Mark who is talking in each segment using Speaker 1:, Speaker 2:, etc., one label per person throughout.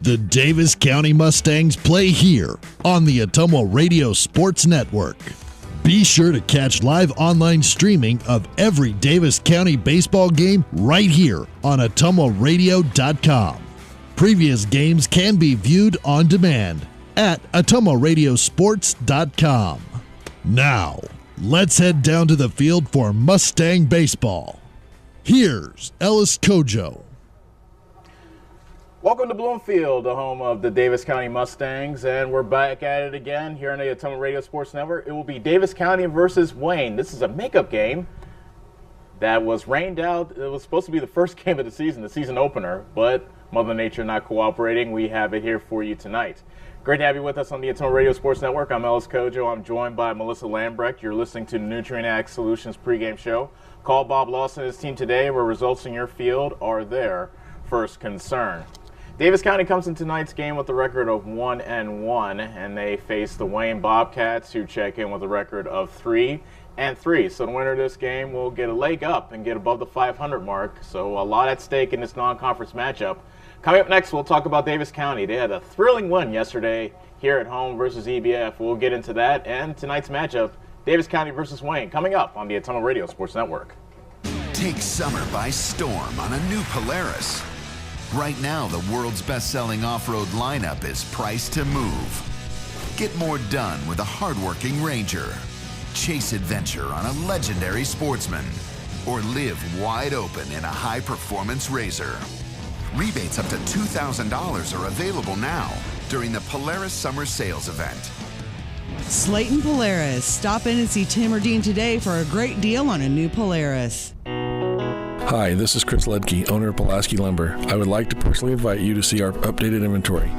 Speaker 1: The Davis County Mustangs play here on the Ottumwa Radio Sports Network. Be sure to catch live online streaming of every Davis County baseball game right here on ottumwaradio.com. Previous games can be viewed on demand at ottumwaradiosports.com. Now, let's head down to the field for Mustang baseball. Here's Ellis Kojo.
Speaker 2: Welcome to Bloomfield, the home of the Davis County Mustangs, and we're back at it again here on the Ottumwa Radio Sports Network. It will be Davis County versus Wayne. This is a makeup game that was rained out. It was supposed to be the first game of the season opener, but Mother Nature not cooperating. We have it here for you tonight. Great to have you with us on the Ottumwa Radio Sports Network. I'm Ellis Kojo. I'm joined by Melissa Lambrecht. You're listening to the Nutrient Ag Solutions pregame show. Call Bob Lawson and his team today, where results in your field are their first concern. Davis County comes in tonight's game with a record of 1-1, and they face the Wayne Bobcats, who check in with a record of 3-3. So the winner of this game will get a leg up and get above the 500 mark. So a lot at stake in this non-conference matchup. Coming up next, we'll talk about Davis County. They had a thrilling win yesterday here at home versus EBF. We'll get into that and tonight's matchup, Davis County versus Wayne, coming up on the Ottumwa Radio Sports Network.
Speaker 3: Take summer by storm on a new Polaris. Right now, the world's best-selling off-road lineup is priced to move. Get more done with a hardworking Ranger. Chase adventure on a legendary Sportsman. Or live wide open in a high-performance RZR. Rebates up to $2,000 are available now during the Polaris Summer Sales event.
Speaker 4: Slayton Polaris. Stop in and see Tim or Dean today for a great deal on a new Polaris.
Speaker 5: Hi, this is Chris Ledke, owner of Pulaski Lumber. I would like to personally invite you to see our updated inventory.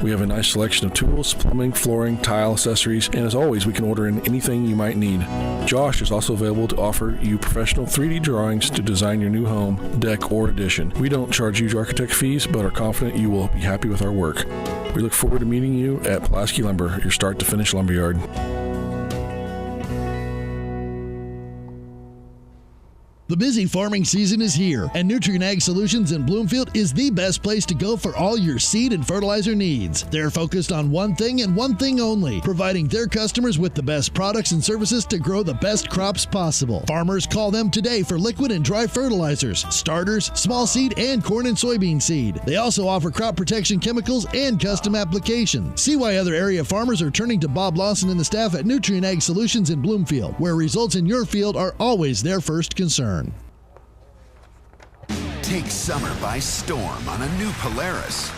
Speaker 5: We have a nice selection of tools, plumbing, flooring, tile, accessories, and as always, we can order in anything you might need. Josh is also available to offer you professional 3D drawings to design your new home, deck, or addition. We don't charge huge architect fees, but are confident you will be happy with our work. We look forward to meeting you at Pulaski Lumber, your start-to-finish lumberyard.
Speaker 1: The busy farming season is here, and Nutrient Ag Solutions in Bloomfield is the best place to go for all your seed and fertilizer needs. They're focused on one thing and one thing only, providing their customers with the best products and services to grow the best crops possible. Farmers, call them today for liquid and dry fertilizers, starters, small seed, and corn and soybean seed. They also offer crop protection chemicals and custom application. See why other area farmers are turning to Bob Lawson and the staff at Nutrient Ag Solutions in Bloomfield, where results in your field are always their first concern.
Speaker 3: Take summer by storm on a new Polaris.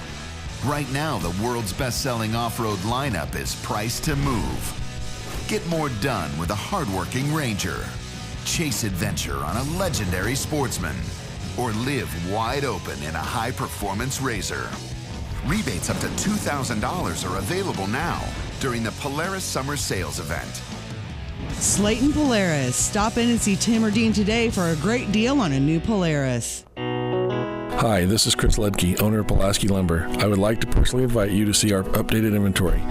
Speaker 3: Right now, the world's best-selling off-road lineup is priced to move. Get more done with a hardworking Ranger. Chase adventure on a legendary Sportsman. Or live wide open in a high-performance RZR. Rebates up to $2,000 are available now during the Polaris Summer Sales event.
Speaker 4: Slayton Polaris. Stop in and see Tim or Dean today for a great deal on a new Polaris.
Speaker 5: Hi, this is Chris Ledke, owner of Pulaski Lumber. I would like to personally invite you to see our updated inventory.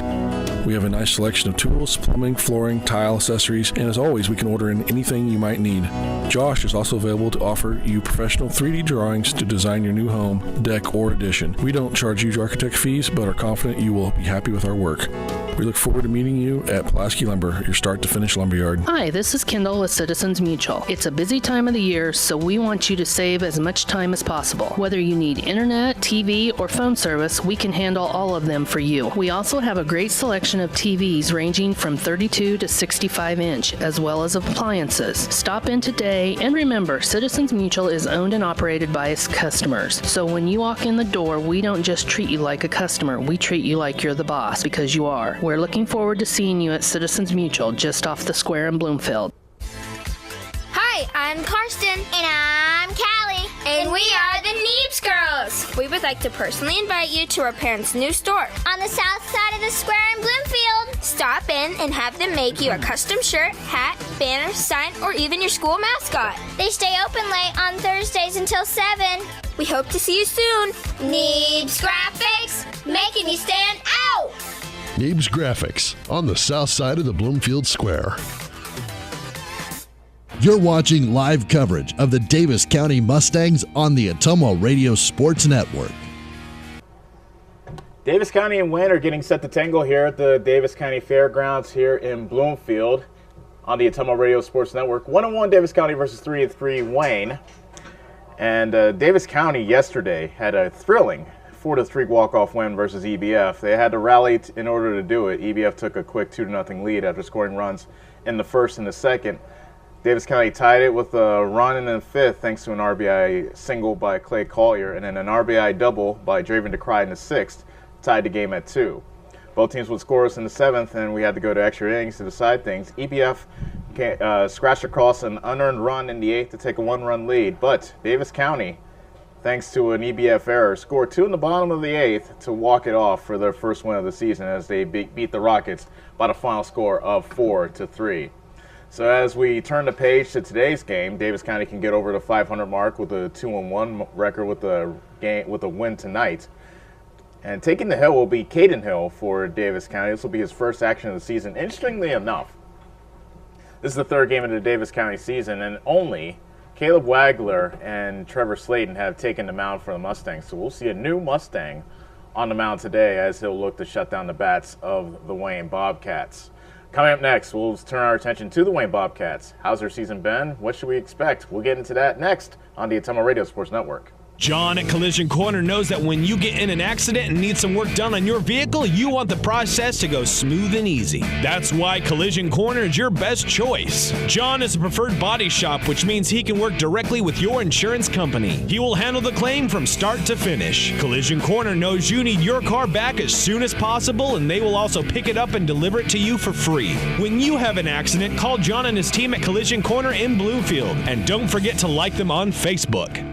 Speaker 5: We have a nice selection of tools, plumbing, flooring, tile, accessories, and as always, we can order in anything you might need. Josh is also available to offer you professional 3D drawings to design your new home, deck, or addition. We don't charge huge architect fees, but are confident you will be happy with our work. We look forward to meeting you at Pulaski Lumber, your start-to-finish lumberyard.
Speaker 6: Hi, this is Kendall with Citizens Mutual. It's a busy time of the year, so we want you to save as much time as possible. Whether you need internet, TV, or phone service, we can handle all of them for you. We also have a great selection of TVs ranging from 32 to 65 inch, as well as appliances. Stop in today, and remember, Citizens Mutual is owned and operated by its customers. So when you walk in the door, we don't just treat you like a customer, we treat you like you're the boss, because you are. We're looking forward to seeing you at Citizens Mutual, just off the square in Bloomfield.
Speaker 7: Hi, I'm Karsten. And I'm Callie. And we are the Neebs Girls. We would like to personally invite you to our parents' new store on the south side of the square in Bloomfield. Stop in and have them make you a custom shirt, hat, banner, sign, or even your school mascot. They stay open late on Thursdays until 7. We hope to see you soon. Neebs Graphics, making you stand out.
Speaker 8: Neebs Graphics on the south side of the Bloomfield Square.
Speaker 1: You're watching live coverage of the Davis County Mustangs on the Ottumwa Radio Sports Network.
Speaker 2: Davis County and Wayne are getting set to tangle here at the Davis County Fairgrounds here in Bloomfield on the Atomo Radio Sports Network. 1-1 Davis County versus 3-3 Wayne. And Davis County yesterday had a thrilling 4-3 walk-off win versus EBF. They had to rally in order to do it. EBF took a quick 2-0 lead after scoring runs in the first and the second. Davis County tied it with a run in the fifth thanks to an RBI single by Clay Collier and then an RBI double by Draven DeCry in the sixth, tied the game at 2. Both teams would score us in the seventh, and we had to go to extra innings to decide things. EBF scratched across an unearned run in the eighth to take a 1-run lead, but Davis County, thanks to an EBF error, scored 2 in the bottom of the eighth to walk it off for their first win of the season as they beat the Rockets by the final score of 4-3. So as we turn the page to today's game, Davis County can get over the 500 mark with a 2-1 record with a win tonight. And taking the hill will be Caden Hill for Davis County. This will be his first action of the season. Interestingly enough, this is the third game of the Davis County season, and only Caleb Wagler and Trevor Slayton have taken the mound for the Mustangs. So we'll see a new Mustang on the mound today as he'll look to shut down the bats of the Wayne Bobcats. Coming up next, we'll turn our attention to the Wayne Bobcats. How's their season been? What should we expect? We'll get into that next on the Atomo Radio Sports Network.
Speaker 9: John at Collision Corner knows that when you get in an accident and need some work done on your vehicle, you want the process to go smooth and easy. That's why Collision Corner is your best choice. John is a preferred body shop, which means he can work directly with your insurance company. He will handle the claim from start to finish. Collision Corner knows you need your car back as soon as possible, and they will also pick it up and deliver it to you for free. When you have an accident, call John and his team at Collision Corner in Bloomfield, and don't forget to like them on Facebook.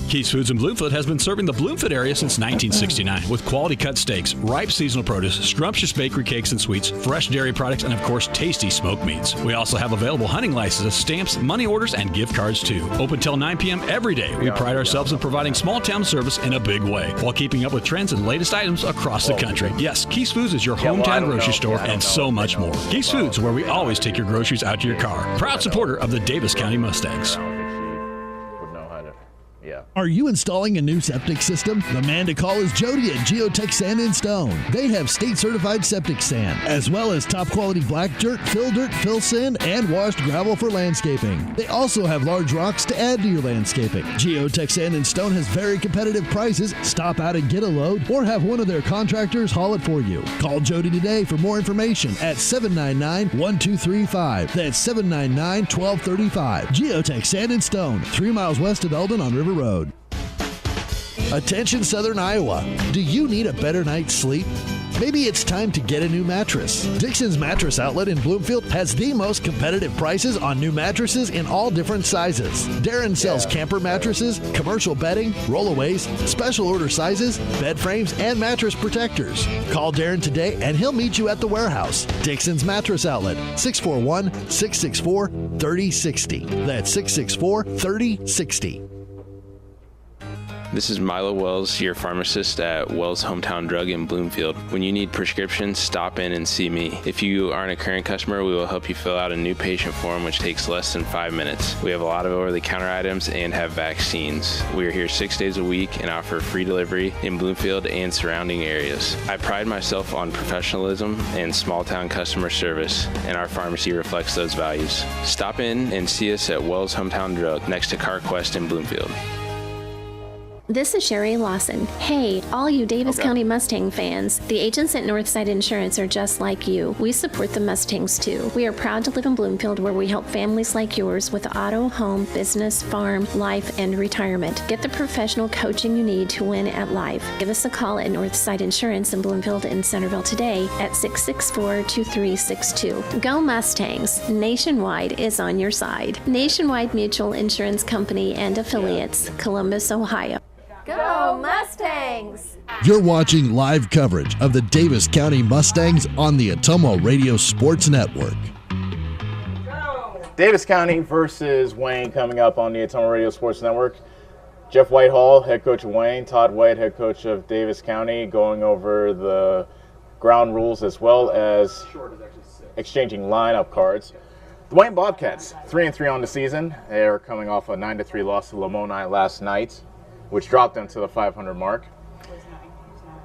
Speaker 10: Keith's Foods in Bloomfield has been serving the Bloomfield area since 1969 with quality cut steaks, ripe seasonal produce, scrumptious bakery cakes and sweets, fresh dairy products, and of course tasty smoked meats. We also have available hunting licenses, stamps, money orders, and gift cards too. Open till 9 p.m. every day. We pride ourselves in providing small town service in a big way while keeping up with trends and latest items across the country. Yes, Keith's Foods is your hometown grocery store and so much more. Keith's Foods, where we always take your groceries out to your car. Proud supporter of the Davis County Mustangs.
Speaker 1: Are you installing a new septic system? The man to call is Jody at Geotech Sand and Stone. They have state-certified septic sand, as well as top-quality black dirt, fill sand, and washed gravel for landscaping. They also have large rocks to add to your landscaping. Geotech Sand and Stone has very competitive prices. Stop out and get a load, or have one of their contractors haul it for you. Call Jody today for more information at 799-1235. That's 799-1235. Geotech Sand and Stone, 3 miles west of Eldon on River Road. Attention Southern Iowa. Do you need a better night's sleep? Maybe it's time to get a new mattress. Dixon's Mattress Outlet in Bloomfield has the most competitive prices on new mattresses in all different sizes. Darren sells camper mattresses, commercial bedding, rollaways, special order sizes, bed frames, and mattress protectors. Call Darren today and he'll meet you at the warehouse. Dixon's Mattress Outlet, 641-664-3060. That's 664-3060.
Speaker 11: This is Milo Wells, your pharmacist at Wells Hometown Drug in Bloomfield. When you need prescriptions, stop in and see me. If you aren't a current customer, we will help you fill out a new patient form, which takes less than 5 minutes. We have a lot of over-the-counter items and have vaccines. We are here 6 days a week and offer free delivery in Bloomfield and surrounding areas. I pride myself on professionalism and small-town customer service, and our pharmacy reflects those values. Stop in and see us at Wells Hometown Drug next to CarQuest in Bloomfield.
Speaker 12: This is Sherry Lawson. Hey, all you Davis County Mustang fans, the agents at Northside Insurance are just like you. We support the Mustangs too. We are proud to live in Bloomfield where we help families like yours with auto, home, business, farm, life, and retirement. Get the professional coaching you need to win at life. Give us a call at Northside Insurance in Bloomfield and Centerville today at 664-2362. Go Mustangs. Nationwide is on your side. Nationwide Mutual Insurance Company and Affiliates, Columbus, Ohio.
Speaker 13: Go Mustangs!
Speaker 1: You're watching live coverage of the Davis County Mustangs on the Atomo Radio Sports Network.
Speaker 2: Davis County versus Wayne coming up on the Atomo Radio Sports Network. Jeff Whitehall, head coach of Wayne, Todd White, head coach of Davis County, going over the ground rules as well as exchanging lineup cards. The Wayne Bobcats, 3-3 on the season. They are coming off a 9-3 loss to Lamoni last night, which dropped them to the 500 mark.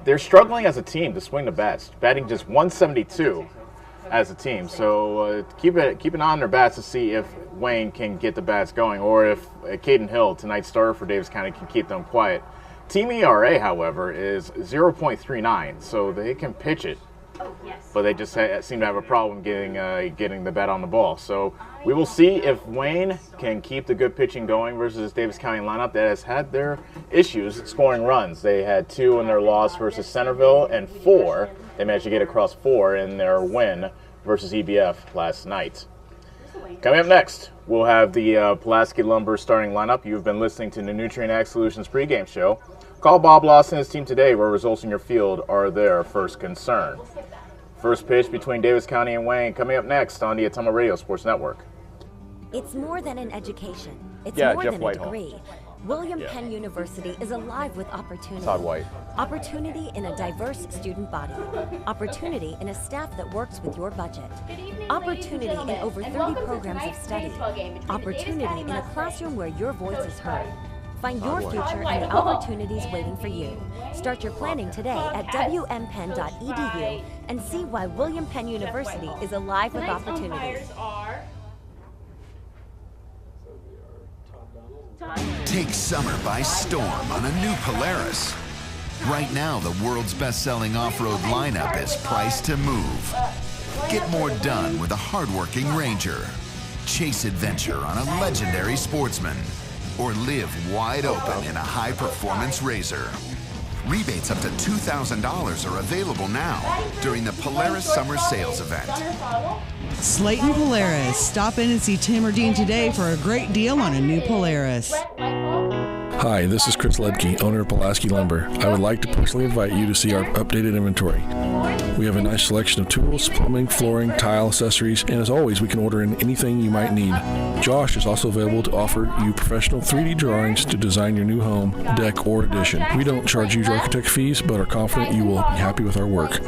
Speaker 2: they're struggling as a team to swing the bats, batting just 172 as a team. So keep an eye on their bats to see if Wayne can get the bats going, or if Caden Hill, tonight's starter for Davis County, can keep them quiet. Team ERA, however, is 0.39, so they can pitch it. But they just seem to have a problem getting the bat on the ball. So we will see if Wayne can keep the good pitching going versus this Davis County lineup that has had their issues scoring runs. They had 2 in their loss versus Centerville and 4. They managed to get across 4 in their win versus EBF last night. Coming up next, we'll have the Pulaski Lumber starting lineup. You've been listening to the Nutrien Ag Solutions pregame show. Call Bob Lawson and his team today, where results in your field are their first concern. First pitch between Davis County and Wayne coming up next on the Ottumwa Radio Sports Network.
Speaker 14: It's more than an education. It's more
Speaker 2: Jeff
Speaker 14: than
Speaker 2: Whitehall.
Speaker 14: a degree. William Penn University is alive with opportunity.
Speaker 2: Todd White.
Speaker 14: Opportunity in a diverse student body. Opportunity in a staff that works with your budget. Opportunity in over 30 programs of study. Opportunity in a classroom where your voice is heard. Find your future and the opportunities waiting for you. Start your planning today at wmpenn.edu and see why William Penn University is alive with opportunities.
Speaker 3: Take summer by storm on a new Polaris. Right now, the world's best-selling off-road lineup is priced to move. Get more done with a hardworking Ranger. Chase adventure on a legendary Sportsman. Or live wide open in a high-performance RZR. Rebates up to $2,000 are available now during the Polaris Summer Sales Event.
Speaker 4: Slayton Polaris. Stop in and see Tim or Dean today for a great deal on a new Polaris.
Speaker 5: Hi, this is Chris Ledke, owner of Pulaski Lumber. I would like to personally invite you to see our updated inventory. We have a nice selection of tools, plumbing, flooring, tile, accessories, and as always, we can order in anything you might need. Josh is also available to offer you professional 3D drawings to design your new home, deck, or addition. We don't charge huge architect fees, but are confident you will be happy with our work.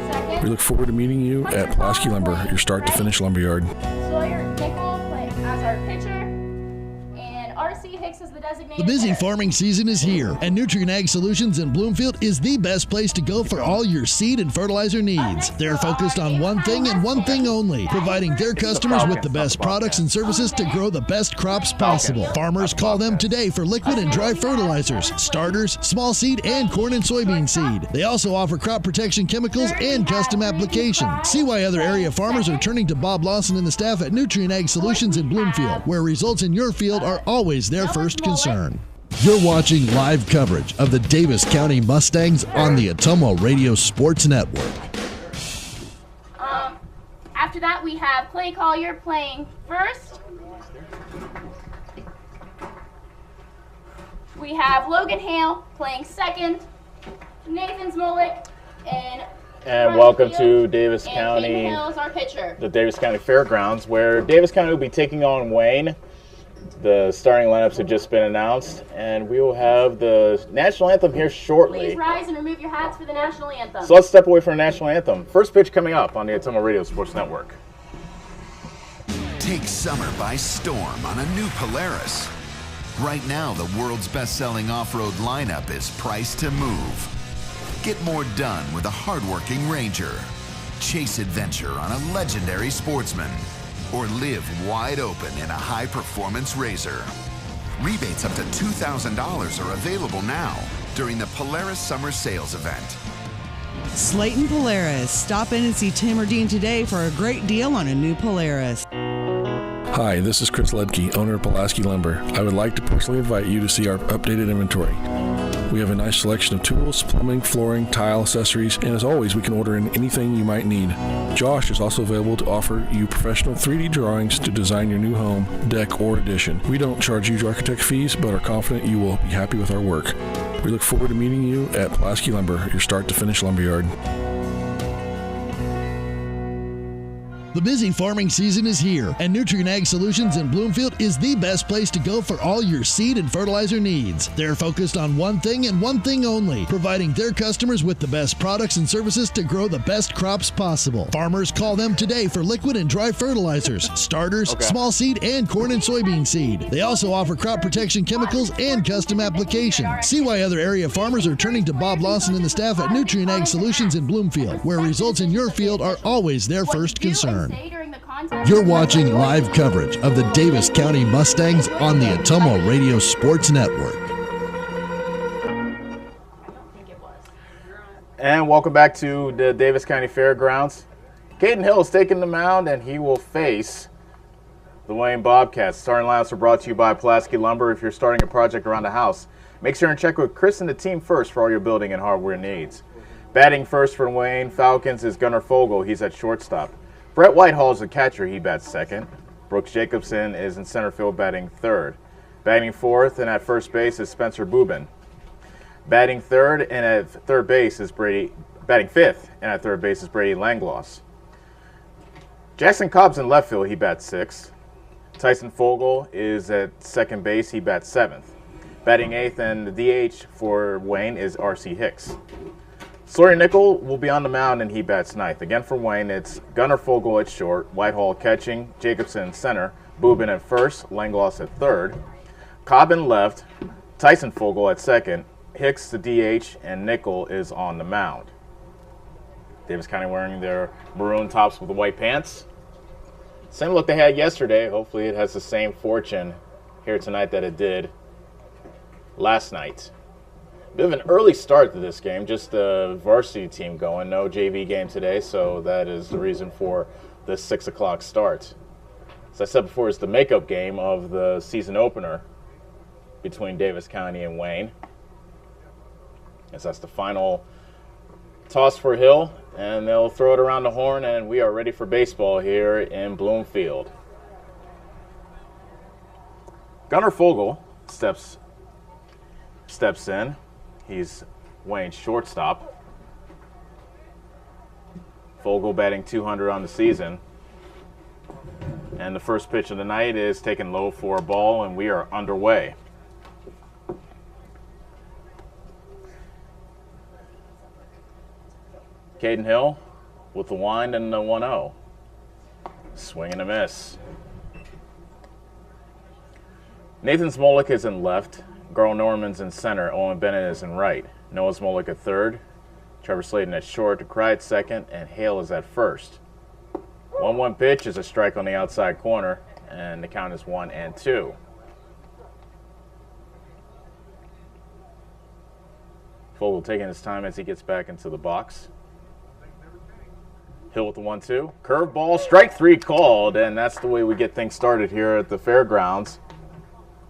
Speaker 5: We look forward to meeting you at Pulaski Lumber, your start-to-finish lumberyard.
Speaker 15: Sawyer Nickel as our pitcher, and R.C. Hicks as the designated
Speaker 1: The busy
Speaker 15: hitter.
Speaker 1: farming season is here, and Nutrien Ag Solutions in Bloomfield is the best place to go for all your seed and fertilizer needs. They're focused on one thing and one thing only, providing their customers with the best products and services to grow the best crops possible. Farmers call them today for liquid and dry fertilizers, starters, small seed, and corn and soybean seed. They also offer crop protection chemicals and custom applications. See why other area farmers are turning to Bob Lawson and the staff at Nutrien Ag Solutions in Bloomfield, where results in your field are always their first concern.
Speaker 8: You're watching live coverage of the Davis County Mustangs on the Ottumwa Radio Sports Network.
Speaker 15: After that, we have Clay Collier playing first. We have Logan Hale playing second. Nathan Smolik
Speaker 2: And welcome to Davis County,
Speaker 15: Caden Hill is our pitcher.
Speaker 2: the Davis County Fairgrounds, where Davis County will be taking on Wayne. The starting lineups have just been announced, and we will have the national anthem here shortly.
Speaker 15: Please rise and remove your hats for the national anthem.
Speaker 2: So let's step away from the national anthem. First pitch coming up on the Ottumwa Radio Sports Network.
Speaker 3: Take summer by storm on a new Polaris. Right now, the world's best-selling off-road lineup is priced to move. Get more done with a hardworking Ranger. Chase adventure on a legendary Sportsman. Or live wide open in a high-performance RZR. Rebates up to $2,000 are available now during the Polaris Summer Sales Event.
Speaker 4: Slayton Polaris. Stop in and see Tim or Dean today for a great deal on a new Polaris.
Speaker 5: Hi, this is Chris Ledke, owner of Pulaski Lumber. I would like to personally invite you to see our updated inventory. We have a nice selection of tools, plumbing, flooring, tile, accessories, and as always, we can order in anything you might need. Josh is also available to offer you professional 3D drawings to design your new home, deck, or addition. We don't charge huge architect fees, but are confident you will be happy with our work. We look forward to meeting you at Pulaski Lumber, your start-to-finish lumberyard.
Speaker 1: The busy farming season is here, and Nutrien Ag Solutions in Bloomfield is the best place to go for all your seed and fertilizer needs. They're focused on one thing and one thing only, providing their customers with the best products and services to grow the best crops possible. Farmers, call them today for liquid and dry fertilizers, starters, small seed, and corn and soybean seed. They also offer crop protection chemicals and custom application. See why other area farmers are turning to Bob Lawson and the staff at Nutrien Ag Solutions in Bloomfield, where results in your field are always their first concern.
Speaker 8: You're watching live coverage of the Davis County Mustangs on the Atomo Radio Sports Network.
Speaker 2: And welcome back to the Davis County Fairgrounds. Caden Hill is taking the mound, and he will face the Wayne Bobcats. Starting lineups are brought to you by Pulaski Lumber. If you're starting a project around the house, make sure and check with Chris and the team first for all your building and hardware needs. Batting first for Wayne Falcons is Gunnar Fogel. He's at shortstop. Brett Whitehall is the catcher. He bats second. Brooks Jacobson is in center field batting third. Batting fourth and at first base is Spencer Boobin. Batting third and at third base is batting fifth and at third base is Brady Langloss. Jackson Cobb's in left field. He bats sixth. Tyson Fogel is at second base. He bats seventh. Batting eighth and the DH for Wayne is R.C. Hicks. Sawyer Nickel will be on the mound, and he bats ninth. Again for Wayne, it's Gunnar Fogel at short, Whitehall catching, Jacobson in center, Boobin at first, Langloss at third, Cobb in left, Tyson Fogel at second, Hicks the DH, and Nickel is on the mound. Davis County wearing their maroon tops with the white pants. Same look they had yesterday. Hopefully it has the same fortune here tonight that it did last night. Bit of an early start to this game, just the varsity team going. No JV game today, so that is the reason for the 6 o'clock start. As I said before, it's the makeup game of the season opener between Davis County and Wayne. As that's the final toss for Hill, and they'll throw it around the horn, and we are ready for baseball here in Bloomfield. Gunnar Fogel steps in. He's Wayne's shortstop. Fogel batting .200 on the season. And the first pitch of the night is taken low for a ball, and we are underway. Caden Hill with the wind and the 1-0. Swing and a miss. Nathan Smolik is in left. Garl Norman's in center. Owen Bennett is in right. Noah Smolik at third. Trevor Slayton at short. DeCry at second. And Hale is at first. 1-1 pitch is a strike on the outside corner. And the count is 1-2. Fogel taking his time as he gets back into the box. Hill with the 1-2. Curveball, strike three called. And that's the way we get things started here at the fairgrounds.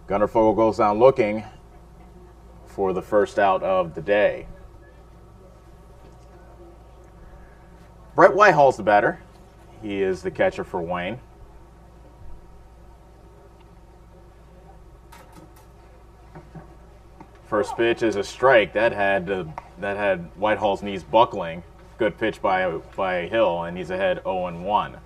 Speaker 2: Gunnar Fogel goes down looking for the first out of the day. Brett Whitehall's the batter. He is the catcher for Wayne. First pitch is a strike. That had Whitehall's knees buckling. Good pitch by Hill, and he's ahead 0-1.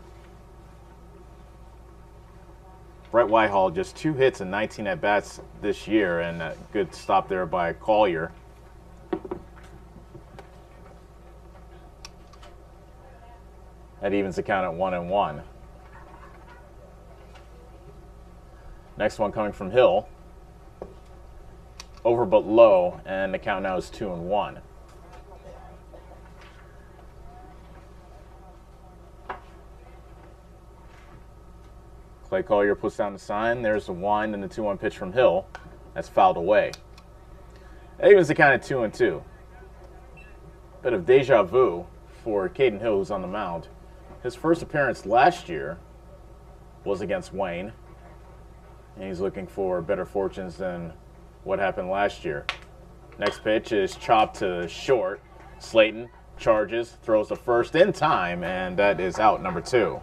Speaker 2: Brett Whitehall just 2 hits and 19 at-bats this year, and a good stop there by Collier. That evens the count at 1-1. Next one coming from Hill. Over but low, and the count now is 2-1. Clay Collier puts down the sign. There's the wind and the 2-1 pitch from Hill. That's fouled away. That evens the count at 2-2. Bit of deja vu for Caden Hill, who's on the mound. His first appearance last year was against Wayne, and he's looking for better fortunes than what happened last year. Next pitch is chopped to short. Slayton charges, throws the first in time, and that is out, number 2.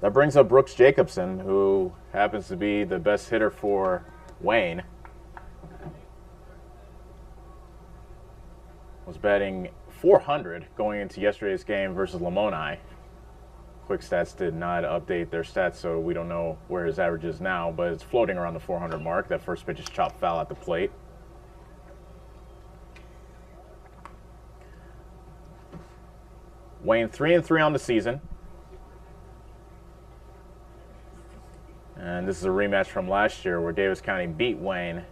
Speaker 2: That brings up Brooks Jacobson, who happens to be the best hitter for Wayne. Was batting .400 going into yesterday's game versus Lamoni. Quick Stats did not update their stats, so we don't know where his average is now, but it's floating around the .400 mark. That first pitch is chopped foul at the plate. Wayne 3-3 on the season. And this is a rematch from last year where Davis County beat Wayne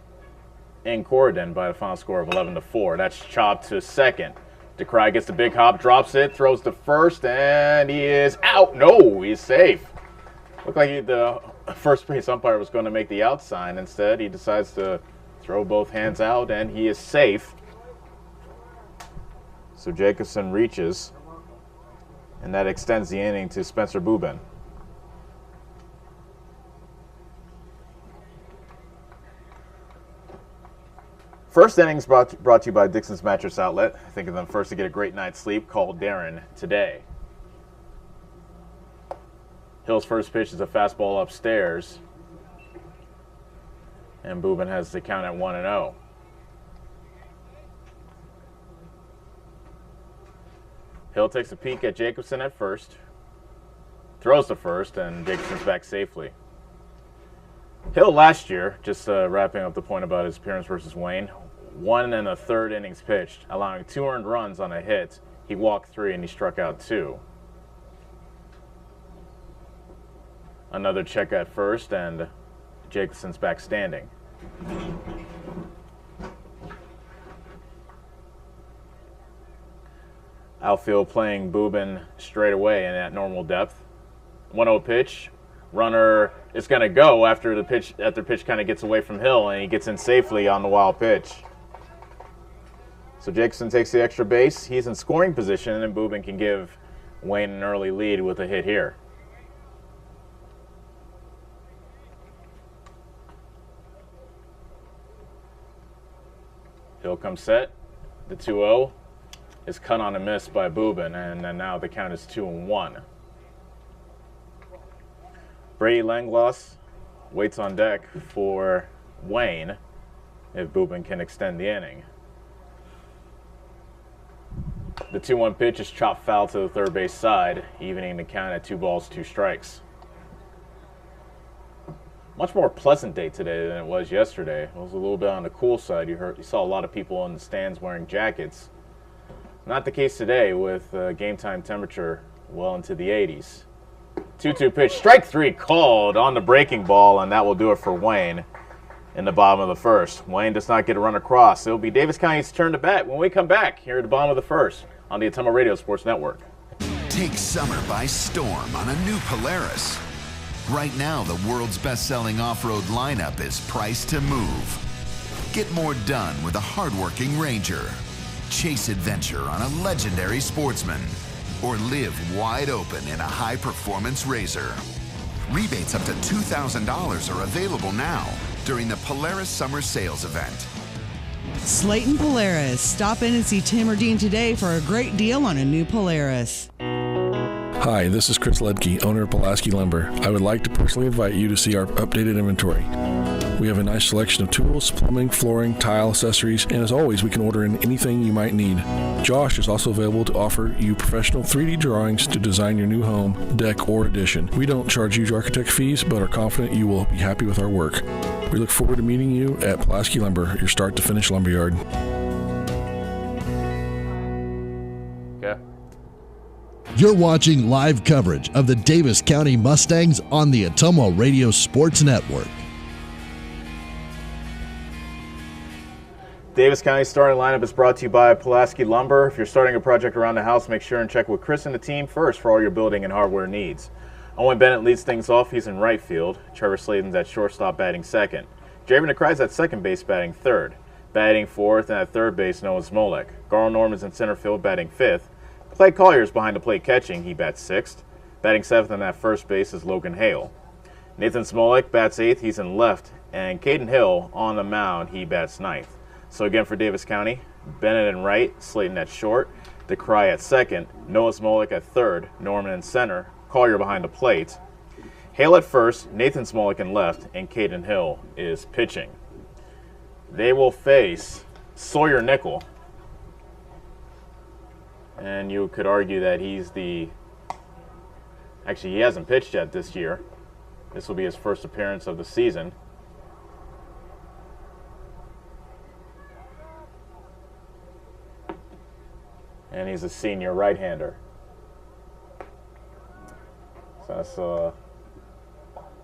Speaker 2: in Corydon by the final score of 11-4. That's chopped to second. DeCry gets the big hop, drops it, throws to first, and he is out. No, he's safe. Looked like the first base umpire was going to make the out sign. Instead, he decides to throw both hands out, and he is safe. So Jacobson reaches, and that extends the inning to Spencer Boobin. First innings brought to you by Dixon's Mattress Outlet. Think of them first to get a great night's sleep. Call Darren today. Hill's first pitch is a fastball upstairs. And Boobin has the count at 1-0. Hill takes a peek at Jacobson at first. Throws to first, and Jacobson's back safely. Hill last year, just wrapping up the point about his appearance versus Wayne, 1 1/3 innings pitched, allowing 2 earned runs on a hit. He walked 3 and he struck out 2. Another check at first, and Jacobson's back standing. Outfield playing Boobin straight away and at normal depth. 1-0 pitch. Runner is going to go after the pitch kind of gets away from Hill, and he gets in safely on the wild pitch. So Jacobson takes the extra base. He's in scoring position, and Boobin can give Wayne an early lead with a hit here. Hill comes set. The 2-0 is cut on a miss by Boobin, and then now the count is 2-1. Brady Langloss waits on deck for Wayne if Boobin can extend the inning. The 2-1 pitch is chopped foul to the third base side, evening the count at 2 balls, 2 strikes. Much more pleasant day today than it was yesterday. It was a little bit on the cool side. You saw a lot of people in the stands wearing jackets. Not the case today with game time temperature well into the 80s. 2-2 pitch, strike 3 called on the breaking ball, and that will do it for Wayne in the bottom of the first. Wayne does not get a run across. It'll be Davis County's turn to bat when we come back here at the bottom of the first on the Ottumwa Radio Sports Network.
Speaker 3: Take summer by storm on a new Polaris. Right now, the world's best-selling off-road lineup is priced to move. Get more done with a hardworking Ranger. Chase adventure on a legendary Sportsman. Or live wide open in a high-performance RZR. Rebates up to $2,000 are available now during the Polaris Summer Sales Event.
Speaker 4: Slayton Polaris. Stop in and see Tim or Dean today for a great deal on a new Polaris.
Speaker 5: Hi, this is Chris Ledke, owner of Pulaski Lumber. I would like to personally invite you to see our updated inventory. We have a nice selection of tools, plumbing, flooring, tile, accessories, and as always, we can order in anything you might need. Josh is also available to offer you professional 3D drawings to design your new home, deck, or addition. We don't charge huge architect fees, but are confident you will be happy with our work. We look forward to meeting you at Pulaski Lumber, your start to finish lumberyard.
Speaker 2: Okay.
Speaker 8: You're watching live coverage of the Davis County Mustangs on the Ottumwa Radio Sports Network.
Speaker 2: Davis County's starting lineup is brought to you by Pulaski Lumber. If you're starting a project around the house, make sure and check with Chris and the team first for all your building and hardware needs. Owen Bennett leads things off. He's in right field. Trevor Slayton's at shortstop batting second. Javen DeCry's at second base batting third. Batting fourth and at third base, Noah Smolek. Garl Norman's in center field batting fifth. Clay Collier's behind the plate catching. He bats sixth. Batting seventh and at first base is Logan Hale. Nathan Smolek bats eighth. He's in left. And Caden Hill on the mound. He bats ninth. So again for Davis County, Bennett in right, Slayton at short, DeCry at second, Noah Smolek at third, Norman in center, Collier behind the plate, Hale at first, Nathan Smolek in left, and Caden Hill is pitching. They will face Sawyer Nickel. and you could argue that he's actually, he hasn't pitched yet this year. This will be his first appearance of the season. And he's a senior right-hander. So that's, I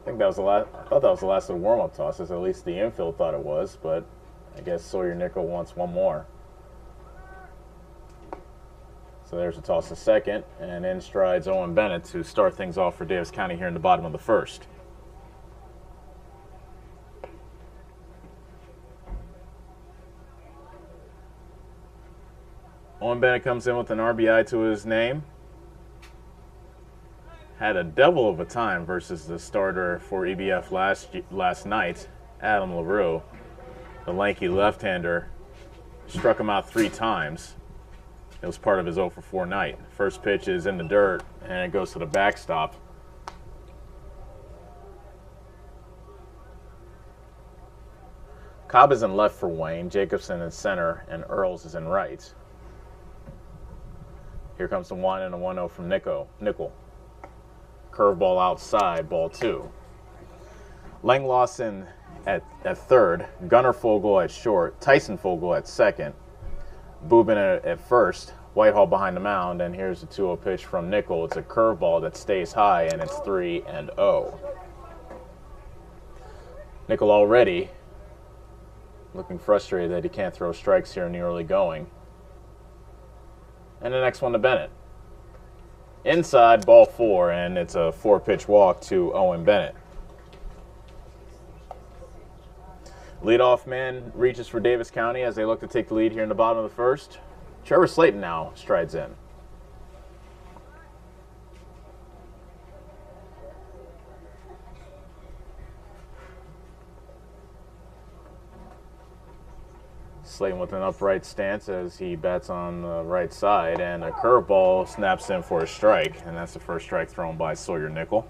Speaker 2: think that was the last. I thought that was the last of the warm-up tosses. At least the infield thought it was, but I guess Sawyer Nickel wants one more. So there's a toss to second, and in strides Owen Bennett to start things off for Davis County here in the bottom of the first. Owen Bennett comes in with an RBI to his name. Had a devil of a time versus the starter for EBF last night, Adam LaRue. The lanky left-hander struck him out 3 times. It was part of his 0 for 4 night. First pitch is in the dirt, and it goes to the backstop. Cobb is in left for Wayne, Jacobson in center, and Earls is in right. Here comes the 1 and a 1-0 from Nickel. Curveball outside, ball 2. Lang Lawson at third, Gunnar Fogel at short, Tyson Fogel at second, Boobin at first, Whitehall behind the mound, and here's the 2-0 pitch from Nickel. It's a curveball that stays high, and it's 3-0. Nickel already looking frustrated that he can't throw strikes here in the early going. And the next one to Bennett. Inside, ball 4, and it's a 4-pitch walk to Owen Bennett. Leadoff man reaches for Davis County as they look to take the lead here in the bottom of the first. Trevor Slayton now strides in. Slayton with an upright stance as he bats on the right side, and a curveball snaps in for a strike, and that's the first strike thrown by Sawyer Nickel.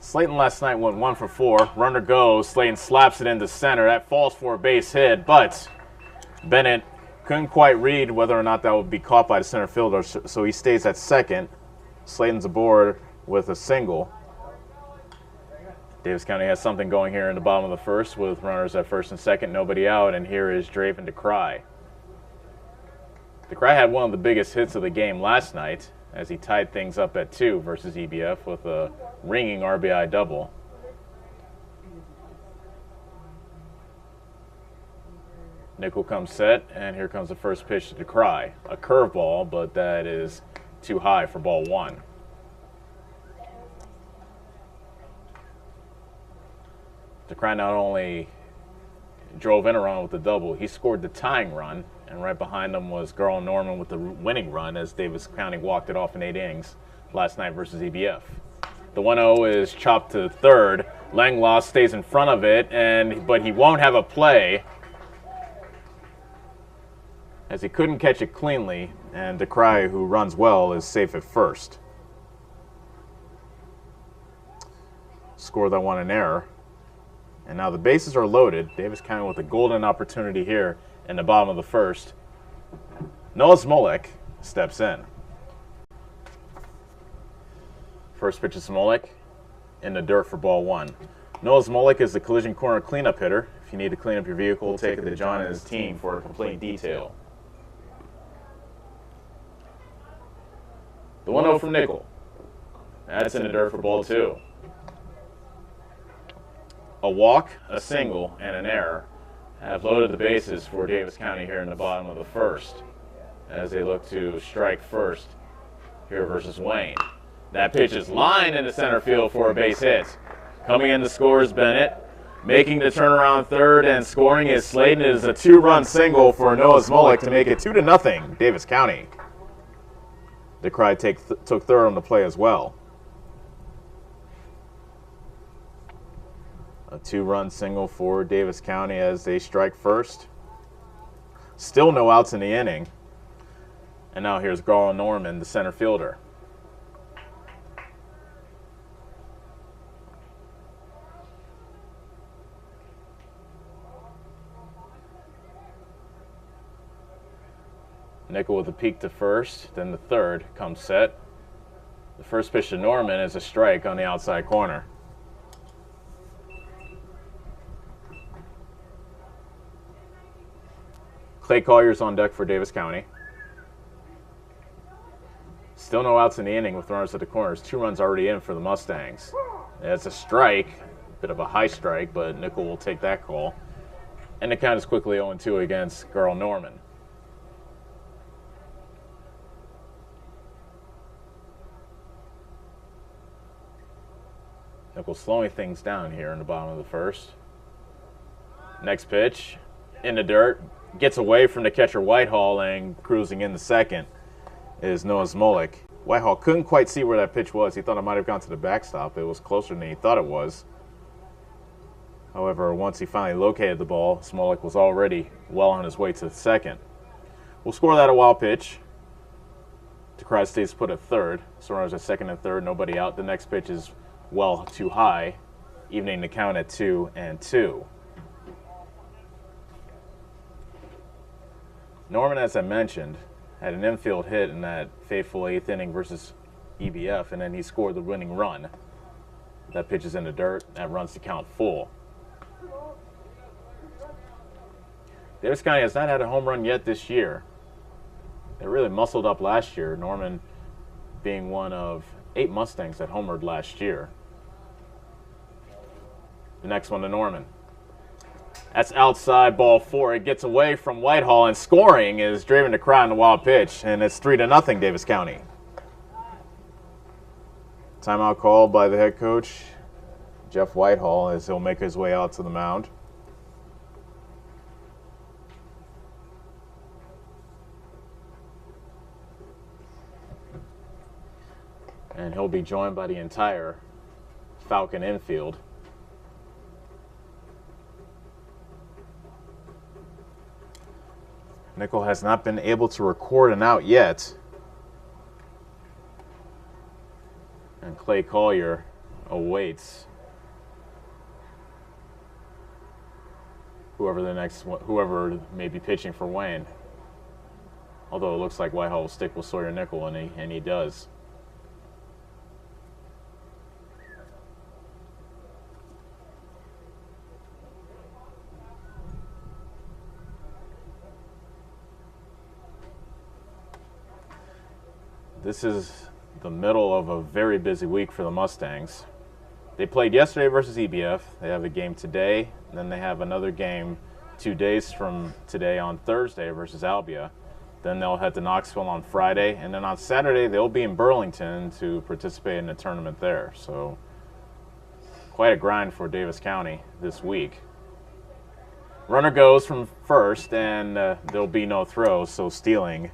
Speaker 2: Slayton last night went 1 for 4. Runner goes, Slayton slaps it into center. That falls for a base hit, but Bennett couldn't quite read whether or not that would be caught by the center fielder, so he stays at second. Slayton's aboard with a single. Davis County has something going here in the bottom of the first with runners at first and second, nobody out, and here is Draven DeCry. DeCry had one of the biggest hits of the game last night as he tied things up at 2 versus EBF with a ringing RBI double. Nickel comes set, and here comes the first pitch to DeCry. A curveball, but that is too high for ball 1. DeCry not only drove in a run with the double, he scored the tying run, and right behind him was Garl Norman with the winning run as Davis County walked it off in 8 innings last night versus EBF. The 1-0 is chopped to third. Langlois stays in front of it, but he won't have a play as he couldn't catch it cleanly, and DeCry, who runs well, is safe at first. Score that one in error. And now the bases are loaded. Davis County with a golden opportunity here in the bottom of the first. Noah Smolik steps in. First pitch to Smolik in the dirt for ball 1. Noah Smolik is the Collision Corner cleanup hitter. If you need to clean up your vehicle, take it to John and his team for a complete detail. The 1-0 from Nickel. That's in the dirt for ball 2. A walk, a single, and an error have loaded the bases for Davis County here in the bottom of the first as they look to strike first here versus Wayne. That pitch is lined into center field for a base hit. Coming in to score is Bennett. Making the turnaround third and scoring is Slayton. It is a 2-run single for Noah Smolik to make it 2-0 Davis County. DeCry took third on the play as well. A 2-run single for Davis County as they strike first. Still no outs in the inning. And now here's Garl Norman, the center fielder. Nickel with a peek to first, then the third comes set. The first pitch to Norman is a strike on the outside corner. Clay Collier's on deck for Davis County. Still no outs in the inning with runners at the corners. 2 runs already in for the Mustangs. It's a strike, bit of a high strike, but Nickel will take that call. And the count is quickly 0-2 against Girl Norman. Nickel slowing things down here in the bottom of the first. Next pitch, in the dirt, gets away from the catcher Whitehall, and cruising in the second is Noah Smolik. Whitehall couldn't quite see where that pitch was. He thought it might have gone to the backstop. It was closer than he thought it was. However, once he finally located the ball, Smolik was already well on his way to the second. We'll score that a wild pitch. DeKrai stays put at third. So runners at second and third, nobody out. The next pitch is well too high, evening the count at 2-2. Norman, as I mentioned, had an infield hit in that fateful 8th inning versus EBF, and then he scored the winning run. That pitch is in the dirt. That runs the count full. Davis County has not had a home run yet this year. They really muscled up last year, Norman being one of 8 Mustangs that homered last year. The next one to Norman. That's outside, ball 4. It gets away from Whitehall, and scoring is Draven DeKrai on the wild pitch, and it's 3-0 Davis County. Timeout called by the head coach, Jeff Whitehall, as he'll make his way out to the mound. And he'll be joined by the entire Falcon infield. Nickel has not been able to record an out yet. And Clay Collier awaits whoever may be pitching for Wayne. Although it looks like Whitehall will stick with Sawyer Nickel, and he does. This is the middle of a very busy week for the Mustangs. They played yesterday versus EBF. They have a game today, and then they have another game 2 days from today on Thursday versus Albia. Then they'll head to Knoxville on Friday, and then on Saturday they'll be in Burlington to participate in a tournament there. So quite a grind for Davis County this week. Runner goes from first, and there'll be no throw, so stealing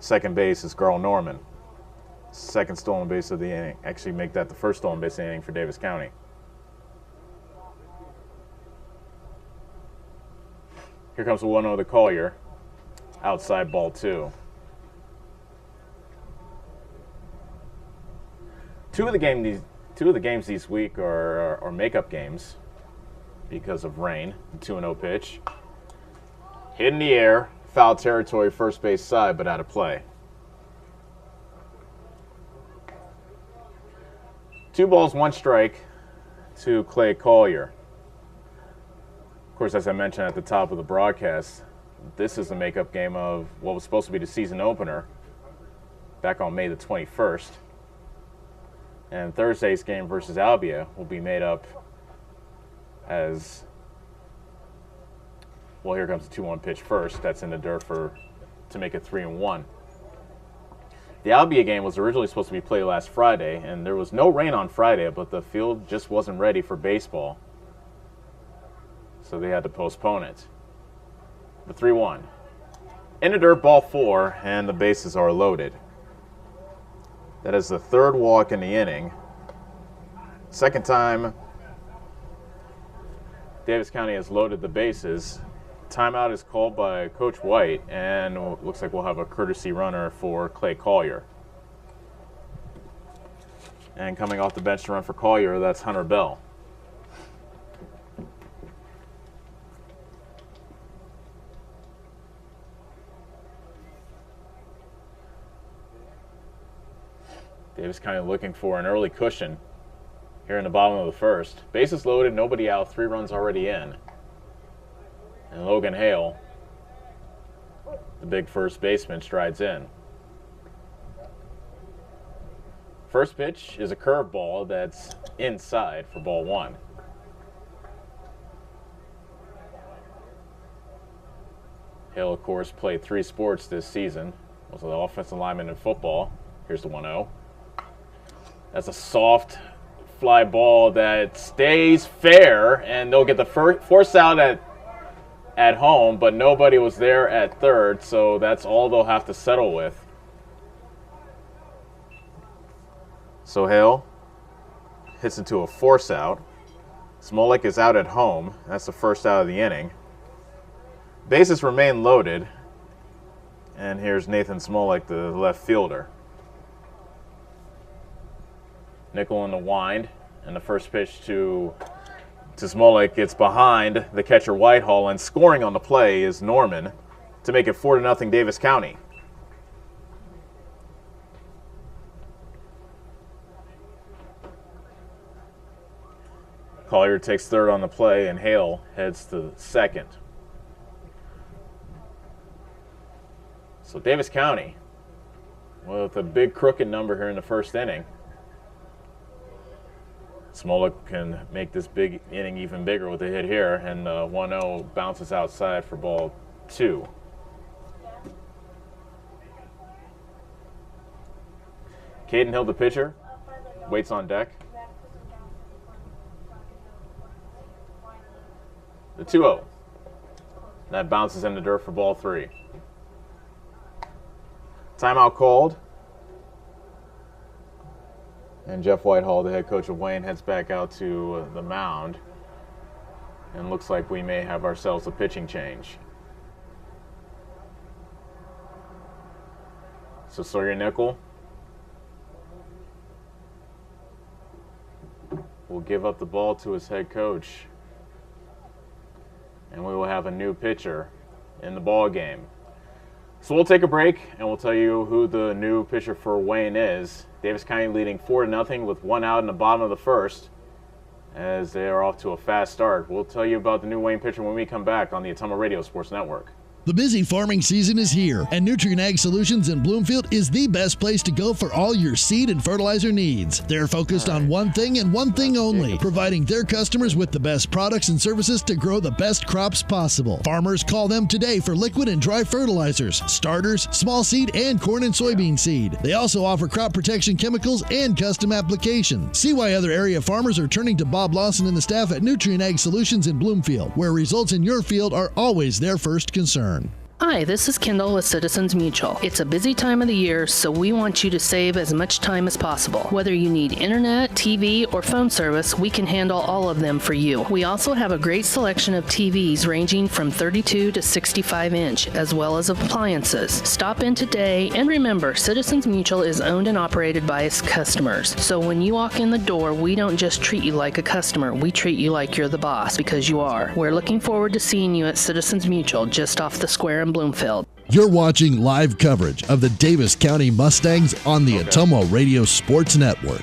Speaker 2: second base is Girl Norman. Second stolen base of the inning. Actually make that the first stolen base of the inning for Davis County. Here comes the 1-0 to Collier. Outside, ball 2. Two of the games this week are makeup games because of rain. 2-0 pitch. Hit in the air. Foul territory, first base side, but out of play. 2 balls, 1 strike to Clay Collier. Of course, as I mentioned at the top of the broadcast, this is the makeup game of what was supposed to be the season opener back on May the 21st. And Thursday's game versus Albia will be made up as... Well, here comes the 2-1 pitch first. That's in the dirt to make it 3-1. The Albia game was originally supposed to be played last Friday, and there was no rain on Friday, but the field just wasn't ready for baseball. So they had to postpone it. The 3-1. In the dirt, ball 4, and the bases are loaded. That is the 3rd walk in the inning. Second time Davis County has loaded the bases. Timeout is called by Coach White, and it looks like we'll have a courtesy runner for Clay Collier. And coming off the bench to run for Collier, that's Hunter Bell. Davis County looking for an early cushion here in the bottom of the first. Bases loaded, nobody out, 3 runs already in. And Logan Hale, the big first baseman, strides in. First pitch is a curveball that's inside for ball 1. Hale, of course, played 3 sports this season. Was an offensive lineman in football. Here's the 1-0. That's a soft fly ball that stays fair, and they'll get the force out at home, but nobody was there at third, so that's all they'll have to settle with. So Hale hits into a force out. Smolik is out at home. That's the first out of the inning. Bases remain loaded. And here's Nathan Smolik, the left fielder. Nickel in the wind, and the first pitch to Smolik gets behind the catcher Whitehall, and scoring on the play is Norman to make it 4-0 Davis County. Collier takes third on the play, and Hale heads to second. So Davis County with a big crooked number here in the first inning. Smolik can make this big inning even bigger with a hit here, and 1-0 bounces outside for ball 2. Caden Hill, the pitcher, waits on deck. The 2-0. That bounces in the dirt for ball 3. Timeout called. And Jeff Whitehall, the head coach of Wayne, heads back out to the mound. And looks like we may have ourselves a pitching change. So Sawyer Nickel will give up the ball to his head coach. And we will have a new pitcher in the ball game. So we'll take a break, and we'll tell you who the new pitcher for Wayne is. Davis County leading 4-0 with 1 out in the bottom of the first as they are off to a fast start. We'll tell you about the new Wayne pitcher when we come back on the Ottumwa Radio Sports Network.
Speaker 1: The busy farming season is here, and Nutrien Ag Solutions in Bloomfield is the best place to go for all your seed and fertilizer needs. They're focused on one thing and one thing only, providing their customers with the best products and services to grow the best crops possible. Farmers, call them today for liquid and dry fertilizers, starters, small seed, and corn and soybean seed. They also offer crop protection chemicals and custom application. See why other area farmers are turning to Bob Lawson and the staff at Nutrien Ag Solutions in Bloomfield, where results in your field are always their first concern.
Speaker 6: Hi, this is Kendall with Citizens Mutual. It's a busy time of the year, so we want you to save as much time as possible. Whether you need internet, TV, or phone service, we can handle all of them for you. We also have a great selection of TVs ranging from 32 to 65 inch, as well as appliances. Stop in today, and remember, Citizens Mutual is owned and operated by its customers. So when you walk in the door, we don't just treat you like a customer, we treat you like you're the boss, because you are. We're looking forward to seeing you at Citizens Mutual, just off the square in Bloomfield.
Speaker 8: You're watching live coverage of the Davis County Mustangs on the Ottumwa Radio Sports Network.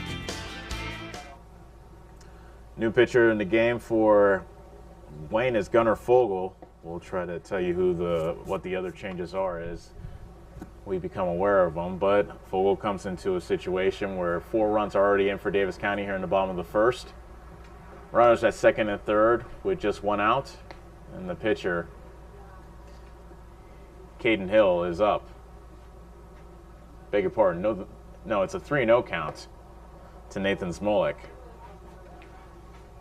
Speaker 2: New pitcher in the game for Wayne is Gunnar Fogel. We'll try to tell you what the other changes are as we become aware of them. But Fogel comes into a situation where 4 runs are already in for Davis County here in the bottom of the first. Runners at second and third with just 1 out, and the pitcher Caden Hill is up. Beg your pardon. No, it's a 3-0 count to Nathan Smolik.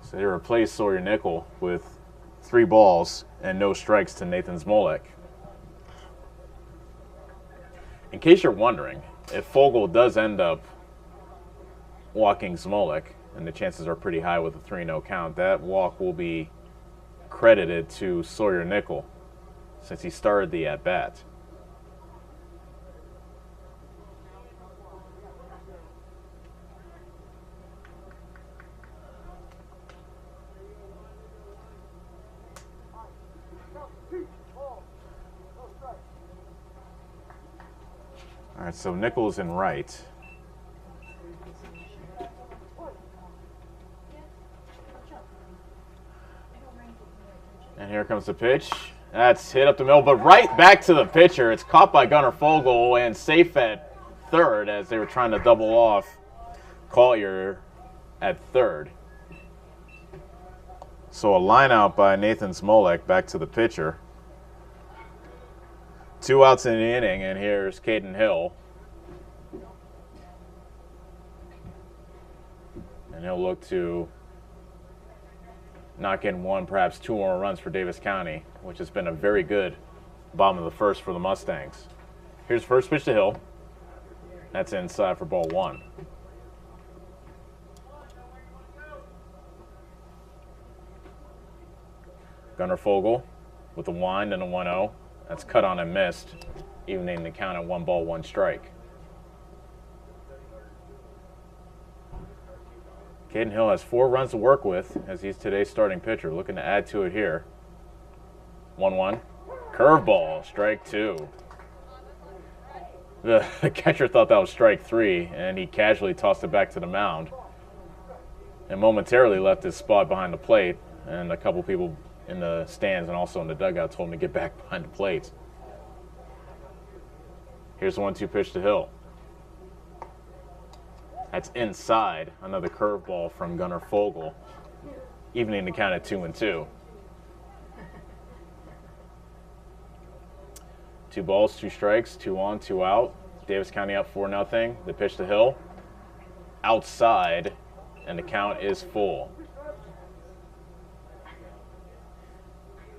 Speaker 2: So they replace Sawyer Nickel with 3 balls and no strikes to Nathan Smolik. In case you're wondering, if Fogel does end up walking Smolik, and the chances are pretty high with a 3-0 count, that walk will be credited to Sawyer Nickel, since he started the at-bat. All right, so Nickel's in right. And here comes the pitch. That's hit up the middle, but right back to the pitcher. It's caught by Gunnar Fogel and safe at third as they were trying to double off Collier at third. So a line out by Nathan Smolek back to the pitcher. 2 outs in the inning, and here's Caden Hill. And he'll look to knock in one, perhaps 2 more runs for Davis County, which has been a very good bottom of the first for the Mustangs. Here's first pitch to Hill. That's inside for ball 1. Gunnar Fogel with a wind and a 1-0. That's cut on and missed, evening the count at 1 ball, 1 strike. Caden Hill has 4 runs to work with as he's today's starting pitcher. Looking to add to it here. 1-1. Curveball, strike 2. The catcher thought that was strike 3, and he casually tossed it back to the mound and momentarily left his spot behind the plate, and a couple people in the stands and also in the dugout told him to get back behind the plate. Here's the 1-2 pitch to Hill. That's inside. Another curveball from Gunnar Fogel, evening the count at 2-2. 2 balls, 2 strikes, 2 on, 2 out. Davis County up 4-0. The pitch to Hill. Outside, and the count is full.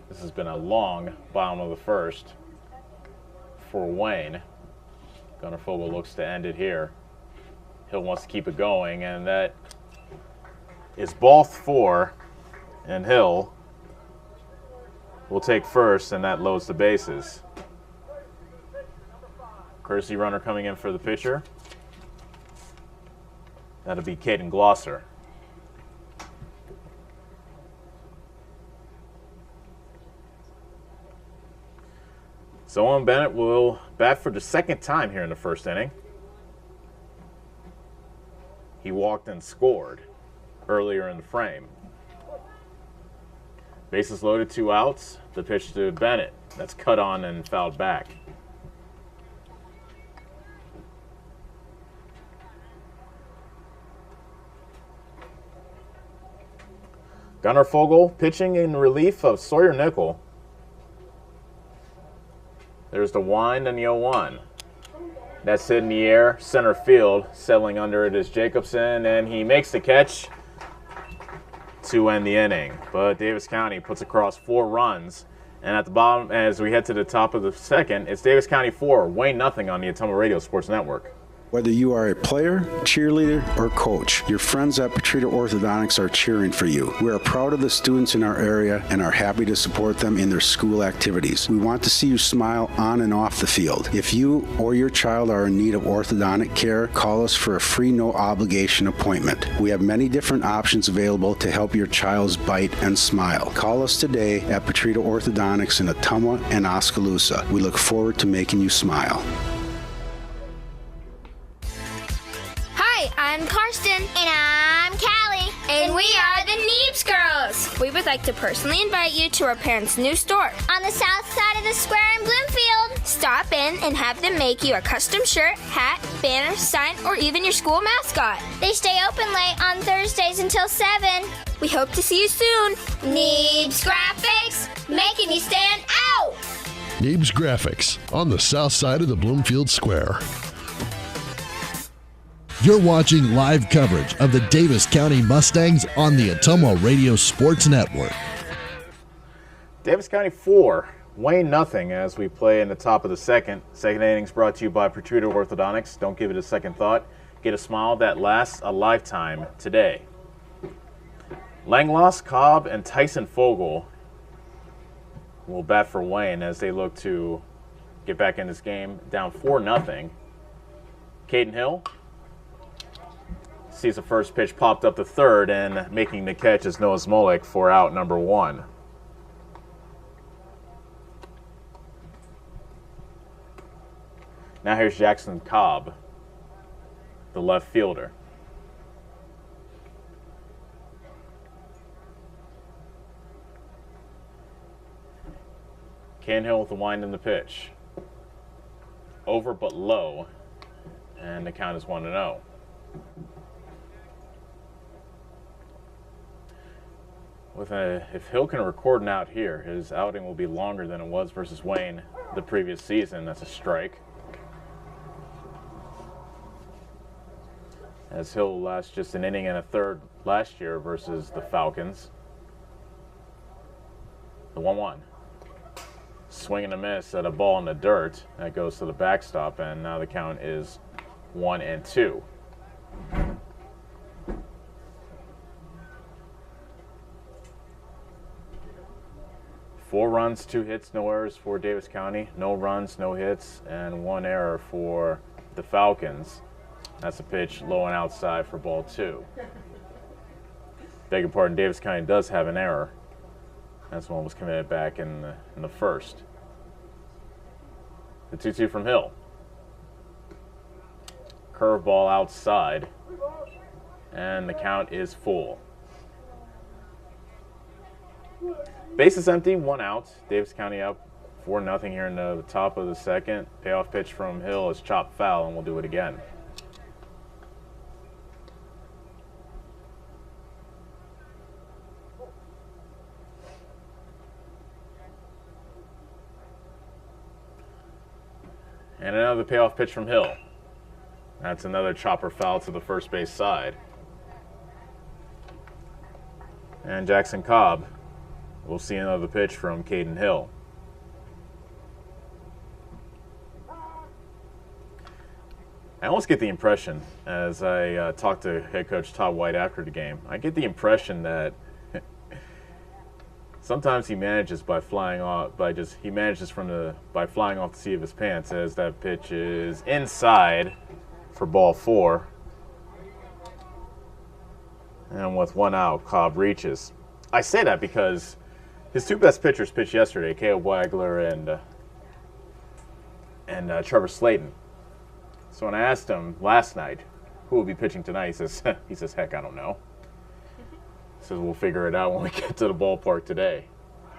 Speaker 2: This has been a long bottom of the first for Wayne. Gunnar Fogel looks to end it here. Hill wants to keep it going, and that is ball 4, and Hill will take first, and that loads the bases. Courtesy runner coming in for the pitcher. That'll be Caden Glosser. So Owen Bennett will bat for the 2nd time here in the first inning. He walked and scored earlier in the frame. Bases loaded, 2 outs. The pitch to Bennett. That's cut on and fouled back. Gunnar Fogel pitching in relief of Sawyer Nickel. There's the wind and the 0-1. That's hit in the air, center field. Settling under it is Jacobson, and he makes the catch to end the inning. But Davis County puts across 4 runs. And at the bottom, as we head to the top of the second, it's Davis County 4, Wayne nothing on the Ottumwa Radio Sports Network.
Speaker 16: Whether you are a player, cheerleader, or coach, your friends at Petrita Orthodontics are cheering for you. We are proud of the students in our area and are happy to support them in their school activities. We want to see you smile on and off the field. If you or your child are in need of orthodontic care, call us for a free no-obligation appointment. We have many different options available to help your child's bite and smile. Call us today at Petrita Orthodontics in Ottumwa and Oskaloosa. We look forward to making you smile.
Speaker 7: Hi, I'm Karsten. And I'm Callie. And we are the Neebs Girls. We would like to personally invite you to our parents' new store on the south side of the square in Bloomfield. Stop in and have them make you a custom shirt, hat, banner, sign, or even your school mascot. They stay open late on Thursdays until 7. We hope to see you soon. Neebs Graphics, making you stand out.
Speaker 8: Neebs Graphics on the south side of the Bloomfield Square. You're watching live coverage of the Davis County Mustangs on the Ottumwa Radio Sports Network.
Speaker 2: Davis County 4, Wayne nothing as we play in the top of the second. Second innings brought to you by Petrita Orthodontics. Don't give it a second thought. Get a smile that lasts a lifetime today. Langloss, Cobb, and Tyson Fogel will bat for Wayne as they look to get back in this game down 4-0. Caden Hill sees the first pitch popped up to third, and making the catch is Noah Smolik for out number 1. Now here's Jackson Cobb, the left fielder. Caden with the wind in the pitch. Over but low. And the count is 1-0. If Hill can record an out here, his outing will be longer than it was versus Wayne the previous season. That's a strike. As Hill last just an inning and a third last year versus the Falcons. The 1-1. Swing and a miss at a ball in the dirt. That goes to the backstop, and now the count is 1-2. 4 runs, 2 hits, no errors for Davis County. No runs, no hits, and 1 error for the Falcons. That's a pitch low and outside for ball 2. Beg your pardon, Davis County does have an error. That's one was committed back in the first. The 2-2 from Hill. Curveball outside. And the count is full. Base is empty, 1 out. Davis County up 4-0 here in the top of the second. Payoff pitch from Hill is chopped foul, and we'll do it again. And another payoff pitch from Hill. That's another chopper foul to the first base side. And Jackson Cobb. We'll see another pitch from Caden Hill. I almost get the impression, as I talked to head coach Todd White after the game, I get the impression that sometimes he manages by flying off, by flying off the seat of his pants, as that pitch is inside for ball 4. And with 1 out, Cobb reaches. I say that because his 2 best pitchers pitched yesterday, Caleb Wagler and Trevor Slayton. So when I asked him last night who will be pitching tonight, he says, heck, I don't know. He says, we'll figure it out when we get to the ballpark today.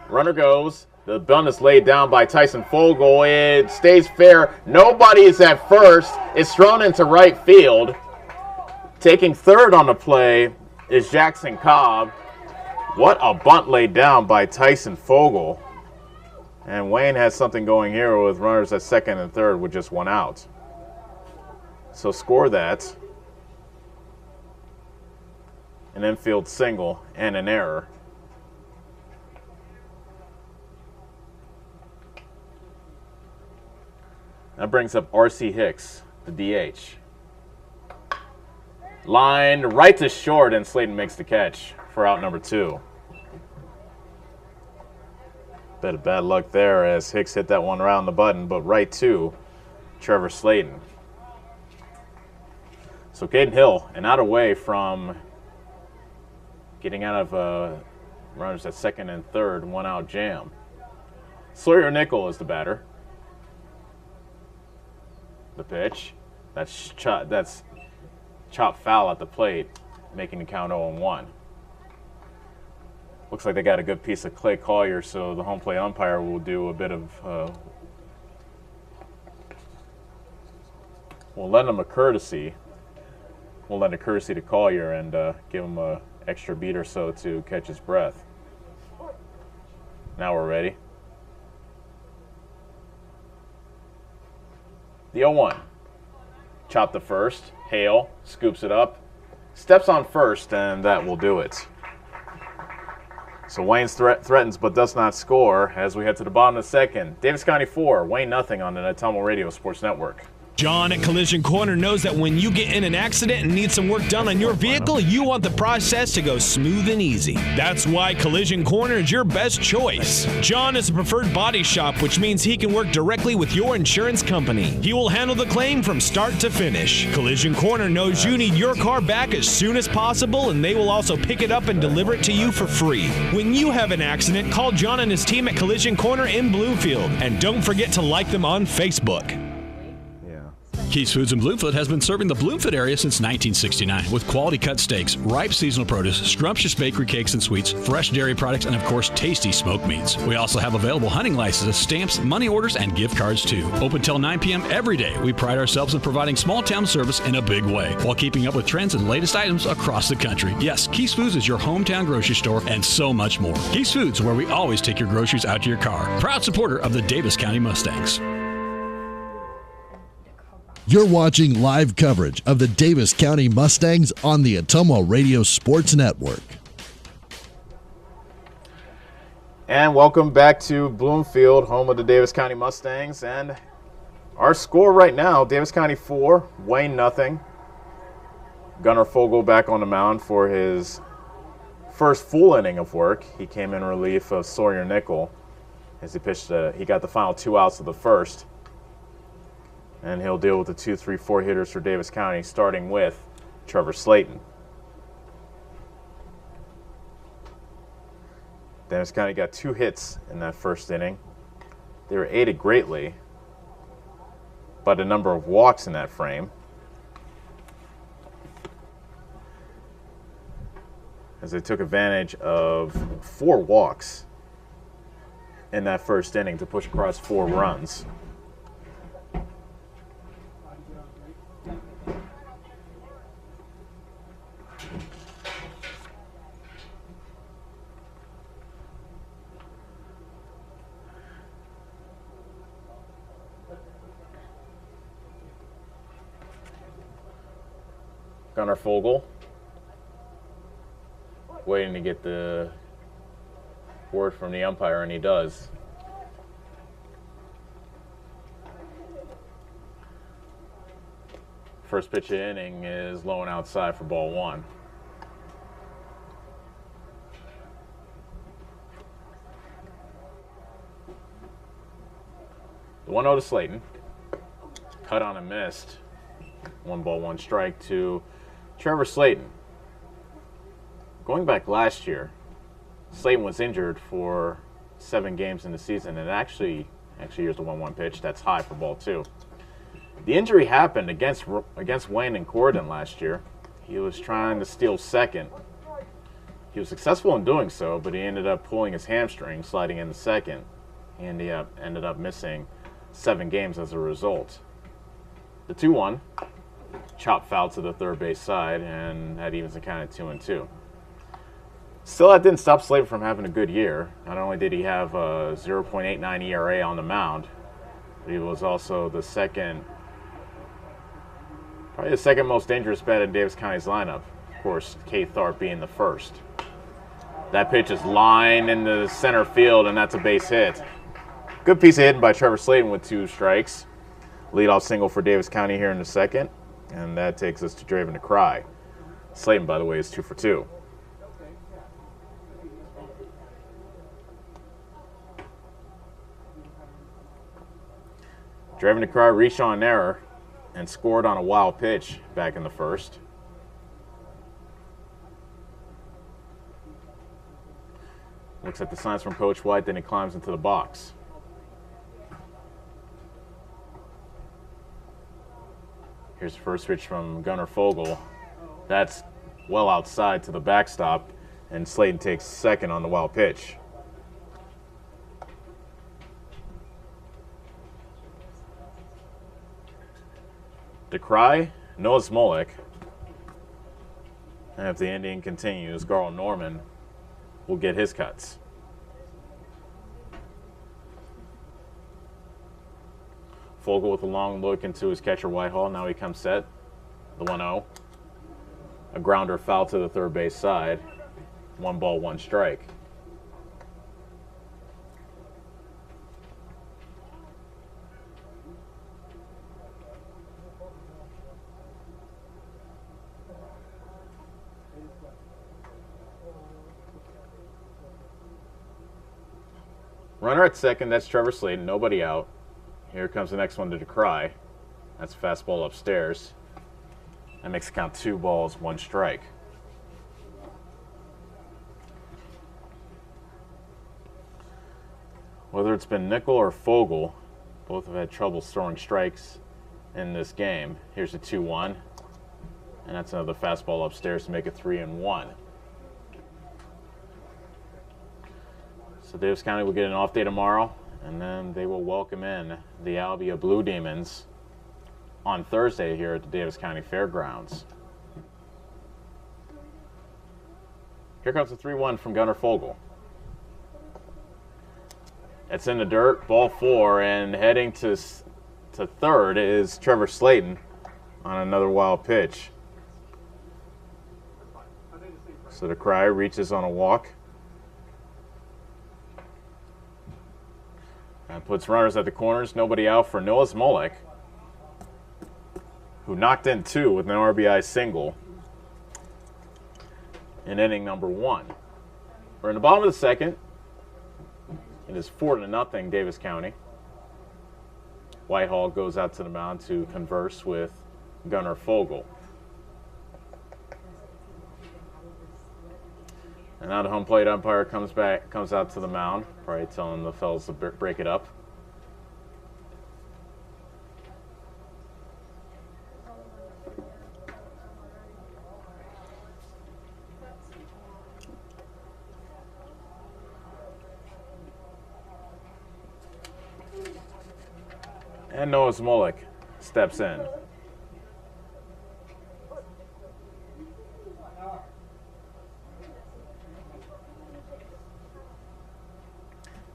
Speaker 2: Runner goes. The bunt is laid down by Tyson Fogel. It stays fair. Nobody is at first. It's thrown into right field. Taking third on the play is Jackson Cobb. What a bunt laid down by Tyson Fogel. And Wayne has something going here with runners at second and third with just 1 out. So score that. An infield single and an error. That brings up R.C. Hicks, the DH. Line right to short, and Slayton makes the catch for out number 2. Bit of bad luck there as Hicks hit that one around the button, but right to Trevor Slayton. So Caden Hill, an out away from getting out of runners at second and third, 1 out jam. Sawyer Nickel is the batter. The pitch. That's chopped foul at the plate, making the count 0-1. Looks like they got a good piece of Clay Collier, so the home plate umpire will do a bit of, we'll lend him a courtesy. We'll lend a courtesy to Collier and give him an extra beat or so to catch his breath. Now we're ready. The 0-1. Chop the first. Hale scoops it up. Steps on first, and that will do it. So Wayne threatens but does not score as we head to the bottom of the second. Davis County 4, Wayne nothing on the Natomo Radio Sports Network.
Speaker 9: John at Collision Corner knows that when you get in an accident and need some work done on your vehicle, you want the process to go smooth and easy. That's why Collision Corner is your best choice. John is a preferred body shop, which means he can work directly with your insurance company. He will handle the claim from start to finish. Collision Corner knows you need your car back as soon as possible, and they will also pick it up and deliver it to you for free. When you have an accident, call John and his team at Collision Corner in Bloomfield. And don't forget to like them on Facebook.
Speaker 10: Keith's Foods in Bloomfield has been serving the Bloomfield area since 1969 with quality cut steaks, ripe seasonal produce, scrumptious bakery cakes and sweets, fresh dairy products, and of course, tasty smoked meats. We also have available hunting licenses, stamps, money orders, and gift cards too. Open till 9 p.m. every day. We pride ourselves in providing small town service in a big way while keeping up with trends and latest items across the country. Yes, Keith's Foods is your hometown grocery store and so much more. Keith's Foods, where we always take your groceries out to your car. Proud supporter of the Davis County Mustangs.
Speaker 8: You're watching live coverage of the Davis County Mustangs on the Atomo Radio Sports Network.
Speaker 2: And welcome back to Bloomfield, home of the Davis County Mustangs. And our score right now, Davis County 4, Wayne nothing. Gunnar Fogel back on the mound for his first full inning of work. He came in relief of Sawyer Nickel as he pitched. He got the final 2 outs of the first. And he'll deal with the 2, 3, 4 hitters for Davis County, starting with Trevor Slayton. Davis County got 2 hits in that first inning. They were aided greatly by the number of walks in that frame, as they took advantage of 4 walks in that first inning to push across 4 runs. Gunnar Fogel waiting to get the word from the umpire, and he does. First pitch of the inning is low and outside for ball 1. The 1-0 to Slayton. Cut on and missed. 1 ball, 1 strike to Trevor Slayton. Going back last year, Slayton was injured for 7 games in the season, and actually here's the 1-1 pitch. That's high for ball 2. The injury happened against Wayne and Corydon last year. He was trying to steal second. He was successful in doing so, but he ended up pulling his hamstring, sliding into second, and he ended up missing 7 games as a result. The 2-1. Chop foul to the third base side, and that evens the count at 2-2. Still, that didn't stop Slayton from having a good year. Not only did he have a 0.89 ERA on the mound, but he was also probably the second most dangerous bat in Davis County's lineup. Of course, Kate Tharp being the first. That pitch is lined into center field, and that's a base hit. Good piece of hitting by Trevor Slayton with 2 strikes. Leadoff single for Davis County here in the second. And that takes us to Draven to Cry. Slayton, by the way, is 2 for 2. Draven to Cry reached on an error and scored on a wild pitch back in the first. Looks at the signs from Coach White, then he climbs into the box. Here's the first pitch from Gunnar Fogel. That's well outside to the backstop, and Slayton takes second on the wild pitch. DeCry, Noah Smolik. And if the inning continues, Garl Norman will get his cuts. Fogel with a long look into his catcher Whitehall. Now he comes set. The 1-0. A grounder foul to the third base side. 1 ball, 1 strike. Runner at second, that's Trevor Slayton. Nobody out. Here comes the next one to DeCry. That's a fastball upstairs. That makes the count 2 balls, 1 strike. Whether it's been Nickel or Fogel, both have had trouble throwing strikes in this game. Here's a 2-1. And that's another fastball upstairs to make it 3-1. So Davis County will get an off day tomorrow, and then they will welcome in the Albia Blue Demons on Thursday here at the Davis County Fairgrounds. Here comes the 3-1 from Gunnar Fogel. It's in the dirt, ball 4, and heading to third is Trevor Slayton on another wild pitch. So the Cry reaches on a walk. And puts runners at the corners. Nobody out for Noah Smolek, who knocked in 2 with an RBI single in inning number 1. We're in the bottom of the second. It is 4-0 Davis County. Whitehall goes out to the mound to converse with Gunnar Fogel. And now the home plate umpire comes out to the mound, probably telling the fellas to break it up. And Noah Smolek steps in.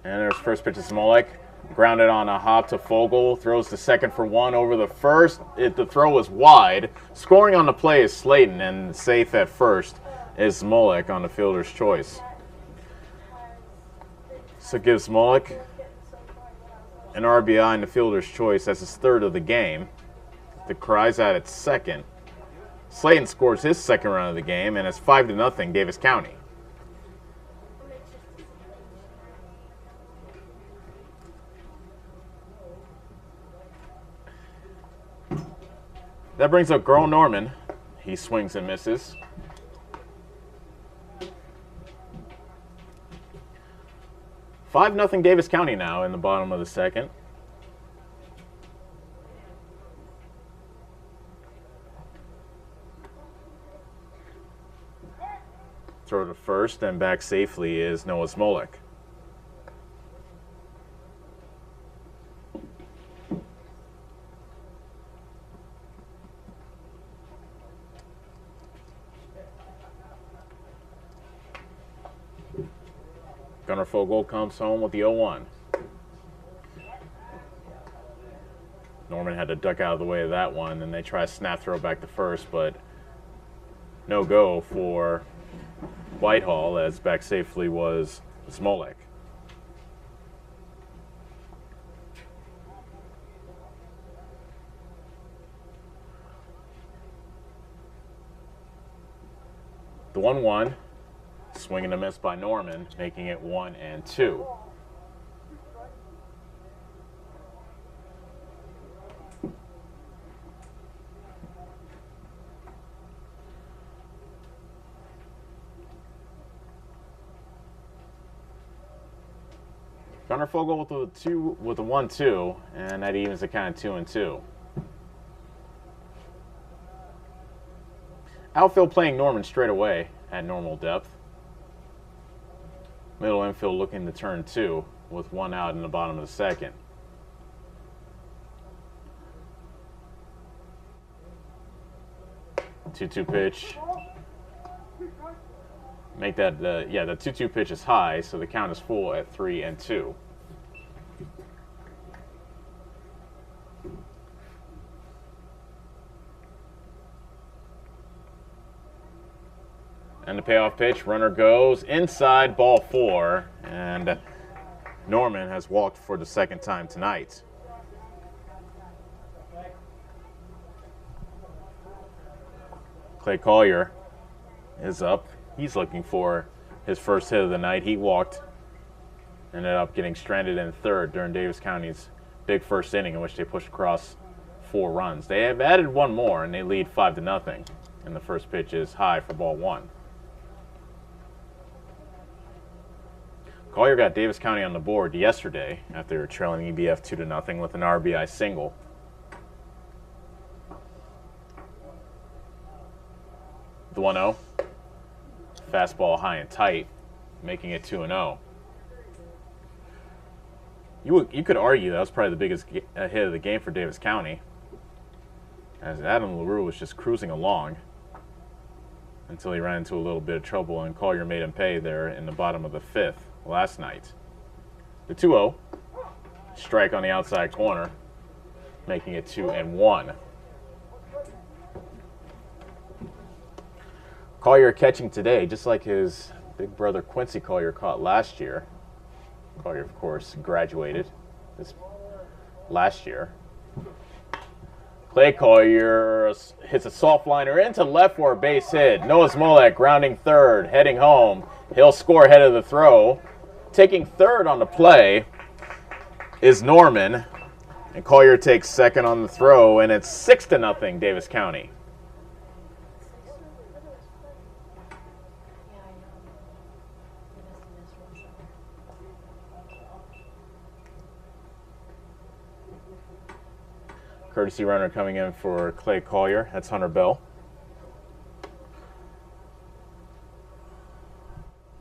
Speaker 2: And there's first pitch to Smolek. Grounded on a hop to Fogel. Throws to second for 1 over the first. The throw was wide. Scoring on the play is Slayton, and safe at first is Smolek on the fielder's choice. So gives Smolek an RBI in the fielder's choice. That's his 3rd of the game. The Cry's at its 2nd. Slayton scores his 2nd run of the game, and it's 5-0 Davis County. That brings up Gerl Norman. He swings and misses. $5-0 Davis County now in the bottom of the second. Throw to first and back safely is Noah Smolek. Gunnar Fogel comes home with the 0-1. Norman had to duck out of the way of that one, and they try a snap throw back to first, but no go for Whitehall, as back safely was Smolek. The 1-1. Swing and a miss by Norman, making it 1-2. Gunnar Fogel with the 1-2, and that evens the count of 2-2. Outfield playing Norman straight away at normal depth. Middle infield looking to turn 2 with 1 out in the bottom of the second. The 2-2 pitch. Make that, the 2-2 pitch is high, so the count is full at 3-2. And the payoff pitch, runner goes inside, ball 4, and Norman has walked for the 2nd time tonight. Clay Collier is up. He's looking for his first hit of the night. He walked, ended up getting stranded in 3rd during Davis County's big first inning in which they pushed across 4 runs. They have added 1 more, and they lead 5-0. And the first pitch is high for ball 1. Collier got Davis County on the board yesterday after they were trailing EBF 2-0 with an RBI single. The 1-0. Fastball high and tight, making it 2-0. You could argue that was probably the biggest hit of the game for Davis County, as Adam LaRue was just cruising along until he ran into a little bit of trouble and Collier made him pay there in the bottom of the 5th last night. The 2-0, strike on the outside corner, making it 2-1. Collier catching today, just like his big brother Quincy Collier caught last year. Collier, of course, graduated this last year. Clay Collier hits a soft liner into left for a base hit. Noah Smolek grounding third, heading home. He'll score ahead of the throw. Taking third on the play is Norman. And Collier takes second on the throw, and it's 6-0 Davis County. Courtesy runner coming in for Clay Collier. That's Hunter Bell.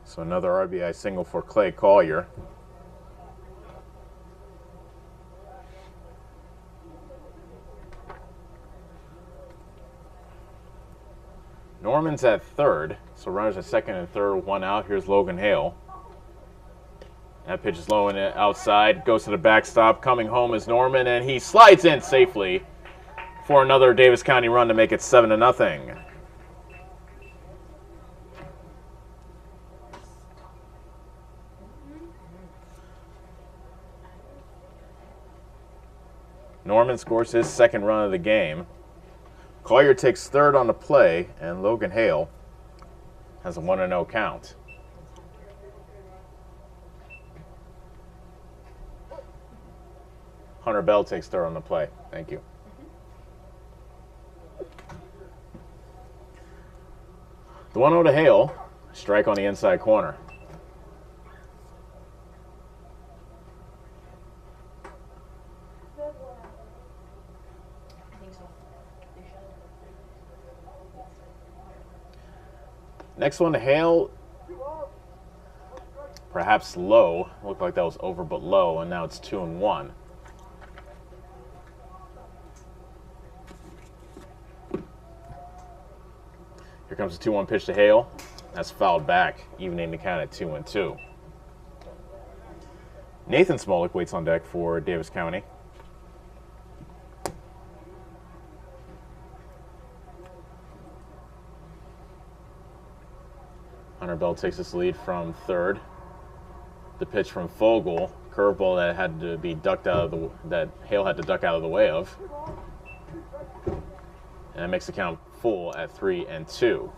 Speaker 2: So another RBI single for Clay Collier. Norman's at third, so runners at second and third, one out. Here's Logan Hale. That pitch is low and outside, goes to the backstop. Coming home is Norman, and he slides in safely for another Davis County run to make it 7-0. Norman scores his second run of the game. Collier takes third on the play, and Logan Hale has a 1-0 count. Hunter Bell takes third on the play. Thank you. The 1-0 to Hale, strike on the inside corner. Next one to Hale, perhaps low. Looked like that was over but low, and now it's 2-1. Here comes the 2-1 pitch to Hale. That's fouled back, evening the count at 2-2. Nathan Smolek waits on deck for Davis County. Hunter Bell takes this lead from third. The pitch from Fogle, curveball that had to be ducked out of that Hale had to duck out of the way of. And that makes the count full at 3-2.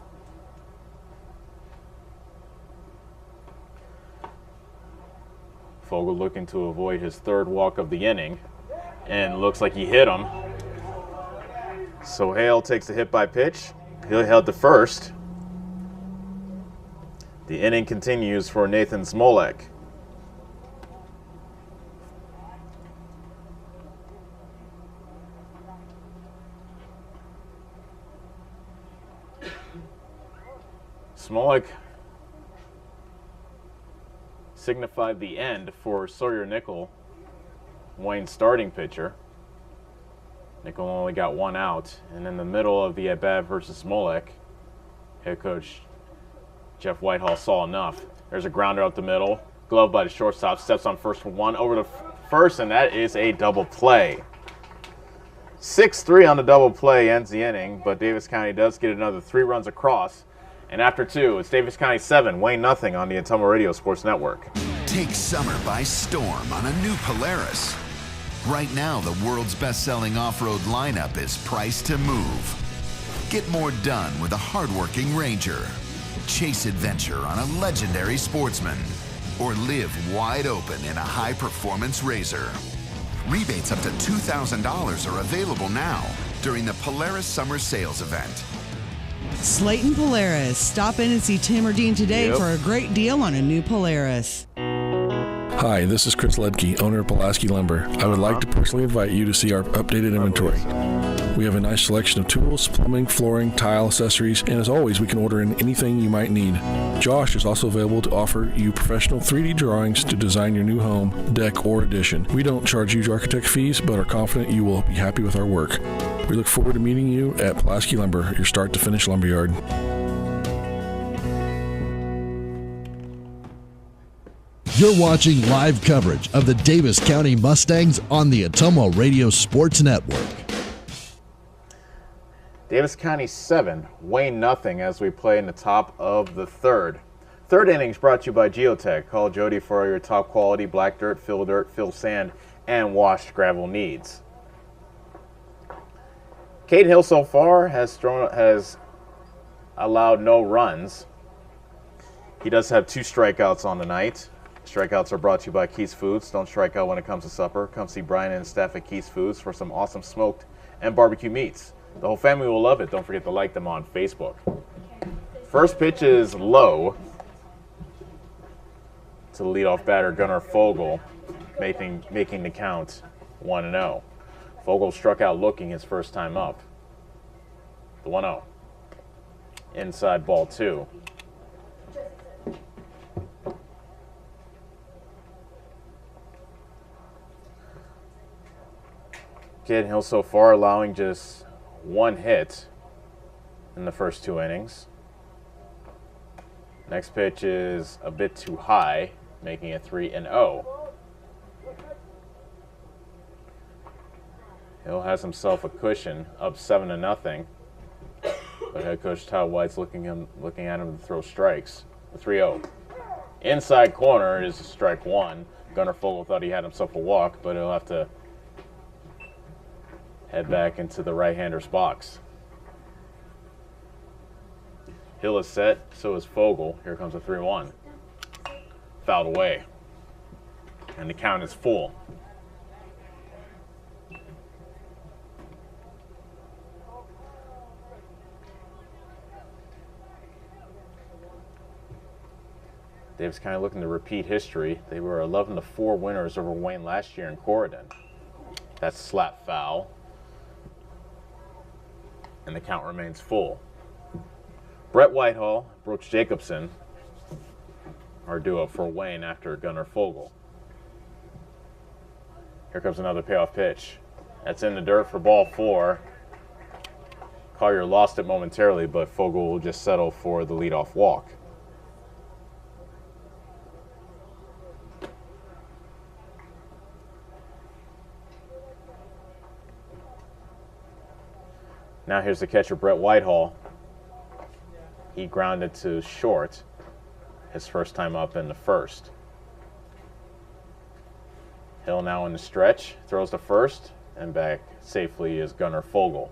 Speaker 2: Fogle looking to avoid his third walk of the inning, and looks like he hit him. So Hale takes the hit by pitch. He'll head to first. The inning continues for Nathan Smolek. Smolek signified the end for Sawyer Nickel, Wayne's starting pitcher. Nickel only got one out, and in the middle of the at-bat versus Smolek, head coach Jeff Whitehall saw enough. There's a grounder up the middle, glove by the shortstop, steps on first for one, over to first, and that is a double play. 6-3 on the double play ends the inning, but Davis County does get another 3 runs across. And after 2, it's Davis County 7, Wayne nothing on the Atomo Radio Sports Network.
Speaker 3: Take summer by storm on a new Polaris. Right now, the world's best-selling off-road lineup is priced to move. Get more done with a hardworking Ranger. Chase adventure on a legendary Sportsman. Or live wide open in a high-performance RZR. Rebates up to $2,000 are available now during the Polaris Summer Sales Event.
Speaker 4: Slayton Polaris. Stop in and see Tim or Dean today for a great deal on a new Polaris.
Speaker 5: Hi, this is Chris Ledke, owner of Pulaski Lumber. I would like to personally invite you to see our updated inventory. We have a nice selection of tools, plumbing, flooring, tile, accessories, and as always, we can order in anything you might need. Josh is also available to offer you professional 3D drawings to design your new home, deck, or addition. We don't charge huge architect fees, but are confident you will be happy with our work. We look forward to meeting you at Pulaski Lumber, your start-to-finish lumberyard.
Speaker 8: You're watching live coverage of the Davis County Mustangs on the Atomo Radio Sports Network.
Speaker 2: Davis County 7, Wayne nothing as we play in the top of the third. Third innings brought to you by Geotech. Call Jody for your top quality black dirt, fill sand, and washed gravel needs. Caden Hill so far has allowed no runs. He does have 2 strikeouts on the night. Strikeouts are brought to you by Keith's Foods. Don't strike out when it comes to supper. Come see Brian and his staff at Keith's Foods for some awesome smoked and barbecue meats. The whole family will love it. Don't forget to like them on Facebook. First pitch is low to the leadoff batter, Gunnar Fogel, making the count 1-0. Fogel struck out looking his first time up. The 1-0. Inside ball 2. Caden Hill so far allowing just 1 hit in the first 2 innings. Next pitch is a bit too high, making it 3-0. Hill has himself a cushion, up 7-0. But head coach Todd White's looking at him to throw strikes. 3-0. Inside corner is strike 1. Gunnar Fogel thought he had himself a walk, but he'll have to head back into the right-hander's box. Hill is set, so is Fogel. Here comes a 3-1. Fouled away. And the count is full. Davis County looking to repeat history. They were 11-4 winners over Wayne last year in Corydon. That's slap foul. And the count remains full. Brett Whitehall, Brooks Jacobson are due up for Wayne after Gunnar Fogel. Here comes another payoff pitch. That's in the dirt for ball 4. Collier lost it momentarily, but Fogel will just settle for the leadoff walk. Now here's the catcher, Brett Whitehall. He grounded to short his first time up in the first. Hill now in the stretch, throws to first, and back safely is Gunnar Fogel.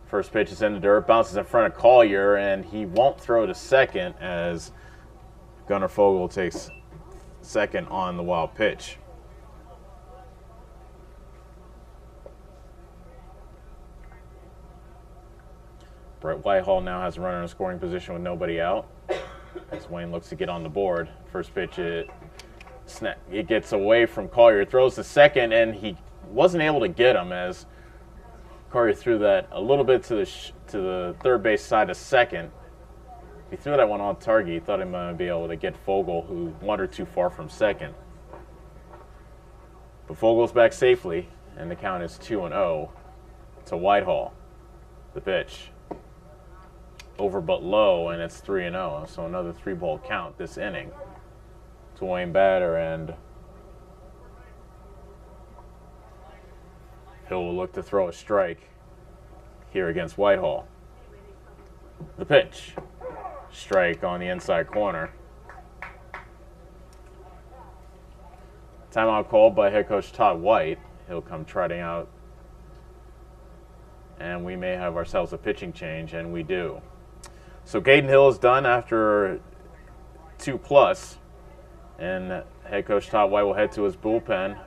Speaker 2: First pitch is in the dirt, bounces in front of Collier, and he won't throw to second as Gunnar Fogel takes second on the wild pitch. Brett Whitehall now has a runner in scoring position with nobody out as Wayne looks to get on the board. First pitch, it gets away from Collier, throws to second, and he wasn't able to get him as Collier threw that a little bit to the third base side of second. He threw that one on target. He thought he might be able to get Fogel, who wandered too far from second. But Fogel's back safely, and the count is 2-0 to Whitehall. The pitch. Over but low, and it's 3-0. So another 3-ball count this inning to Wayne batter, and Hill will look to throw a strike here against Whitehall. The pitch. Strike on the inside corner. Timeout called by head coach Todd White. He'll come trotting out, and we may have ourselves a pitching change, and we do. So Caden Hill is done after 2+, and head coach Todd White will head to his bullpen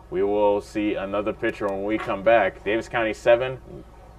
Speaker 2: We will see another pitcher when we come back. Davis County 7,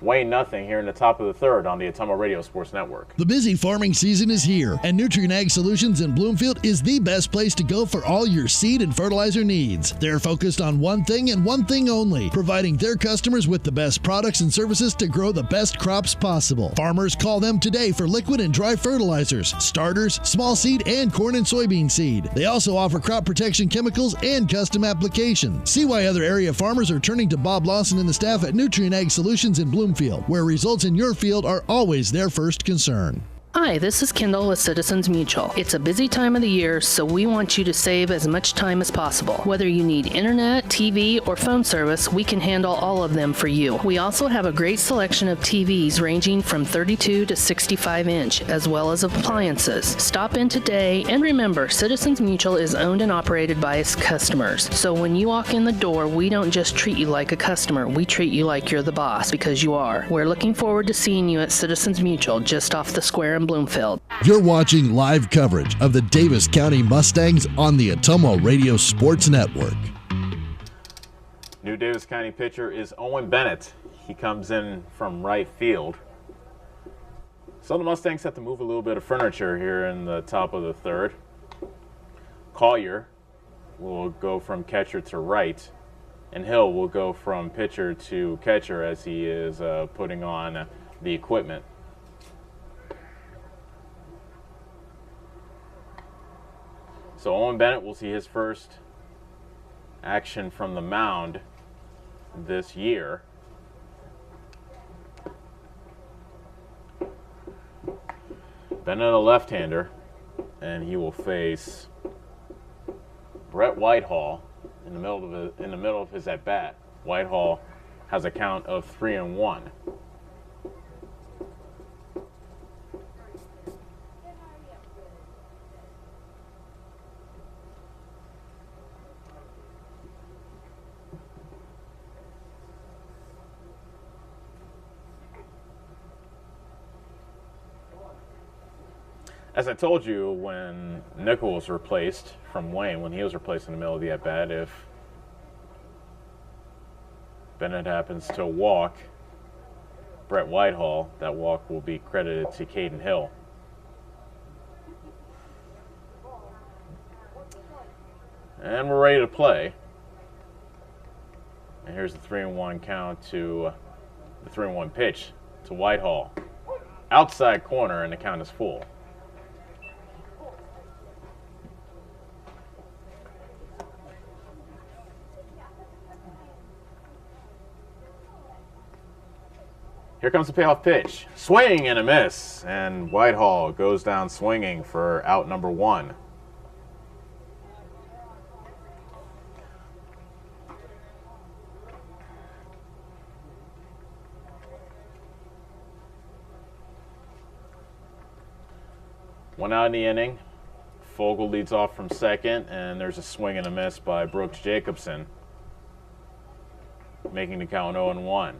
Speaker 2: Wayne nothing here in the top of the third on the Ottumwa Radio Sports Network.
Speaker 1: The busy farming season is here, and Nutrien Ag Solutions in Bloomfield is the best place to go for all your seed and fertilizer needs. They're focused on one thing and one thing only, providing their customers with the best products and services to grow the best crops possible. Farmers call them today for liquid and dry fertilizers, starters, small seed, and corn and soybean seed. They also offer crop protection chemicals and custom applications. See why other area farmers are turning to Bob Lawson and the staff at Nutrien Ag Solutions in Bloomfield, where results in your field are always their first concern.
Speaker 6: Hi, this is Kendall with Citizens Mutual. It's a busy time of the year, so we want you to save as much time as possible. Whether you need internet, TV, or phone service, we can handle all of them for you. We also have a great selection of TVs ranging from 32 to 65 inch, as well as appliances. Stop in today, and remember, Citizens Mutual is owned and operated by its customers. So when you walk in the door, we don't just treat you like a customer, we treat you like you're the boss, because you are. We're looking forward to seeing you at Citizens Mutual, just off the square in Bloomfield.
Speaker 8: You're watching live coverage of the Davis County Mustangs on the Ottumwa Radio Sports Network.
Speaker 2: New Davis County pitcher is Owen Bennett. He comes in from right field. So the Mustangs have to move a little bit of furniture here in the top of the third. Collier will go from catcher to right, and Hill will go from pitcher to catcher as he is putting on the equipment. So Owen Bennett will see his first action from the mound this year. Bennett a left-hander, and he will face Brett Whitehall in the middle of his at-bat. Whitehall has a count of 3-1. As I told you, when Nickel was replaced from Wayne, when he was replaced in the middle of the at-bat, if Bennett happens to walk Brett Whitehall, that walk will be credited to Caden Hill. And we're ready to play. And here's the 3-1 count to the 3-1 pitch to Whitehall. Outside corner, and the count is full. Here comes the payoff pitch. Swing and a miss. And Whitehall goes down swinging for out number 1. One out in the inning. Fogle leads off from second, and there's a swing and a miss by Brooks Jacobson, making the count 0-1.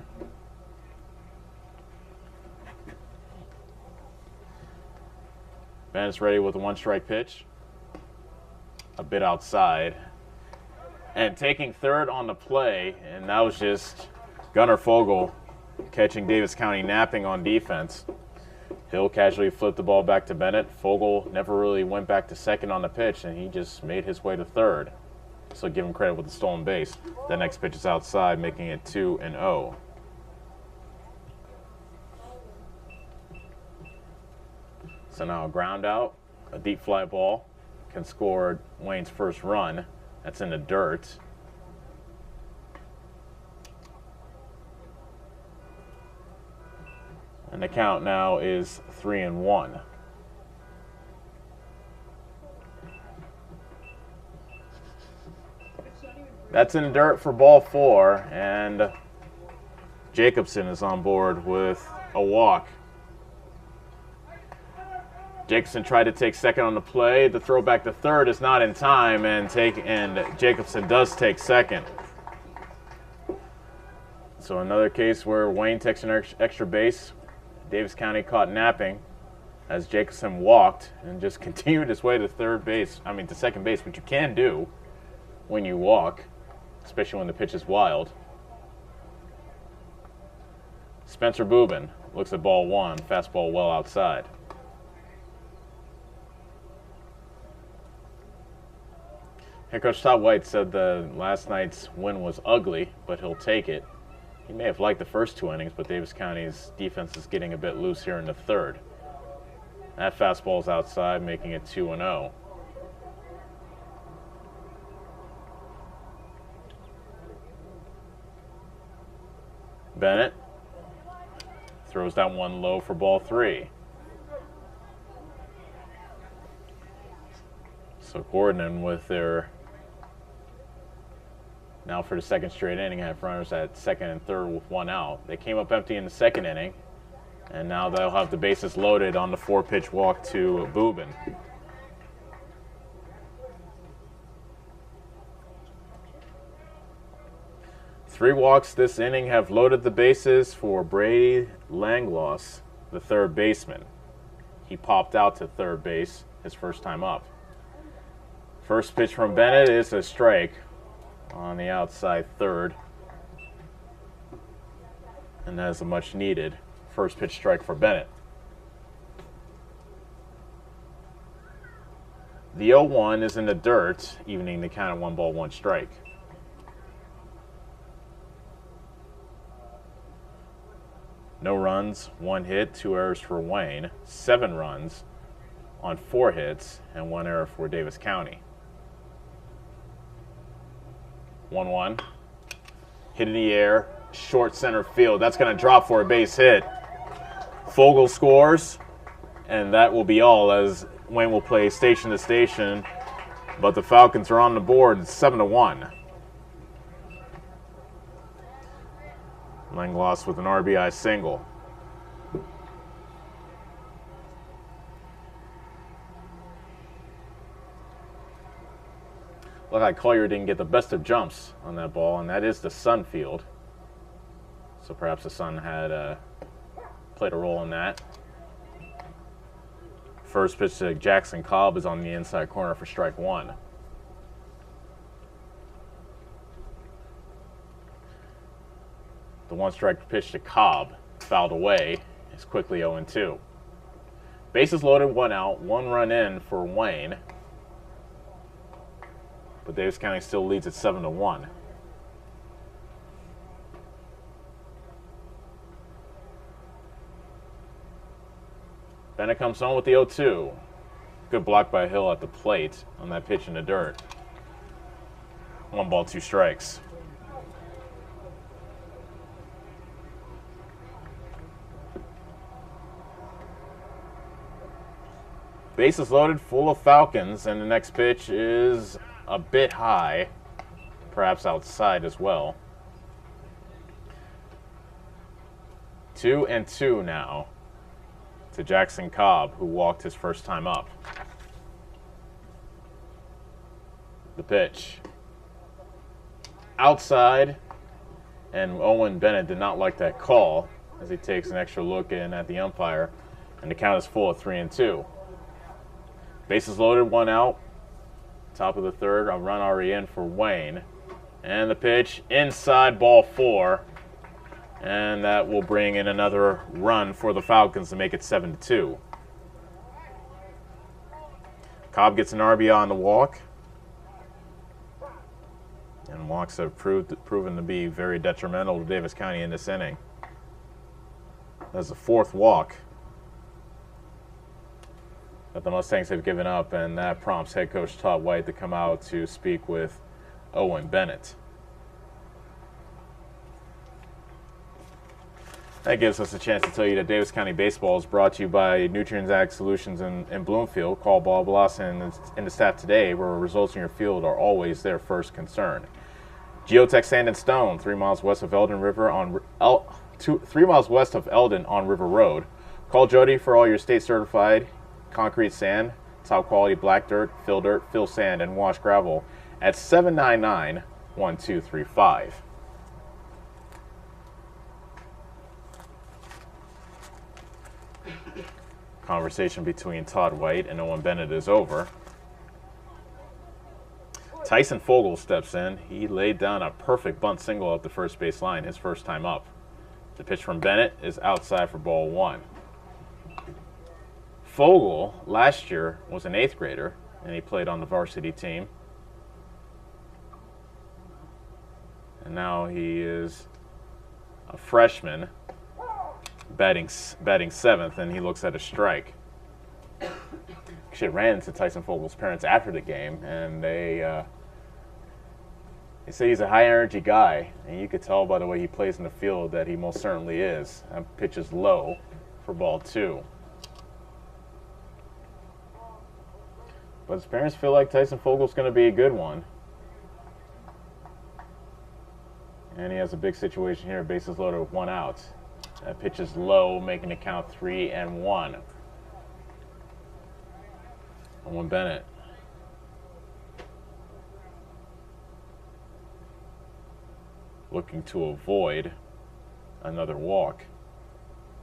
Speaker 2: Bennett's ready with a 1-strike pitch. A bit outside. And taking third on the play, and that was just Gunnar Fogle catching Davis County napping on defense. Hill casually flipped the ball back to Bennett. Fogle never really went back to second on the pitch, and he just made his way to third. So give him credit with the stolen base. The next pitch is outside, making it 2-0. So now a ground out, a deep fly ball can score Wayne's first run. That's in the dirt. And the count now is 3-1. That's in the dirt for ball 4, and Jacobson is on board with a walk. Jacobson tried to take second on the play. The throw back to third is not in time, and Jacobson does take second. So another case where Wayne takes an extra base. Davis County caught napping as Jacobson walked and just continued his way to second base, which you can do when you walk. especially when the pitch is wild. Spencer Boobin looks at ball one, fastball well outside. Head coach Todd White said the last night's win was ugly, but he'll take it. He may have liked the first 2 innings, but Davis County's defense is getting a bit loose here in the third. That fastball is outside, making it 2-0. Bennett throws down one low for ball 3. So Gordon with their, now for the second straight inning, have runners at second and third with 1 out. They came up empty in the second inning, and now they'll have the bases loaded on the 4-pitch walk to Boobin. Three walks this inning have loaded the bases for Brady Langloss, the third baseman. He popped out to third base his first time up. First pitch from Bennett is a strike on the outside third. And that is a much needed first pitch strike for Bennett. The 0-1 is in the dirt, evening the count at 1-1 strike. No runs, 1 hit, 2 errors for Wayne, 7 runs on 4 hits, and 1 error for Davis County. 1-1. Hit in the air, short center field. That's going to drop for a base hit. Fogel scores, and that will be all as Wayne will play station to station, but the Falcons are on the board. It's 7-1. Langloss with an RBI single. Looked like Collier didn't get the best of jumps on that ball, and that is the Sun field. So perhaps the Sun had played a role in that. First pitch to Jackson Cobb is on the inside corner for strike 1. The 1-strike pitch to Cobb, fouled away, is quickly 0-2. Bases loaded, 1 out, 1 run in for Wayne. But Davis County still leads at 7-1. Bennett comes on with the 0-2. Good block by Hill at the plate on that pitch in the dirt. 1 ball, 2 strikes. Bases loaded, full of Falcons, and the next pitch is a bit high, perhaps outside as well. 2-2 now to Jackson Cobb, who walked his first time up. The pitch. Outside, and Owen Bennett did not like that call as he takes an extra look in at the umpire, and the count is full at 3-2. Bases loaded, 1 out. Top of the third, a run already in for Wayne. And the pitch inside, ball 4. And that will bring in another run for the Falcons to make it 7-2. Cobb gets an RBI on the walk. And walks have proven to be very detrimental to Davis County in this inning. That's the 4th walk that the Mustangs have given up, and that prompts head coach Todd White to come out to speak with Owen Bennett. That gives us a chance to tell you that Davis County Baseball is brought to you by Nutrient Ag Solutions in Bloomfield. Call Bob Lawson and the staff today, where results in your field are always their first concern. Geotech Sand and Stone, 3 miles west of Eldon River on 3 miles west of Eldon on River Road. Call Jody for all your state certified concrete sand, top quality black dirt, fill sand, and wash gravel at 799-1235. Conversation between Todd White and Owen Bennett is over. Tyson Fogel steps in. He laid down a perfect bunt single up the first base line his first time up. The pitch from Bennett is outside for ball 1. Fogel last year was an 8th grader, and he played on the varsity team. And now he is a freshman, batting 7th, and he looks at a strike. Actually, ran into Tyson Fogel's parents after the game, and they say he's a high-energy guy, and you could tell by the way he plays in the field that he most certainly is. That pitch is low for ball 2. But his parents feel like Tyson Fogel's going to be a good one. And he has a big situation here, bases loaded with 1 out. That pitch is low, making it count 3-1. Owen Bennett. Looking to avoid another walk.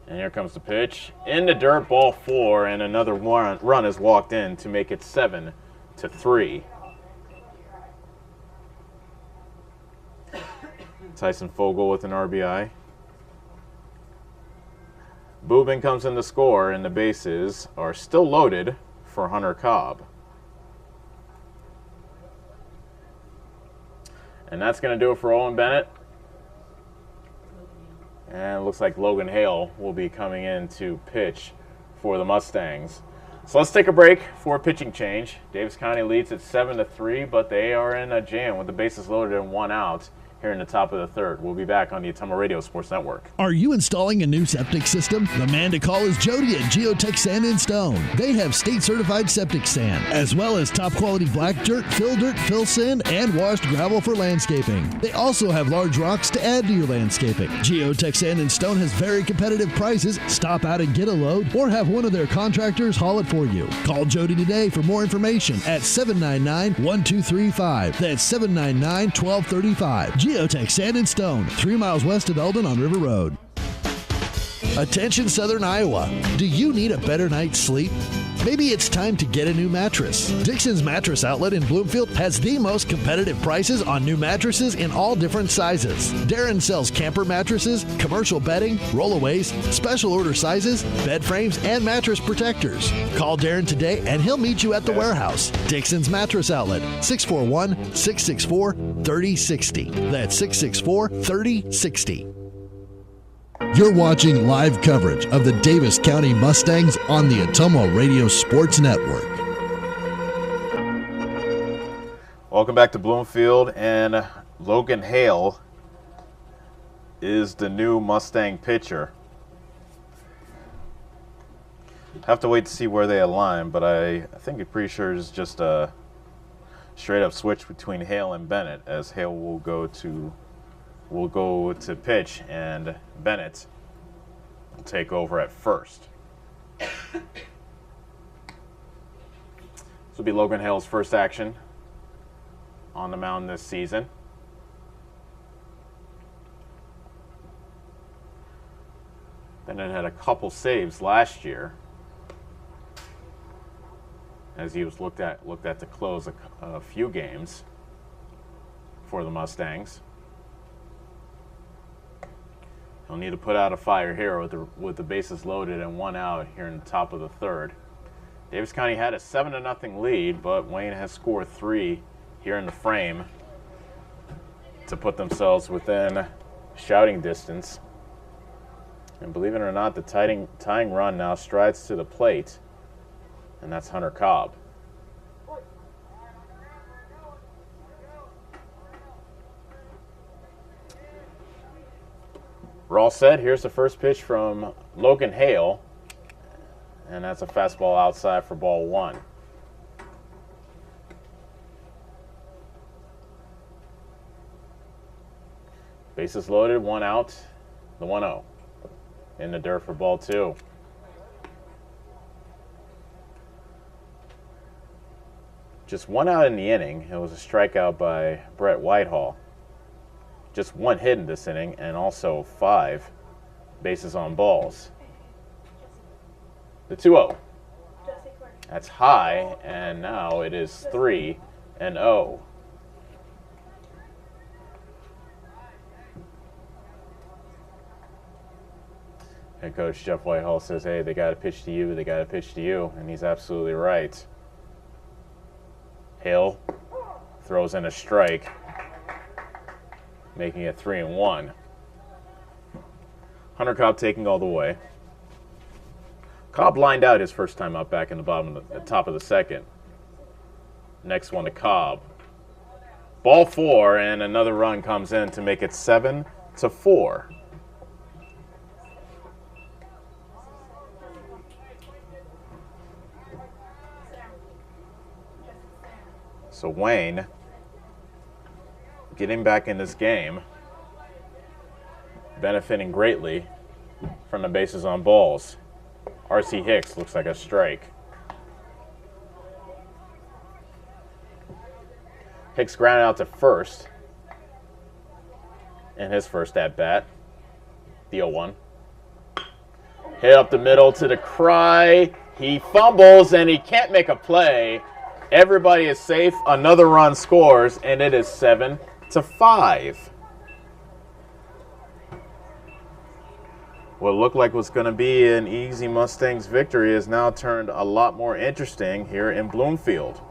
Speaker 2: And here comes the pitch. In the dirt, ball 4, and another run is walked in to make it 7-3. Tyson Fogel with an RBI. Boobin comes in to score, and the bases are still loaded for Hunter Cobb. And that's going to do it for Owen Bennett. And it looks like Logan Hale will be coming in to pitch for the Mustangs. So let's take a break for a pitching change. Davis County leads at 7-3, but they are in a jam with the bases loaded and 1 out here in the top of the 3rd. We'll be back on the Ottumwa Radio Sports Network.
Speaker 1: Are you installing a new septic system? The man to call is Jody at Geotech Sand and Stone. They have state-certified septic sand, as well as top-quality black dirt, fill sand, and washed gravel for landscaping. They also have large rocks to add to your landscaping. Geotech Sand and Stone has very competitive prices. Stop out and get a load, or have one of their contractors haul it for you. Call Jody today for more information at 799-1235. That's 799-1235. Geotech Sand and Stone, 3 miles west of Eldon on River Road. Attention Southern Iowa. Do you need a better night's sleep? Maybe it's time to get a new mattress. Dixon's Mattress Outlet in Bloomfield has the most competitive prices on new mattresses in all different sizes. Darren sells camper mattresses, commercial bedding, rollaways, special order sizes, bed frames, and mattress protectors. Call Darren today and he'll meet you at the warehouse. Dixon's Mattress Outlet, 641-664-3060. That's 664-3060.
Speaker 8: You're watching live coverage of the Davis County Mustangs on the Ottumwa Radio Sports Network.
Speaker 2: Welcome back to Bloomfield, and Logan Hale is the new Mustang pitcher. Have to wait to see where they align, but I think I'm pretty sure it's just a straight-up switch between Hale and Bennett, as Hale will go to pitch, and Bennett will take over at first. This will be Logan Hale's first action on the mound this season. Bennett had a couple saves last year, as he was looked at to close a few games for the Mustangs. He'll need to put out a fire here with the bases loaded and 1 out here in the top of the 3rd. Davis County had a 7-0 lead, but Wayne has scored 3 here in the frame to put themselves within shouting distance. And believe it or not, the tying run now strides to the plate, and that's Hunter Cobb. We're all set. Here's the first pitch from Logan Hale, and that's a fastball outside for ball 1. Bases loaded, 1 out, the 1-0. In the dirt for ball 2. Just 1 out in the inning. It was a strikeout by Brett Whitehall. Just 1 hit in this inning, and also 5 bases on balls. The 2-0. That's high, and now it is 3-0. Head coach Jeff Whitehall says, hey, they got to pitch to you, they got to pitch to you, and he's absolutely right. Hill throws in a strike, making it 3-1. Hunter Cobb taking all the way. Cobb lined out his first time up back in the top of the second. Next one to Cobb. Ball 4, and another run comes in to make it 7-4. So Wayne getting back in this game, benefiting greatly from the bases on balls. R.C. Hicks looks like a strike. Hicks grounded out to first in his first at-bat. The 0-1. Hit up the middle to the Cry. He fumbles and he can't make a play. Everybody is safe. Another run scores, and it is 7-5. What looked like was going to be an easy Mustangs victory has now turned a lot more interesting here in Bloomfield.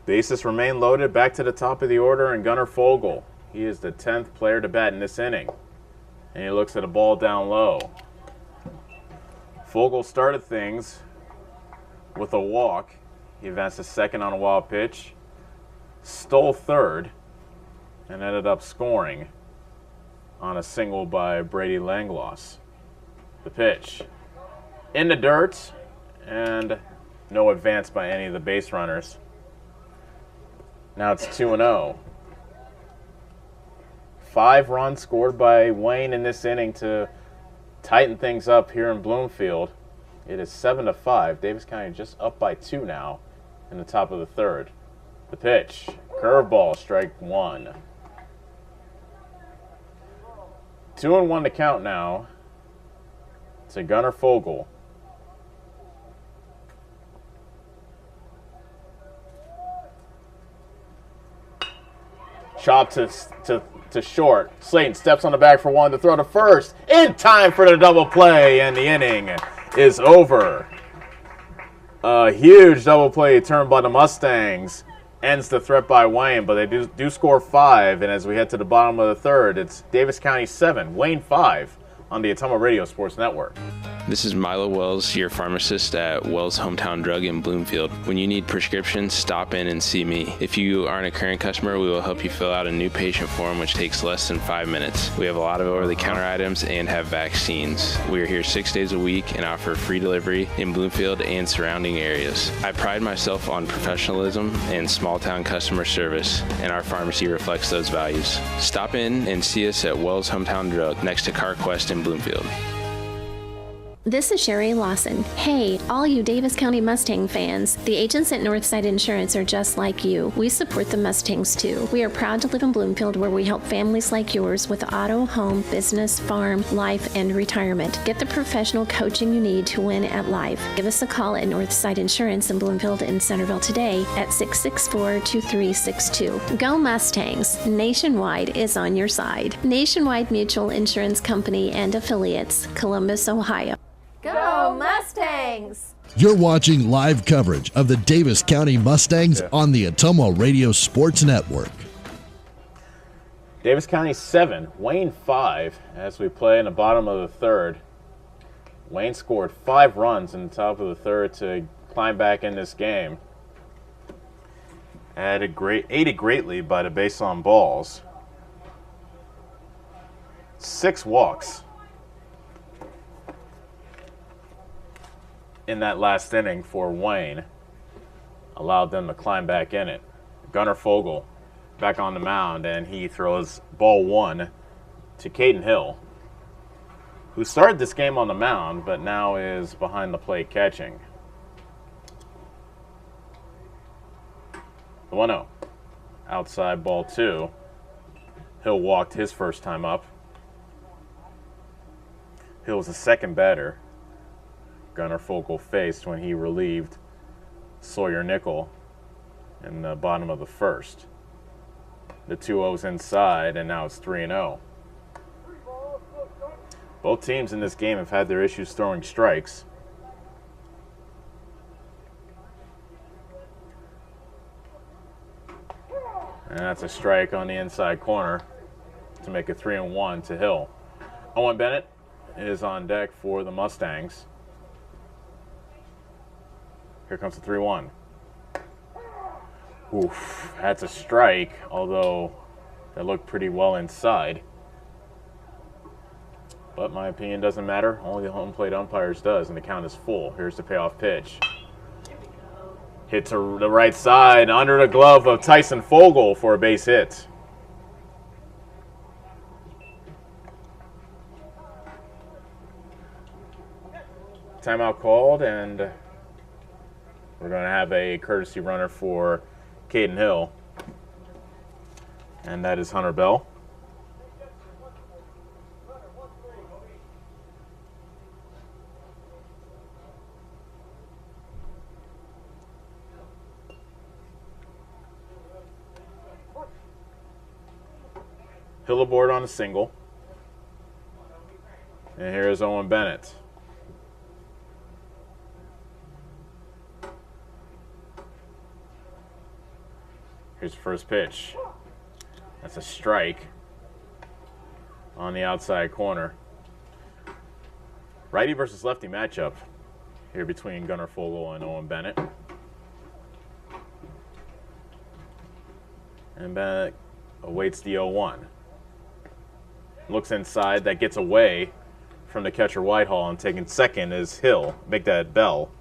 Speaker 2: Bases remain loaded. Back to the top of the order, and Gunnar Fogle. He is the 10th player to bat in this inning. And he looks at a ball down low. Fogle started things with a walk. He advanced to second on a wild pitch, stole third, and ended up scoring on a single by Brady Langloss. The pitch in the dirt, and no advance by any of the base runners. Now it's 2-0. 5 runs scored by Wayne in this inning to tighten things up here in Bloomfield. It is 7-5. Davis County just up by 2 now in the top of the third. The pitch, curveball, strike 1. 2-1 to count now to Gunnar Fogle. Chop to short. Slayton steps on the bag for one to throw to first. In time for the double play, and the inning is over. A huge double play turn by the Mustangs ends the threat by Wayne, but they do score 5. And as we head to the bottom of the third, it's Davis County 7, Wayne 5 on the Atomo Radio Sports Network.
Speaker 11: This is Milo Wells, your pharmacist at Wells Hometown Drug in Bloomfield. When you need prescriptions, stop in and see me. If you aren't a current customer, we will help you fill out a new patient form, which takes less than 5 minutes. We have a lot of over-the-counter items and have vaccines. We are here 6 days a week and offer free delivery in Bloomfield and surrounding areas. I pride myself on professionalism and small-town customer service, and our pharmacy reflects those values. Stop in and see us at Wells Hometown Drug next to CarQuest in Bloomfield.
Speaker 12: This is Sherry Lawson. Hey, all you Davis County Mustang fans, the agents at Northside Insurance are just like you. We support the Mustangs too. We are proud to live in Bloomfield, where we help families like yours with auto, home, business, farm, life, and retirement. Get the professional coaching you need to win at life. Give us a call at Northside Insurance in Bloomfield and Centerville today at 664-2362. Go Mustangs! Nationwide is on your side. Nationwide Mutual Insurance Company and Affiliates, Columbus, Ohio.
Speaker 13: Go Mustangs!
Speaker 8: You're watching live coverage of the Davis County Mustangs on the Atomo Radio Sports Network.
Speaker 2: Davis County 7, Wayne 5, as we play in the bottom of the third. Wayne scored 5 runs in the top of the third to climb back in this game. Aided greatly by the base on balls. 6 walks in that last inning for Wayne allowed them to climb back in it. Gunnar Fogle back on the mound, and he throws ball 1 to Caden Hill, who started this game on the mound but now is behind the plate catching. The 1-0. Outside ball 2. Hill walked his first time up. Hill was the second batter Gunnar Fogle faced when he relieved Sawyer Nickel in the bottom of the first. The 2-0's inside, and now it's 3-0. Both teams in this game have had their issues throwing strikes. And that's a strike on the inside corner to make it 3-1 to Hill. Owen Bennett is on deck for the Mustangs. Here comes the 3-1. Oof, that's a strike, although that looked pretty well inside. But my opinion doesn't matter. Only the home plate umpires does, and the count is full. Here's the payoff pitch. Hit to the right side, under the glove of Tyson Fogel for a base hit. Timeout called, and we're going to have a courtesy runner for Caden Hill, and that is Hunter Bell. Hill aboard on a single. And here's Owen Bennett. Here's the first pitch. That's a strike on the outside corner. Righty versus lefty matchup here between Gunnar Fogel and Owen Bennett. And Bennett awaits the 0-1. Looks inside, that gets away from the catcher Whitehall, and taking second is Hill. Make that Bell.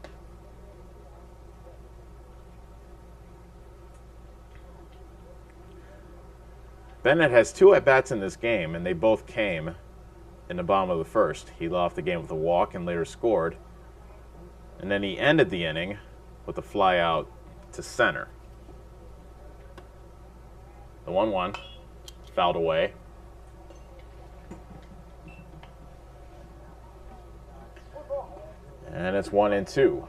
Speaker 2: Bennett has 2 at-bats in this game, and they both came in the bottom of the first. He led off the game with a walk and later scored. And then he ended the inning with a fly out to center. The 1-1, fouled away. And it's 1-2.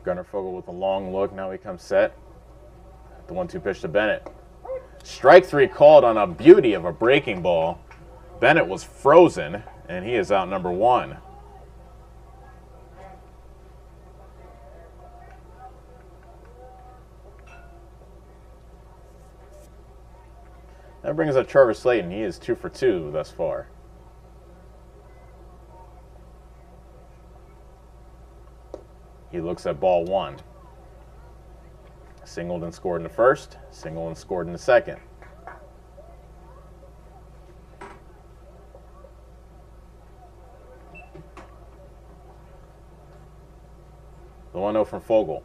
Speaker 2: Gunnar Fogel with a long look. Now he comes set. The 1-2 pitch to Bennett. Strike 3 called on a beauty of a breaking ball. Bennett was frozen, and he is out number 1. That brings up Trevor Slayton. He is 2 for 2 thus far. He looks at ball 1. Singled and scored in the first, singled and scored in the second. The 1-0 from Fogel.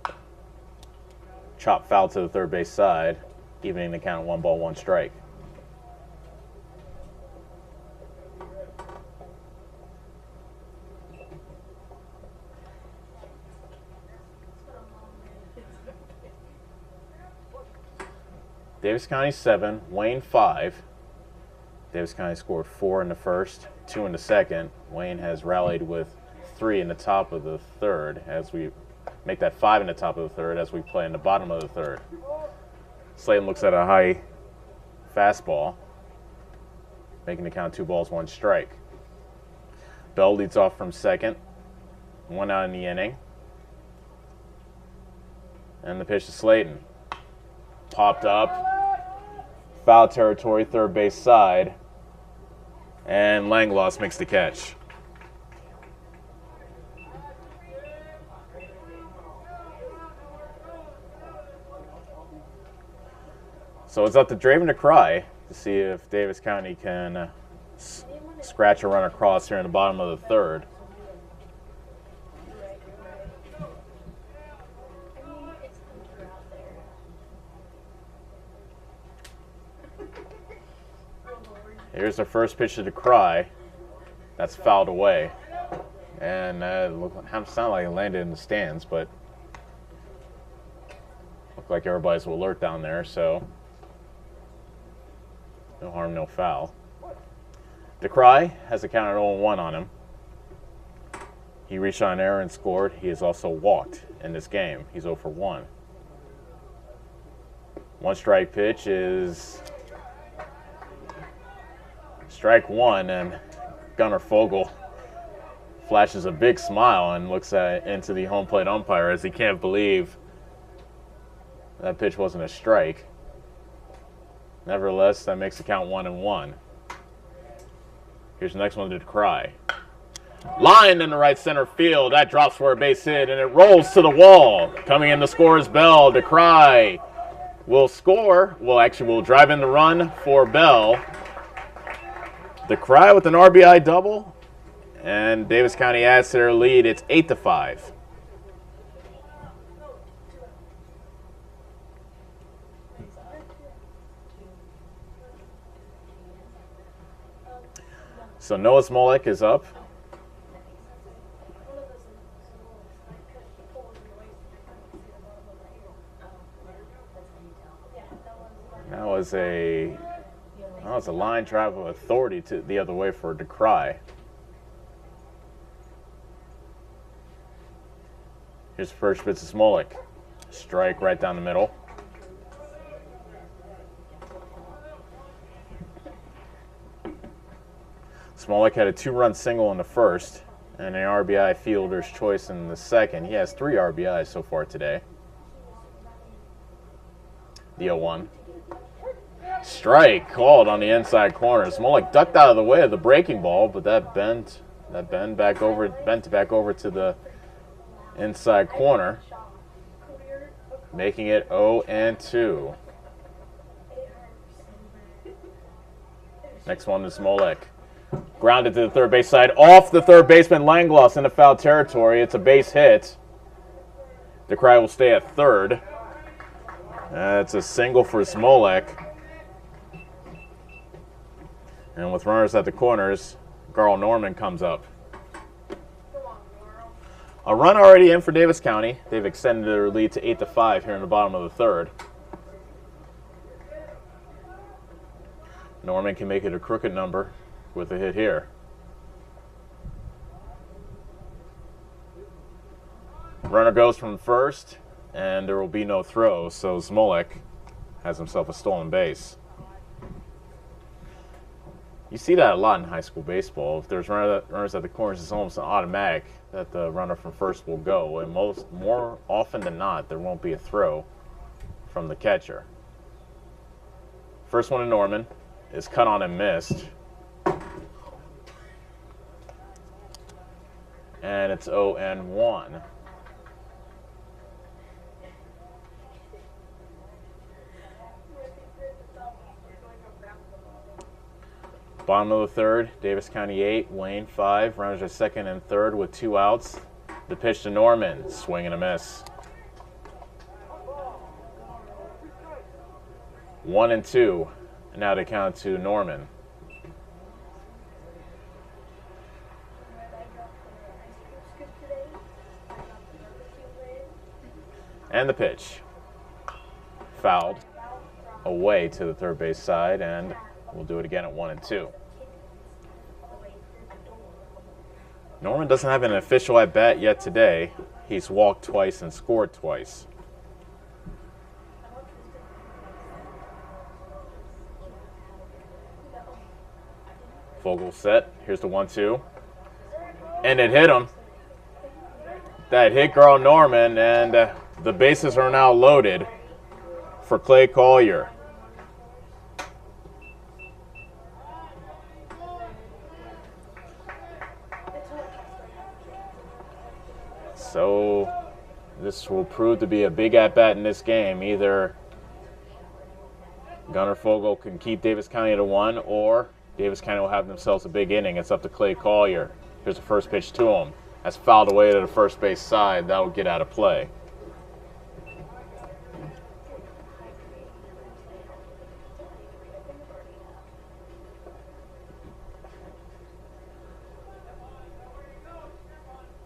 Speaker 2: Chop foul to the third base side, evening the count at 1 ball, 1 strike. Davis County 7, Wayne 5. Davis County scored 4 in the first, 2 in the second. Wayne has rallied with 3 in the top of the third as we make that 5 in the top of the third as we play in the bottom of the third. Slayton looks at a high fastball, making the count 2 balls, 1 strike. Bell leads off from second, 1 out in the inning. And the pitch to Slayton. Popped up. Foul territory, third base side. And Langloss makes the catch. So it's up to Draven to Cry to see if Davis County can scratch a run across here in the bottom of the third. Here's the first pitch to Cry. That's fouled away. And it sounded like it landed in the stands, but looked like everybody's alert down there, so No harm, no foul. DeCry has a count at 0-1 on him. He reached on an error and scored. He has also walked in this game. He's 0 for 1. One strike pitch is strike one, and Gunnar Fogel flashes a big smile and looks into the home plate umpire as he can't believe that pitch wasn't a strike. Nevertheless, that makes the count 1-1. Here's the next one to DeCry. Line in the right center field. That drops for a base hit, and it rolls to the wall. Coming in to score is Bell. DeCry will score. Will drive in the run for Bell. DeCry with an RBI double, and Davis County adds to their lead. It's 8-5. So Noah Smolik is up. That was a line drive of authority to the other way for DeCry. Here's the first pitch to Smolik. Strike right down the middle. Smolik had a 2-run single in the first and an RBI fielder's choice in the second. He has 3 RBIs so far today. The 0-1. Strike called on the inside corner. Smolik ducked out of the way of the breaking ball, but that bent back over to the inside corner, making it 0-2. Next one to Smolik. Grounded to the third base side, off the third baseman Langloss into foul territory. It's a base hit. DeCry will stay at third. It's a single for Smolik. And with runners at the corners, Garl Norman comes up. A run already in for Davis County. They've extended their lead to 8-5 here in the bottom of the third. Norman can make it a crooked number with a hit here. Runner goes from first, and there will be no throw, so Smolik has himself a stolen base. You see that a lot in high school baseball. If there's runners at the corners, it's almost automatic that the runner from first will go. And more often than not, there won't be a throw from the catcher. First one to Norman is cut on and missed. And it's 0-1. Bottom of the third, Davis County 8, Wayne 5. Runners are second and third with 2 outs. The pitch to Norman, swing and a miss. 1-2. And now to count to Norman. And the pitch. Fouled away to the third base side, and we'll do it again at 1-2. Norman doesn't have an official at bat yet today. He's walked twice and scored twice. Fogel set. Here's the 1-2. And it hit him. That hit Garl Norman, and the bases are now loaded for Clay Collier. So this will prove to be a big at-bat in this game. Either Gunnar Fogel can keep Davis County to 1, or Davis County will have themselves a big inning. It's up to Clay Collier. Here's the first pitch to him. That's fouled away to the first base side. That will get out of play.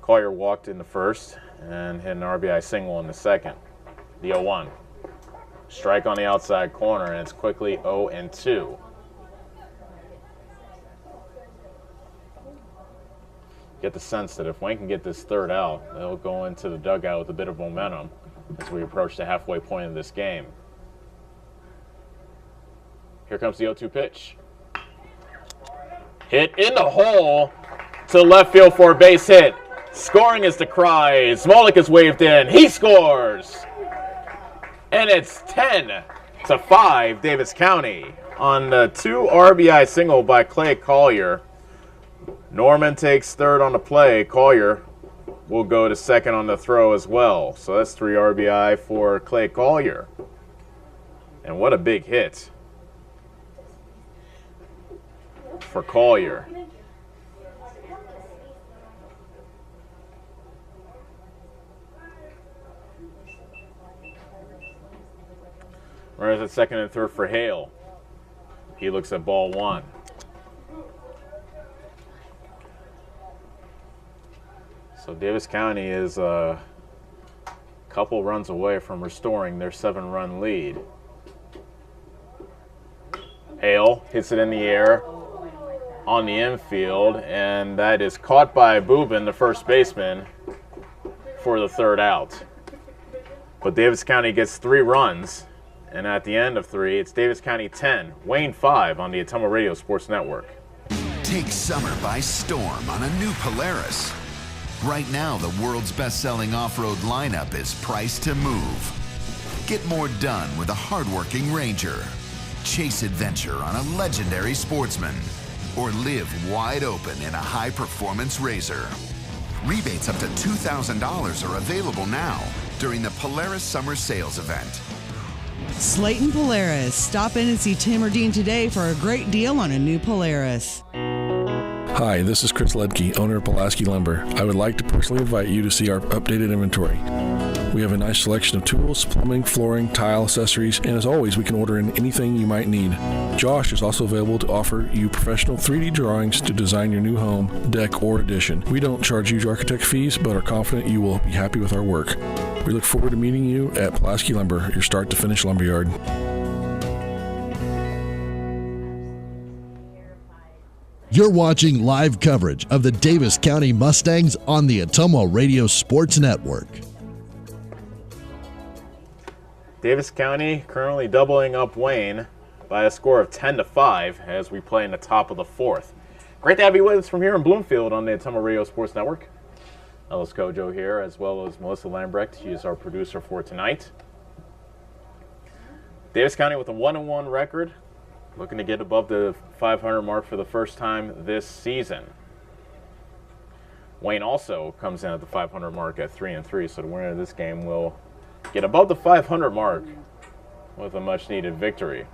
Speaker 2: Collier walked in the first and hit an RBI single in the second. The 0-1. Strike on the outside corner, and it's quickly 0-2. get the sense that if Wayne can get this third out, they'll go into the dugout with a bit of momentum as we approach the halfway point of this game. Here comes the 0-2 pitch. Hit in the hole to left field for a base hit. Scoring is the cry. Smolik is waved in. He scores. And it's 10-5 Davis County on the 2 RBI single by Clay Collier. Norman takes third on the play. Collier will go to second on the throw as well. So that's 3 RBI for Clay Collier. And what a big hit for Collier. Runners at second and third for Hale. He looks at ball 1. So Davis County is a couple runs away from restoring their 7-run lead. Hale hits it in the air on the infield, and that is caught by Boobin, the first baseman, for the third out. But Davis County gets 3 runs. And at the end of 3, it's Davis County 10, Wayne 5 on the Ottumwa Radio Sports Network.
Speaker 3: Take summer by storm on a new Polaris. Right now, the world's best-selling off-road lineup is priced to move. Get more done with a hardworking Ranger. Chase adventure on a legendary Sportsman. Or live wide open in a high-performance RZR. Rebates up to $2,000 are available now during the Polaris Summer Sales Event.
Speaker 4: Slayton Polaris. Stop in and see Tim or Dean today for a great deal on a new Polaris.
Speaker 5: Hi, this is Chris Ledke, owner of Pulaski Lumber. I would like to personally invite you to see our updated inventory. We have a nice selection of tools, plumbing, flooring, tile, accessories, and as always, we can order in anything you might need. Josh is also available to offer you professional 3D drawings to design your new home, deck, or addition. We don't charge huge architect fees, but are confident you will be happy with our work. We look forward to meeting you at Pulaski Lumber, your start-to-finish lumberyard.
Speaker 8: You're watching live coverage of the Davis County Mustangs on the Ottumwa Radio Sports Network.
Speaker 2: Davis County currently doubling up Wayne by a score of 10-5 as we play in the top of the 4th. Great to have you with us from here in Bloomfield on the Ottumwa Radio Sports Network. Ellis Kojo here, as well as Melissa Lambrecht. She is our producer for tonight. Davis County with a 1-1 record, looking to get above the 500 mark for the first time this season. Wayne also comes in at the 500 mark at 3-3, so the winner of this game will get above the 500 mark with a much-needed victory.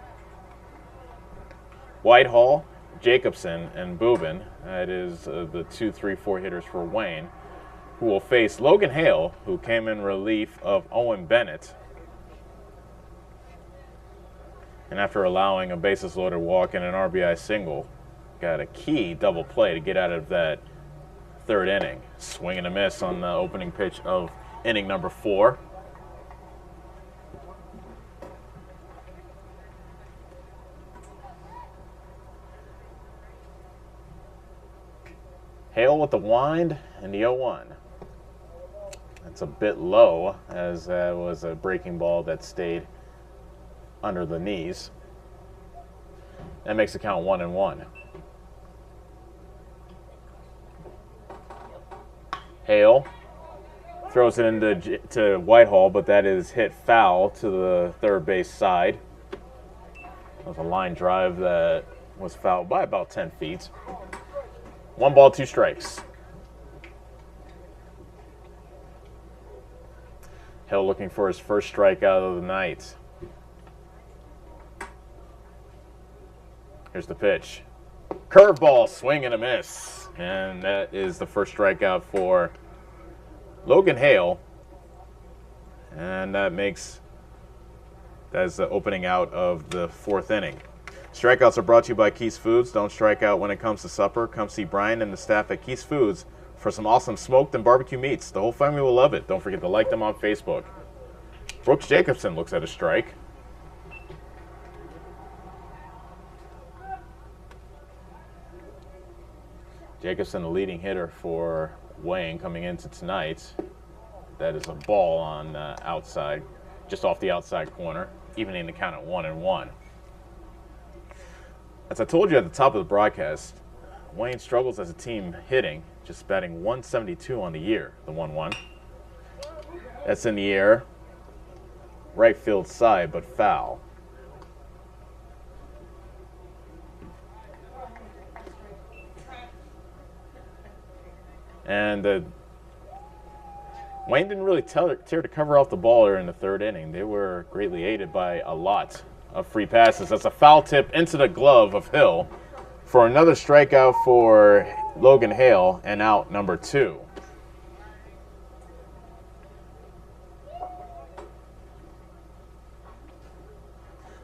Speaker 2: Whitehall, Jacobson, and Boobin, that is the 2, 3, 4 hitters for Wayne, who will face Logan Hale, who came in relief of Owen Bennett. And after allowing a bases-loaded walk and an RBI single, got a key double play to get out of that 3rd inning. Swing and a miss on the opening pitch of inning number 4. Hale with the wind and the 0-1. That's a bit low, as that was a breaking ball that stayed under the knees. That makes the count 1-1. Hale throws it into Whitehall, but that is hit foul to the 3rd base side. That was a line drive that was fouled by about 10 feet. 1 ball, 2 strikes. Hale looking for his first strikeout of the night. Here's the pitch. Curveball, swing and a miss. And that is the first strikeout for Logan Hale. And that's the opening out of the 4th inning. Strikeouts are brought to you by Keith's Foods. Don't strike out when it comes to supper. Come see Brian and the staff at Keith's Foods for some awesome smoked and barbecue meats. The whole family will love it. Don't forget to like them on Facebook. Brooks Jacobson looks at a strike. Jacobson, the leading hitter for Wayne coming into tonight. That is a ball on outside, just off the outside corner, evening the count at 1-1. As I told you at the top of the broadcast, Wayne struggles as a team hitting, just batting 172 on the year, the 1-1. That's in the air, right field side, but foul. And Wayne didn't really tear to cover off the ball there in the third inning. They were greatly aided by a lot of free passes. That's a foul tip into the glove of Hill for another strikeout for Logan Hale, and out number 2.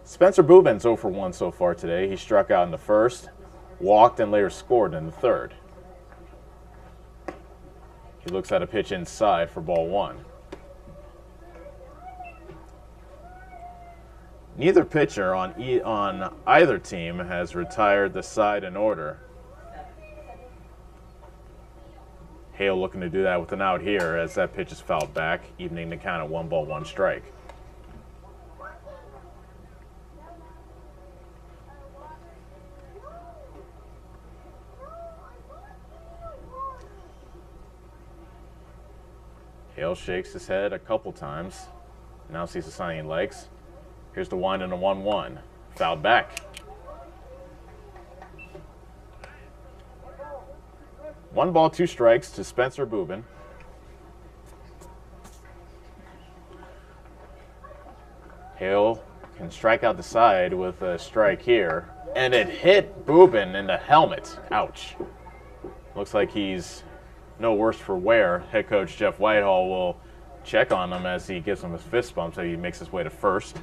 Speaker 2: Spencer Boobin's 0 for 1 so far today. He struck out in the first, walked, and later scored in the third. He looks at a pitch inside for ball 1. Neither pitcher on either team has retired the side in order. Hale looking to do that with an out here as that pitch is fouled back, evening the count at 1-1 strike. Hale shakes his head a couple times. Now sees the sign he likes. Here's the wind and a 1-1. Fouled back. 1 ball, 2 strikes to Spencer Boobin. Hale can strike out the side with a strike here. And it hit Boobin in the helmet. Ouch. Looks like he's no worse for wear. Head coach Jeff Whitehall will check on him as he gives him his fist bump so he makes his way to first.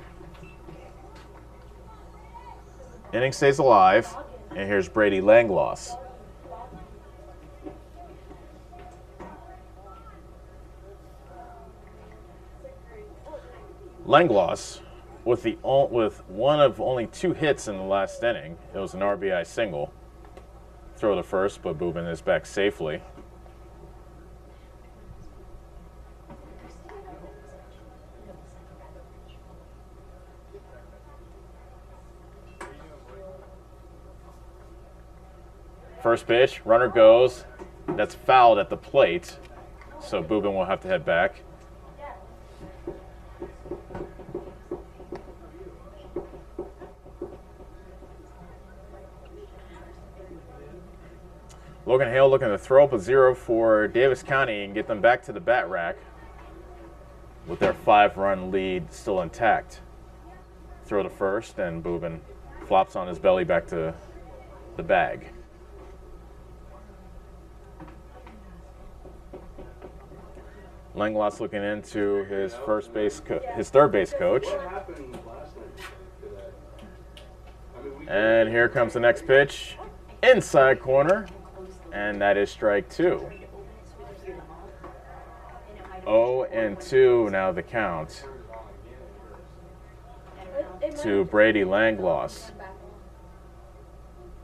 Speaker 2: Inning stays alive, and here's Brady Langloss. Langloss, with one of only 2 hits in the last inning, it was an RBI single. Throw to first, but Boobin is back safely. First pitch, runner goes. That's fouled at the plate, so Boobin will have to head back. Logan Hale looking to throw up a 0 for Davis County and get them back to the bat rack with their 5-run lead still intact. Throw to first, and Boobin flops on his belly back to the bag. Langloss looking into his third base coach. And here comes the next pitch. Inside corner. And that is strike 2. 0-2 now the count to Brady Langloss.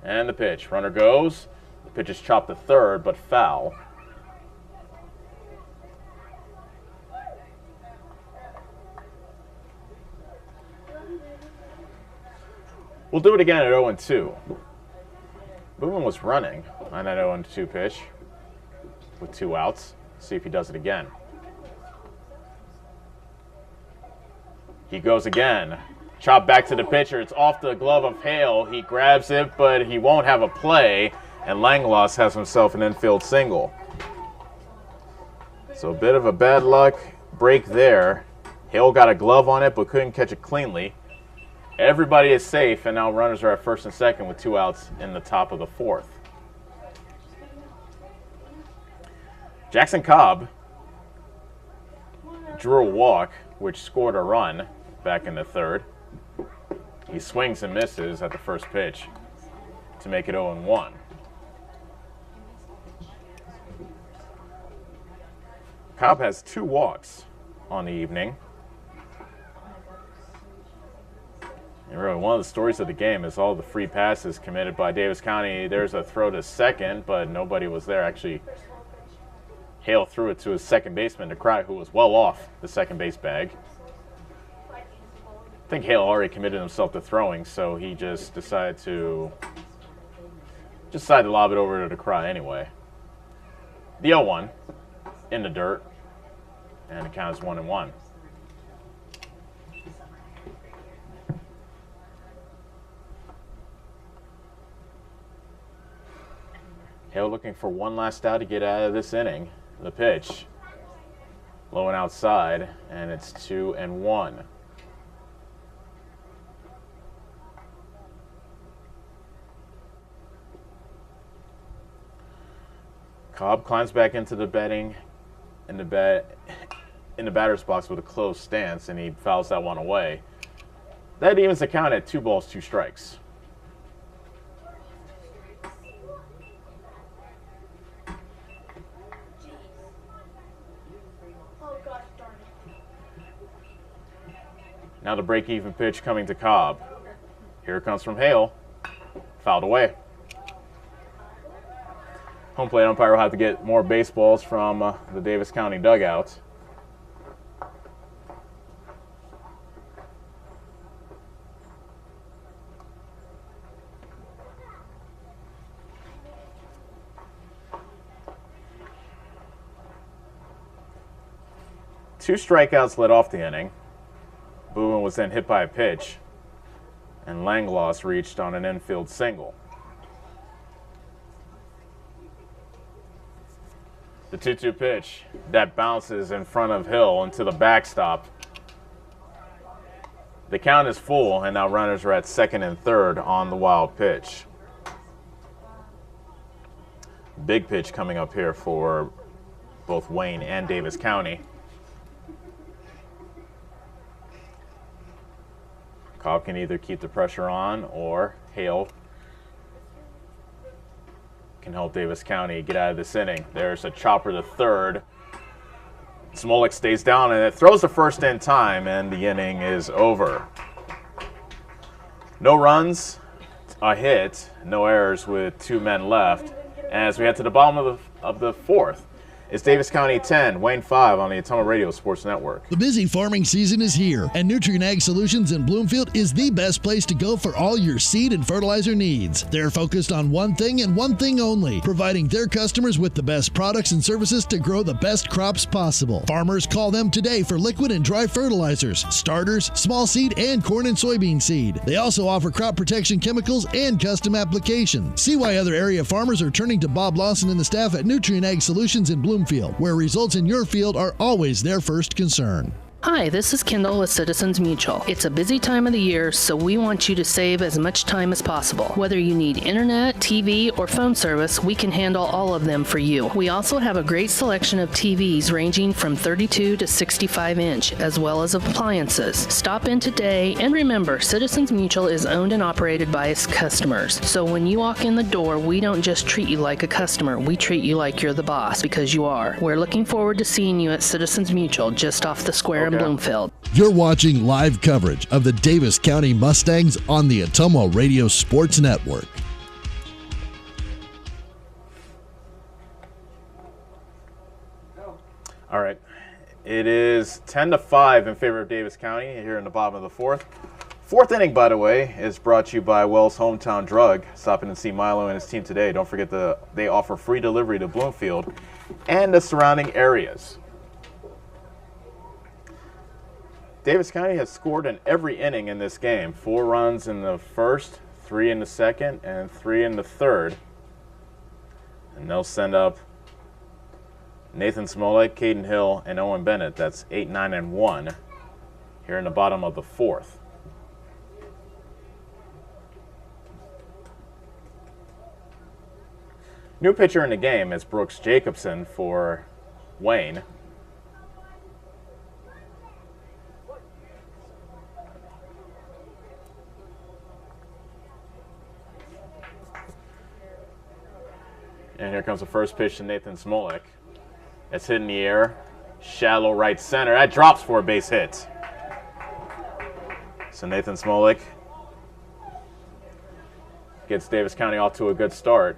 Speaker 2: And the pitch. Runner goes. The pitch is chopped to third, but foul. We'll do it again at 0-2. Boobin was running on that 0-2 pitch with 2 outs. See if he does it again. He goes again. Chop back to the pitcher. It's off the glove of Hale. He grabs it, but he won't have a play, and Langloss has himself an infield single. So a bit of a bad luck break there. Hale got a glove on it, but couldn't catch it cleanly. Everybody is safe, and now runners are at first and second with 2 outs in the top of the 4th. Jackson Cobb drew a walk, which scored a run back in the 3rd. He swings and misses at the first pitch to make it 0-1. Cobb has 2 walks on the evening. And really, one of the stories of the game is all the free passes committed by Davis County. There's a throw to second, but nobody was there. Actually, Hale threw it to his second baseman, DeCry, who was well off the second base bag. I think Hale already committed himself to throwing, so he just decided to lob it over to DeCry anyway. The 0-1 in the dirt, and the count is 1-1. Hale looking for one last out to get out of this inning. The pitch, low and outside, and it's 2-1. Cobb climbs back into the in the batter's box with a closed stance, and he fouls that one away. That evens the count at 2 balls, 2 strikes. Now the break-even pitch coming to Cobb. Here it comes from Hale. Fouled away. Home plate umpire will have to get more baseballs from the Davis County dugout. Two strikeouts led off the inning. Bowen was then hit by a pitch, and Langloss reached on an infield single. The 2-2 pitch that bounces in front of Hill into the backstop. The count is full, and now runners are at second and third on the wild pitch. Big pitch coming up here for both Wayne and Davis County. Cobb can either keep the pressure on, or Hale can help Davis County get out of this inning. There's a chopper to third. Smolik stays down, and it throws the first in time, and the inning is over. No runs, a hit, no errors with 2 men left. And as we head to the bottom of the fourth, it's Davis County 10, Wayne 5 on the Ottumwa Radio Sports Network.
Speaker 1: The busy farming season is here, and Nutrien Ag Solutions in Bloomfield is the best place to go for all your seed and fertilizer needs. They're focused on one thing and one thing only, providing their customers with the best products and services to grow the best crops possible. Farmers call them today for liquid and dry fertilizers, starters, small seed, and corn and soybean seed. They also offer crop protection chemicals and custom application. See why other area farmers are turning to Bob Lawson and the staff at Nutrien Ag Solutions in Bloomfield, where results in your field are always their first concern.
Speaker 6: Hi, this is Kendall with Citizens Mutual. It's a busy time of the year, so we want you to save as much time as possible. Whether you need internet, TV, or phone service, we can handle all of them for you. We also have a great selection of TVs ranging from 32 to 65 inch, as well as appliances. Stop in today, and remember, Citizens Mutual is owned and operated by its customers. So when you walk in the door, we don't just treat you like a customer, we treat you like you're the boss, because you are. We're looking forward to seeing you at Citizens Mutual, just off the square in Bloomfield.
Speaker 8: You're watching live coverage of the Davis County Mustangs on the Ottumwa Radio Sports Network.
Speaker 2: All right. It is 10-5 in favor of Davis County here in the bottom of the fourth. Fourth inning, by the way, is brought to you by Wells Hometown Drug. Stop in and see Milo and his team today. Don't forget they offer free delivery to Bloomfield and the surrounding areas. Davis County has scored in every inning in this game. 4 runs in the first, 3 in the second, and 3 in the third. And they'll send up Nathan Smolik, Caden Hill, and Owen Bennett. That's 8, 9, and 1 here in the bottom of the fourth. New pitcher in the game is Brooks Jacobson for Wayne. And here comes the first pitch to Nathan Smolik. It's hit in the air, shallow right center. That drops for a base hit. So Nathan Smolik gets Davis County off to a good start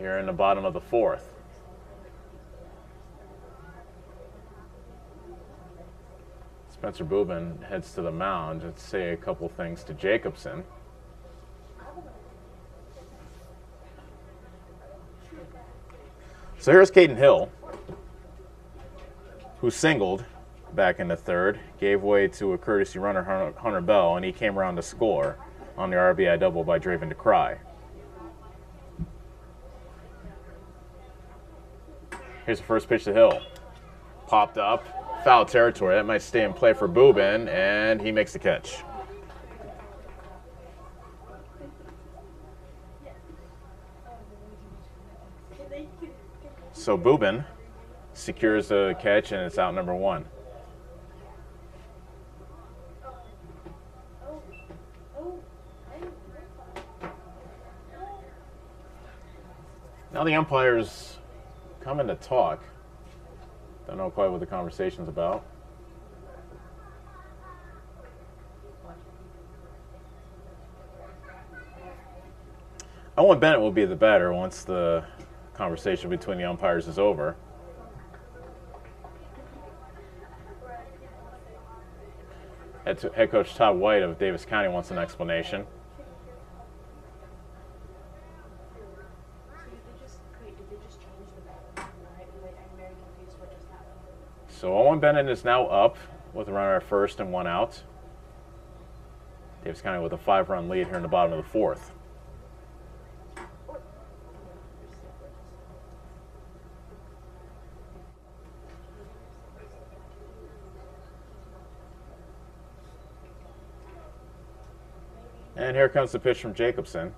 Speaker 2: here in the bottom of the fourth. Spencer Boobin heads to the mound to say a couple things to Jacobson. So here's Caden Hill, who singled back in the third, gave way to a courtesy runner, Hunter Bell, and he came around to score on the RBI double by Draven DeCry. Here's the first pitch to Hill. Popped up, foul territory. That might stay in play for Boobin, and he makes the catch. So Boobin secures the catch, and it's out number one. Now the umpires come in to talk. Don't know quite what the conversation's about. Owen Bennett will be the batter once the conversation between the umpires is over. Head coach Todd White of Davis County wants an explanation. So Owen Bennett is now up with a runner at first and one out. Davis County with a 5-run lead here in the bottom of the fourth. And here comes the pitch from Jacobson.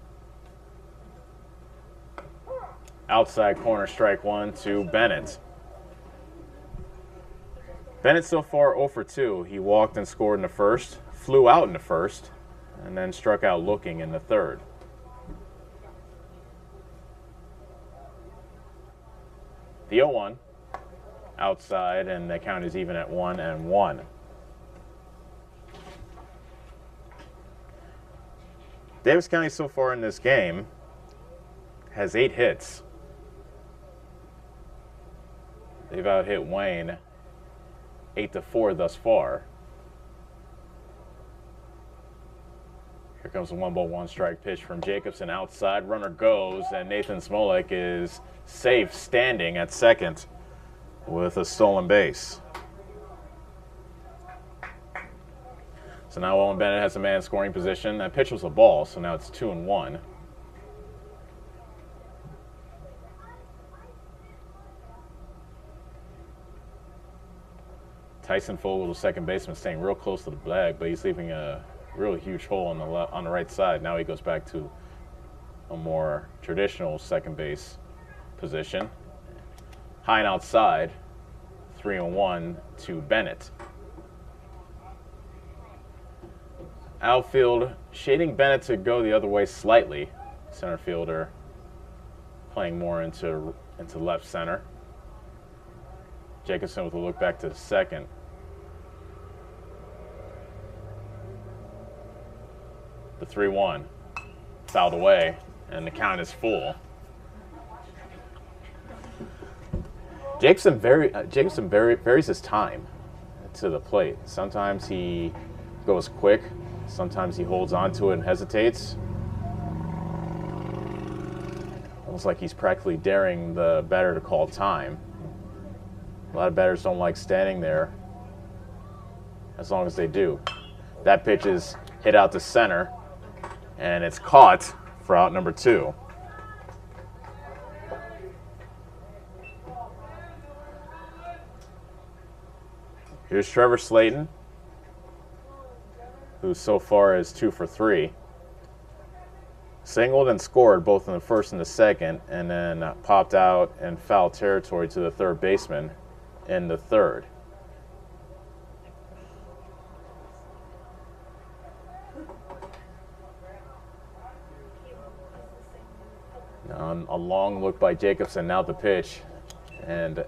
Speaker 2: Outside corner, strike one to Bennett. Bennett so far 0 for 2. He walked and scored in the first, flew out in the first, and then struck out looking in the third. The 0-1 outside, and the count is even at 1-1. Davis County so far in this game has 8 hits. They've out-hit Wayne 8-4 thus far. Here comes a 1-1 strike pitch from Jacobson outside. Runner goes, and Nathan Smolik is safe standing at second with a stolen base. So now Owen Bennett has a man in scoring position. That pitch was a ball, so now it's 2-1. Tyson Fogel, the second baseman, staying real close to the bag, but he's leaving a really huge hole on the right side. Now he goes back to a more traditional second base position. High and outside, 3-1 to Bennett. Outfield shading Bennett to go the other way slightly. Center fielder playing more into left center. Jacobson with a look back to the second. The 3-1 fouled away, and the count is full. Jacobson varies his time to the plate. Sometimes he goes quick. Sometimes he holds on to it and hesitates. Almost like he's practically daring the batter to call time. A lot of batters don't like standing there as long as they do. That pitch is hit out to center, and it's caught for out number 2. Here's Trevor Slayton, who so far is 2 for 3. Singled and scored both in the first and the second, and then popped out in foul territory to the third baseman in the third. Now a long look by Jacobson, now the pitch, and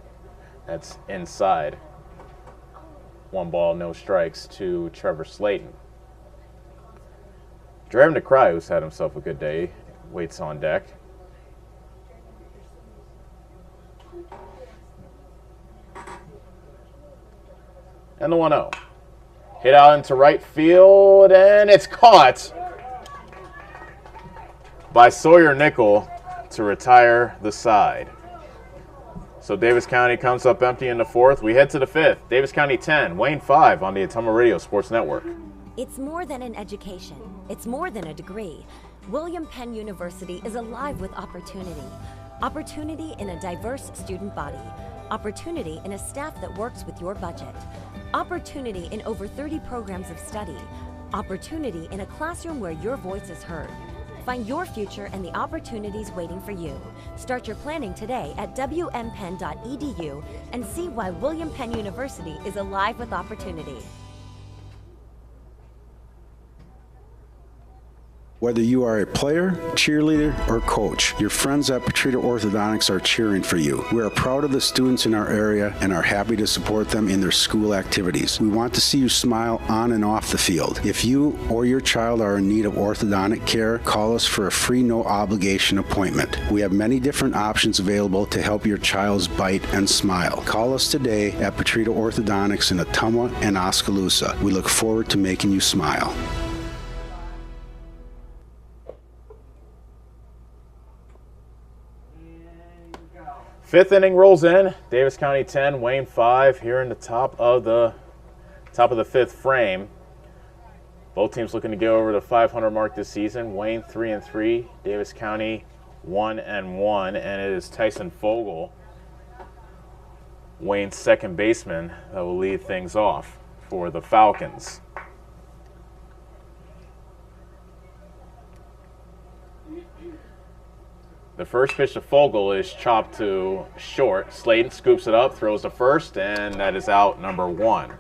Speaker 2: that's inside. 1 ball, no strikes to Trevor Slayton. Driving to Cry, who's had himself a good day, waits on deck. And the 1-0. Hit out into right field, and it's caught by Sawyer Nickel to retire the side. So Davis County comes up empty in the fourth. We head to the fifth. Davis County 10, Wayne 5 on the Ottumwa Radio Sports Network.
Speaker 14: It's more than an education. It's more than a degree. William Penn University is alive with opportunity. Opportunity in a diverse student body. Opportunity in a staff that works with your budget. Opportunity in over 30 programs of study. Opportunity in a classroom where your voice is heard. Find your future and the opportunities waiting for you. Start your planning today at wmpenn.edu and see why William Penn University is alive with opportunity.
Speaker 16: Whether you are a player, cheerleader, or coach, your friends at Petrita Orthodontics are cheering for you. We are proud of the students in our area and are happy to support them in their school activities. We want to see you smile on and off the field. If you or your child are in need of orthodontic care, call us for a free no-obligation appointment. We have many different options available to help your child's bite and smile. Call us today at Petrita Orthodontics in Ottumwa and Oskaloosa. We look forward to making you smile.
Speaker 2: Fifth inning rolls in. Davis County 10, Wayne 5 here in the top of the fifth frame. Both teams looking to get over the 500 mark this season. Wayne 3-3, Davis County 1-1, and it is Tyson Fogel, Wayne's second baseman, that will lead things off for the Falcons. The first pitch to Fogel is chopped to short. Slayton scoops it up, throws to first, and that is out number 1.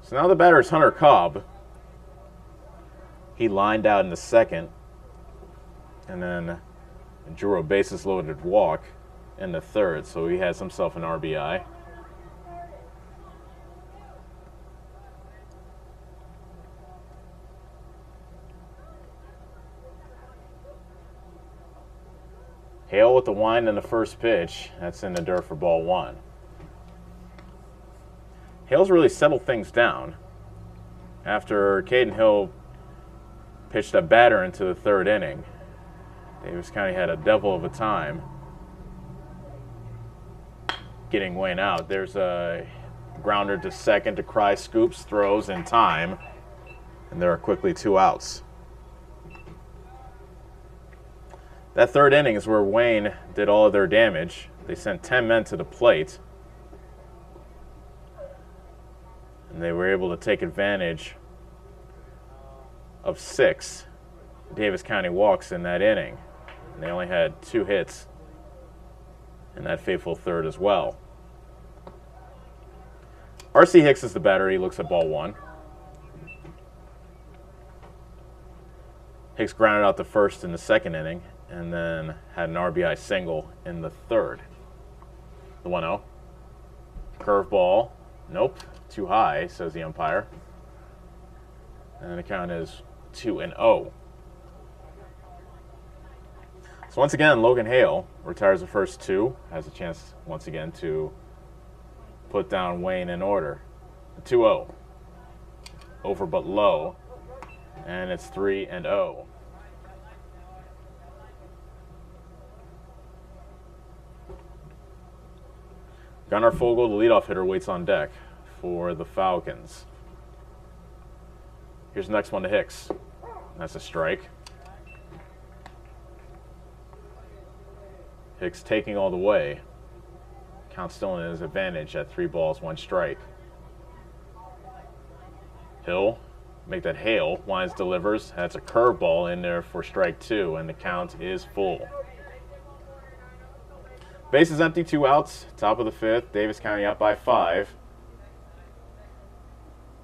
Speaker 2: So now the batter is Hunter Cobb. He lined out in the second, and then drew a bases loaded walk in the third, so he has himself an RBI. Hale with the wind in the first pitch. That's in the dirt for ball 1. Hale's really settled things down after Caden Hill pitched a batter into the third inning. Davis County had a devil of a time getting Wayne out. There's a grounder to second to Cry, scoops, throws in time, and there are quickly 2 outs. That third inning is where Wayne did all of their damage. They sent 10 men to the plate, and they were able to take advantage of 6 Davis County walks in that inning. And they only had 2 hits in that fateful third as well. R.C. Hicks is the batter. He looks at ball 1. Hicks grounded out the first in the second inning, and then had an RBI single in the third. The 1-0. Curveball. Nope. Too high, says the umpire. And the count is 2-0. So once again, Logan Hale retires the first 2. Has a chance once again to put down Wayne in order. 2-0. Over but low. And it's 3-0. Gunnar Fogel, the leadoff hitter, waits on deck for the Falcons. Here's the next one to Hicks. That's a strike. Hicks taking all the way. Count still in his advantage at 3 balls, 1 strike. Hill, make that Hale. Wines delivers. That's a curveball in there for strike 2, and the count is full. Bases empty, 2 outs. Top of the 5th. Davis County up by 5.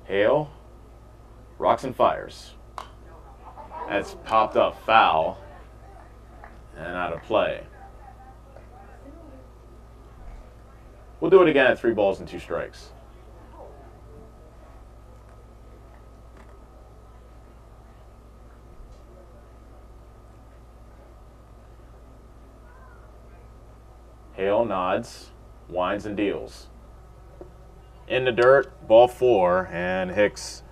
Speaker 2: Hale rocks and fires. That's popped up foul and out of play. We'll do it again at 3 balls and 2 strikes. Hale nods, winds and deals. In the dirt, ball 4, and Hicks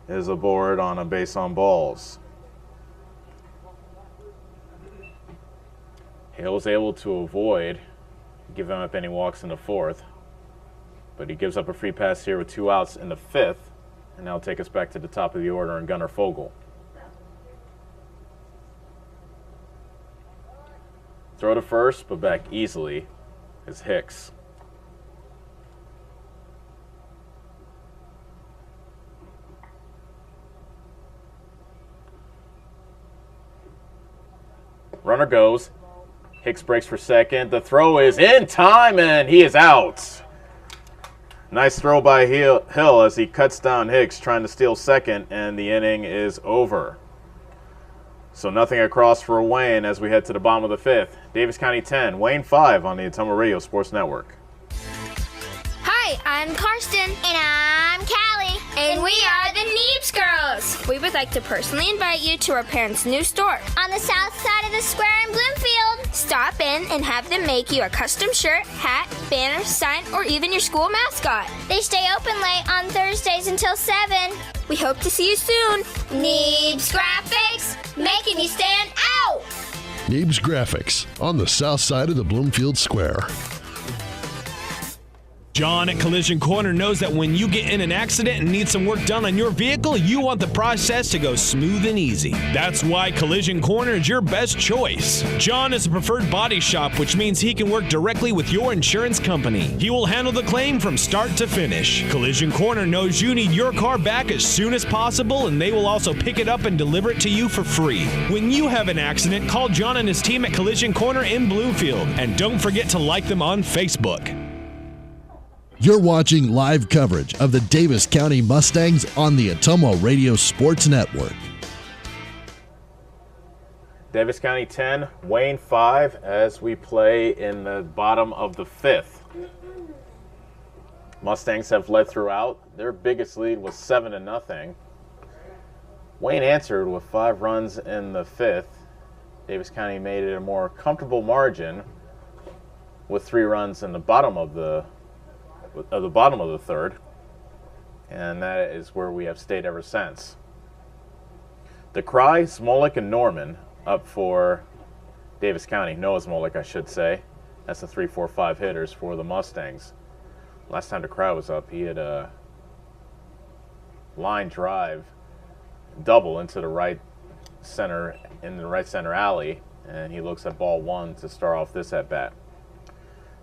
Speaker 2: is aboard on a base on balls. Hale was able to avoid giving up any walks in the 4th, but he gives up a free pass here with 2 outs in the 5th, and that'll take us back to the top of the order and Gunnar Fogel. Throw to first, but back easily is Hicks. Runner goes. Hicks breaks for second. The throw is in time, and he is out. Nice throw by Hill as he cuts down Hicks, trying to steal second, and the inning is over. So nothing across for Wayne as we head to the bottom of the 5th. Davis County 10, Wayne 5 on the Ottumwa Radio Sports Network.
Speaker 7: Hi, I'm Karsten. And I'm Callie. And we are the Neebs Girls. We would like to personally invite you to our parents' new store on the south side of the square in Bloomfield. Stop in and have them make you a custom shirt, hat, banner, sign, or even your school mascot. They stay open late on Thursdays until 7. We hope to see you soon. Neebs Graphics, making you stand out.
Speaker 8: Neebs Graphics on the south side of the Bloomfield Square.
Speaker 9: John at Collision Corner knows that when you get in an accident and need some work done on your vehicle, you want the process to go smooth and easy. That's why Collision Corner is your best choice. John is a preferred body shop, which means he can work directly with your insurance company. He will handle the claim from start to finish. Collision Corner knows you need your car back as soon as possible, and they will also pick it up and deliver it to you for free. When you have an accident, call John and his team at Collision Corner in Bloomfield, and don't forget to like them on Facebook.
Speaker 8: You're watching live coverage of the Davis County Mustangs on the Ottumwa Radio Sports Network.
Speaker 2: Davis County 10, Wayne 5 as we play in the bottom of the 5th. Mustangs have led throughout. Their biggest lead was 7-0. Wayne answered with 5 runs in the 5th. Davis County made it a more comfortable margin with 3 runs in the bottom of the 3rd, and that is where we have stayed ever since. DeCry, Smolik, and Norman up for Davis County. Noah Smolik, I should say. That's the 3-4-5 hitters for the Mustangs. Last time DeCry was up, he had a line drive double into the right center alley, and he looks at ball 1 to start off this at bat.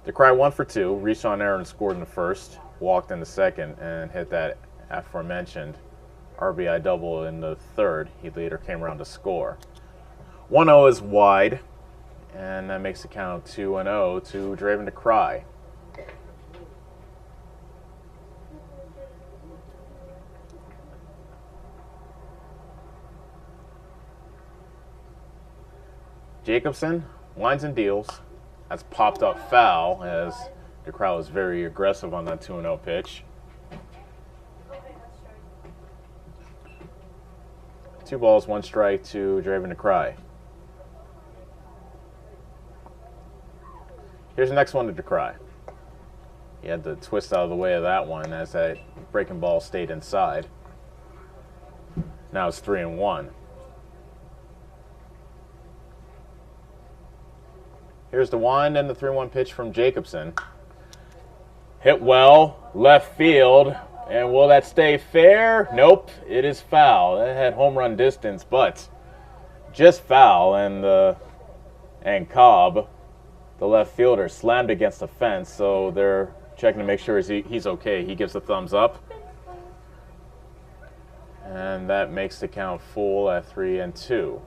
Speaker 2: DeCry 1 for 2. Reshawn Aaron scored in the 1st, walked in the 2nd, and hit that aforementioned RBI double in the 3rd. He later came around to score. 1-0 is wide, and that makes the count 2-0 to Draven DeCry. Jacobson lines and deals. That's popped up foul as DeCry was very aggressive on that 2-0 pitch. 2 balls, 1 strike to Draven DeCry. Here's the next one to DeCry. He had to twist out of the way of that one as that breaking ball stayed inside. Now it's 3-1. Here's the wind and the 3-1 pitch from Jacobson. Hit well, left field, and will that stay fair? Nope, it is foul. That had home run distance, but just foul, and Cobb, the left fielder, slammed against the fence, so they're checking to make sure he's okay. He gives a thumbs up, and that makes the count full at 3-2.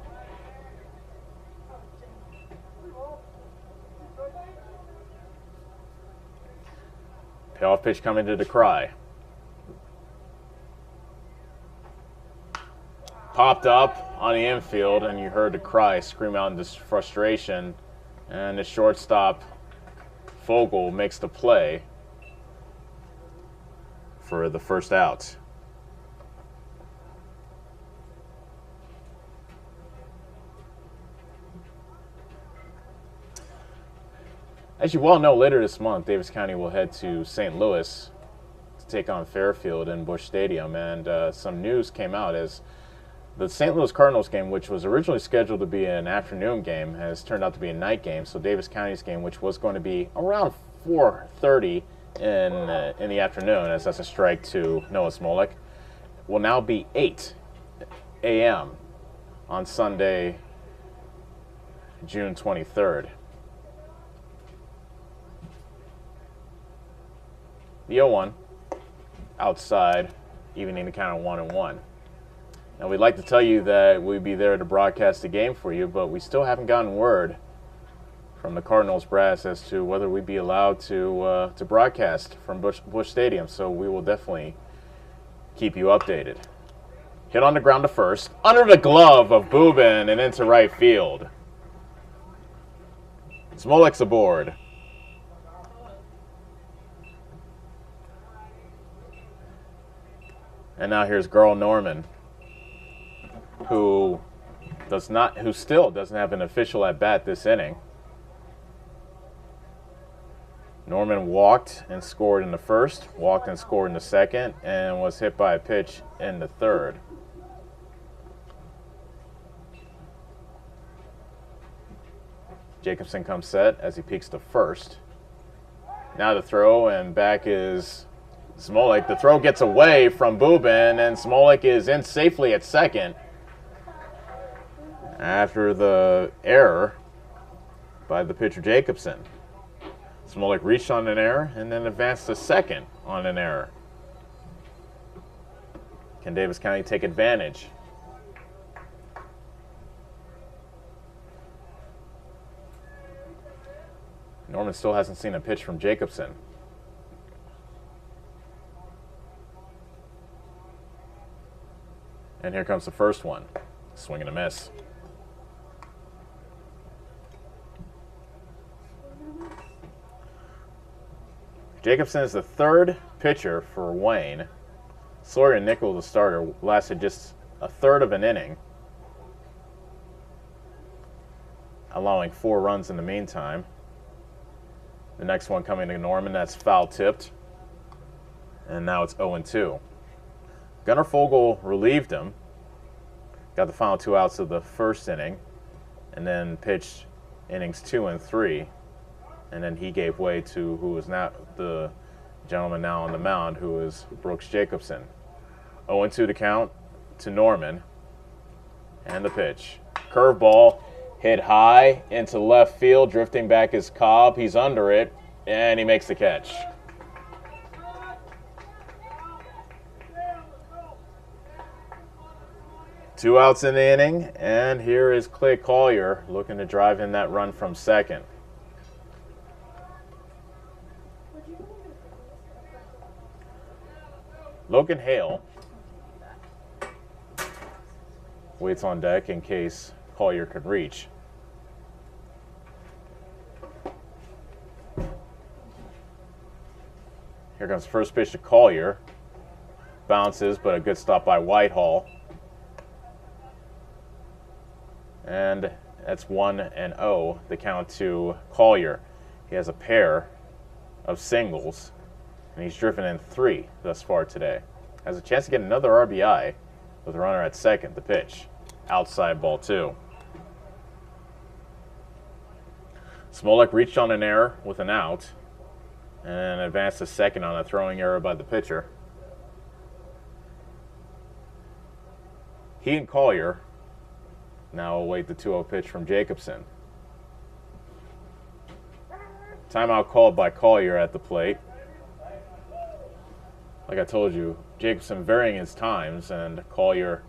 Speaker 2: Payoff pitch coming to DeCry. Popped up on the infield, and you heard DeCry scream out in this frustration. And the shortstop, Fogel, makes the play. for the first out. As you well know, later this month, Davis County will head to St. Louis to take on Fairfield in Busch Stadium. And some news came out as the St. Louis Cardinals game, which was originally scheduled to be an afternoon game, has turned out to be a night game. So Davis County's game, which was going to be around 4:30 in the afternoon, as that's a strike to Noah Smolik, will now be 8 a.m. on Sunday, June 23rd. The 0-1 outside, evening the count of 1-1. Now, we'd like to tell you that we'd be there to broadcast the game for you, but we still haven't gotten word from the Cardinals brass as to whether we'd be allowed to broadcast from Busch Stadium. So we will definitely keep you updated. Hit on the ground to first, under the glove of Boobin and into right field. Smolik's aboard. And now here's Garl Norman, who still doesn't have an official at bat this inning. Norman walked and scored in the first, walked and scored in the second, and was hit by a pitch in the third. Jacobson comes set as he peeks to first. Now the throw, and back is Smolik. The throw gets away from Boobin, and Smolik is in safely at second after the error by the pitcher Jacobson. Smolik reached on an error and then advanced to second on an error. Can Davis County take advantage? Norman still hasn't seen a pitch from Jacobson. And here comes the first one. Swing and a miss. Jacobson is the third pitcher for Wayne. Sawyer Nickel, the starter, lasted just a third of an inning, allowing 4 runs in the meantime. The next one coming to Norman, that's foul tipped. And now it's 0-2. Gunnar Fogel relieved him, got the final 2 outs of the first inning, and then pitched innings 2 and 3. And then he gave way to who is now the gentleman now on the mound, who is Brooks Jacobson. 0-2 to count to Norman. And the pitch. Curveball hit high into left field, drifting back is Cobb. He's under it, and he makes the catch. Two outs in the inning, and here is Clay Collier looking to drive in that run from second. Logan Hale waits on deck in case Collier could reach. Here comes first pitch to Collier. Bounces, but a good stop by Whitehall. And that's 1-0, the count to Collier. He has a pair of singles, and he's driven in 3 thus far today. Has a chance to get another RBI with a runner at second. The pitch, outside ball 2. Smolik reached on an error with an out and advanced to second on a throwing error by the pitcher. He and Collier now await the 2-0 pitch from Jacobson. Timeout called by Collier at the plate. Like I told you, Jacobson varying his times, and Collier,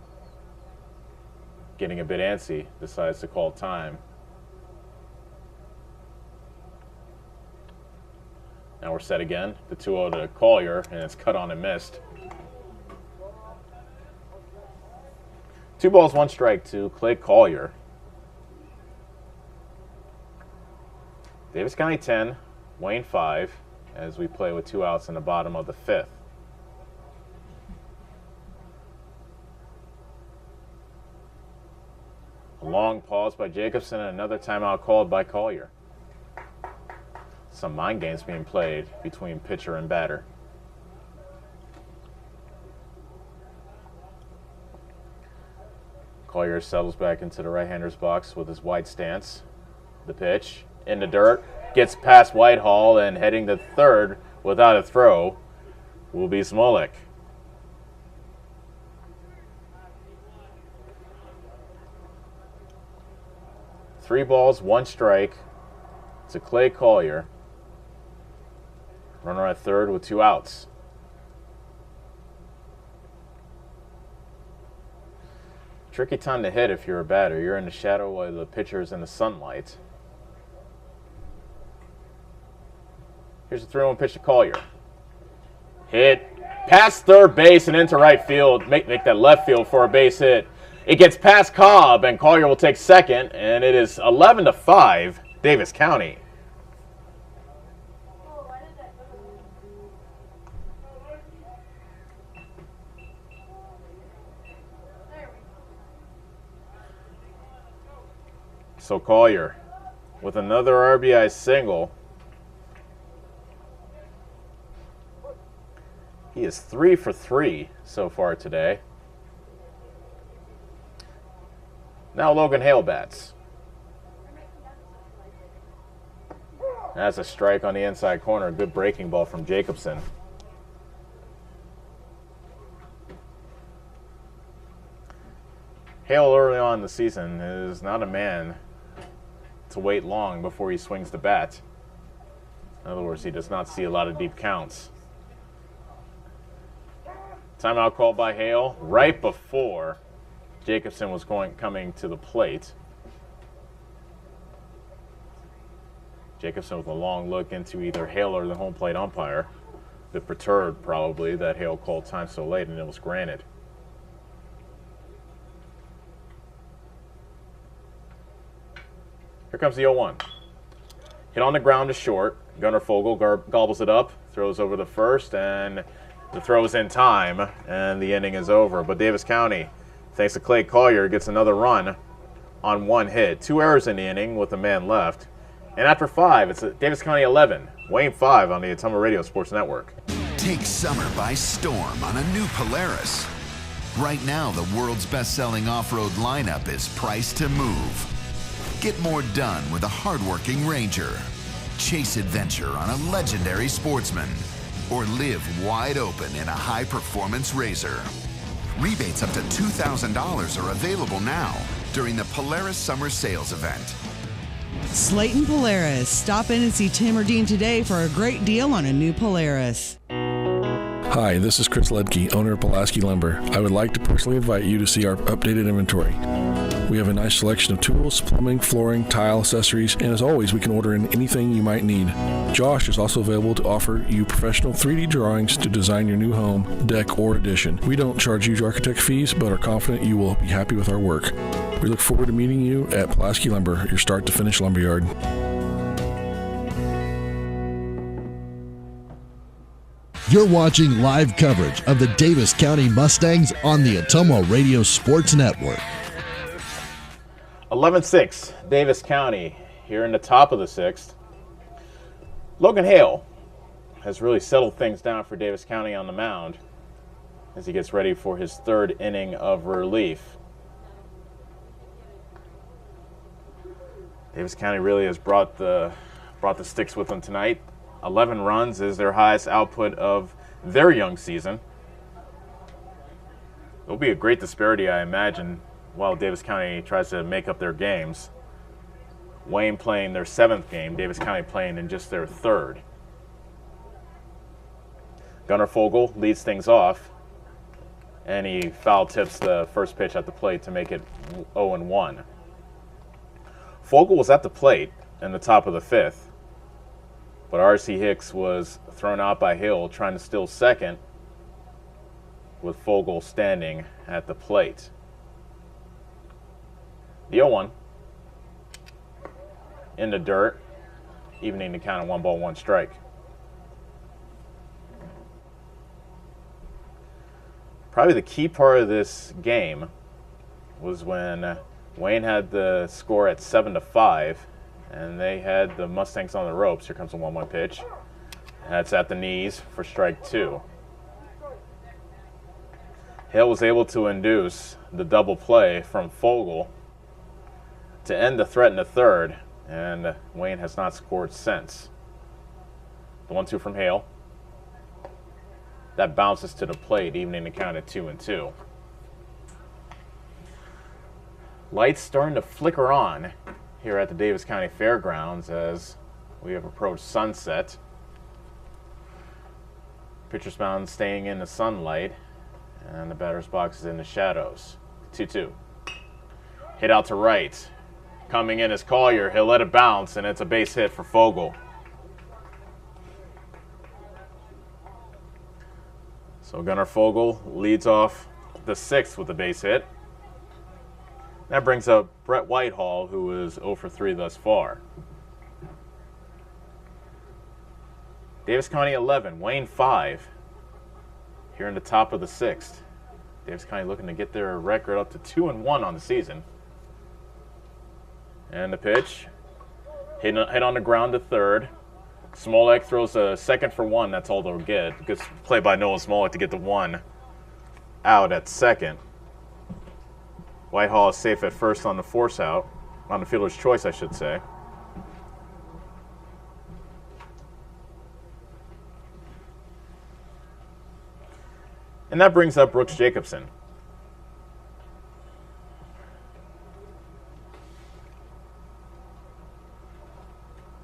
Speaker 2: getting a bit antsy, decides to call time. Now we're set again. The 2-0 to Collier, and it's cut on and missed. 2 balls, 1 strike to Clay Collier. Davis County 10, Wayne 5, as we play with 2 outs in the bottom of the 5th. long pause by Jacobson and another timeout called by Collier. Some mind games being played between pitcher and batter. Collier settles back into the right-hander's box with his wide stance. The pitch in the dirt, gets past Whitehall, and heading to third without a throw will be Smolik. Three balls, one strike to Clay Collier. Runner at third with two outs. Tricky time to hit if you're a batter. You're in the shadow while the pitcher is in the sunlight. Here's a 3-1 pitch to Collier. Hit past third base and into right field. Make that left field for a base hit. It gets past Cobb, and Collier will take second, and it is 11-5, Davis County. So Collier with another RBI single. He is 3 for 3 so far today. Now Logan Hale bats. That's a strike on the inside corner. Good breaking ball from Jacobson. Hale early on in the season is not a man to wait long before he swings the bat. In other words, he does not see a lot of deep counts. Timeout called by Hale right before Jacobson was coming to the plate. Jacobson with a long look into either Hale or the home plate umpire. A bit perturbed probably that Hale called time so late, and it was granted. Here comes the 0-1. Hit on the ground to short. Gunnar Fogel gobbles it up, throws over the first, and the throw is in time, and the inning is over. But Davis County, thanks to Clay Collier, gets another run on one hit. 2 errors in the inning with a man left. And after 5, it's Davis County 11, Wayne 5 on the Ottumwa Radio Sports Network.
Speaker 3: Take summer by storm on a new Polaris. Right now, the world's best-selling off-road lineup is priced to move. Get more done with a hardworking Ranger. Chase adventure on a legendary Sportsman. Or live wide open in a high-performance RZR. Rebates up to $2,000 are available now during the Polaris Summer Sales Event.
Speaker 4: Slayton Polaris. Stop in and see Tim or Dean today for a great deal on a new Polaris.
Speaker 5: Hi, this is Chris Ledke, owner of Pulaski Lumber. I would like to personally invite you to see our updated inventory. We have a nice selection of tools, plumbing, flooring, tile, accessories, and as always, we can order in anything you might need. Josh is also available to offer you professional 3D drawings to design your new home, deck, or addition. We don't charge huge architect fees, but are confident you will be happy with our work. We look forward to meeting you at Pulaski Lumber, your start-to-finish lumberyard.
Speaker 8: You're watching live coverage of the Davis County Mustangs on the Ottumwa Radio Sports Network.
Speaker 2: 11-6, Davis County here in the top of the 6th. Logan Hale has really settled things down for Davis County on the mound as he gets ready for his 3rd inning of relief. Davis County really has brought the sticks with them tonight. 11 runs is their highest output of their young season. It'll be a great disparity, I imagine, while Davis County tries to make up their games. Wayne playing their 7th game, Davis County playing in just their 3rd. Gunnar Fogel leads things off, and he foul tips the first pitch at the plate to make it 0-1. Fogel was at the plate in the top of the 5th, but R.C. Hicks was thrown out by Hill trying to steal second with Fogel standing at the plate. The 0-1 in the dirt, evening the count of 1 ball, 1 strike. Probably the key part of this game was when Wayne had the score at 7-5, and they had the Mustangs on the ropes. Here comes a 1-1 pitch. That's at the knees for strike 2. Hill was able to induce the double play from Fogel to end the threat in the third, and Wayne has not scored since. The 1-2 from Hale. That bounces to the plate, evening the count at 2-2. Lights starting to flicker on here at the Davis County Fairgrounds as we have approached sunset. Pitcher's mound staying in the sunlight, and the batter's box is in the shadows. 2-2. Hit out to right. Coming in is Collier. He'll let it bounce, and it's a base hit for Fogel. So Gunnar Fogel leads off the 6th with a base hit. That brings up Brett Whitehall, who is 0 for 3 thus far. Davis County 11, Wayne 5. Here in the top of the 6th. Davis County looking to get their record up to 2-1 on the season. And the pitch. Hit on the ground to third. Smolek throws a second for 1. That's all they'll get. Good play by Nolan Smolek to get the 1 out at second. Whitehall is safe at first on the force out. On the fielder's choice, I should say. And that brings up Brooks Jacobson.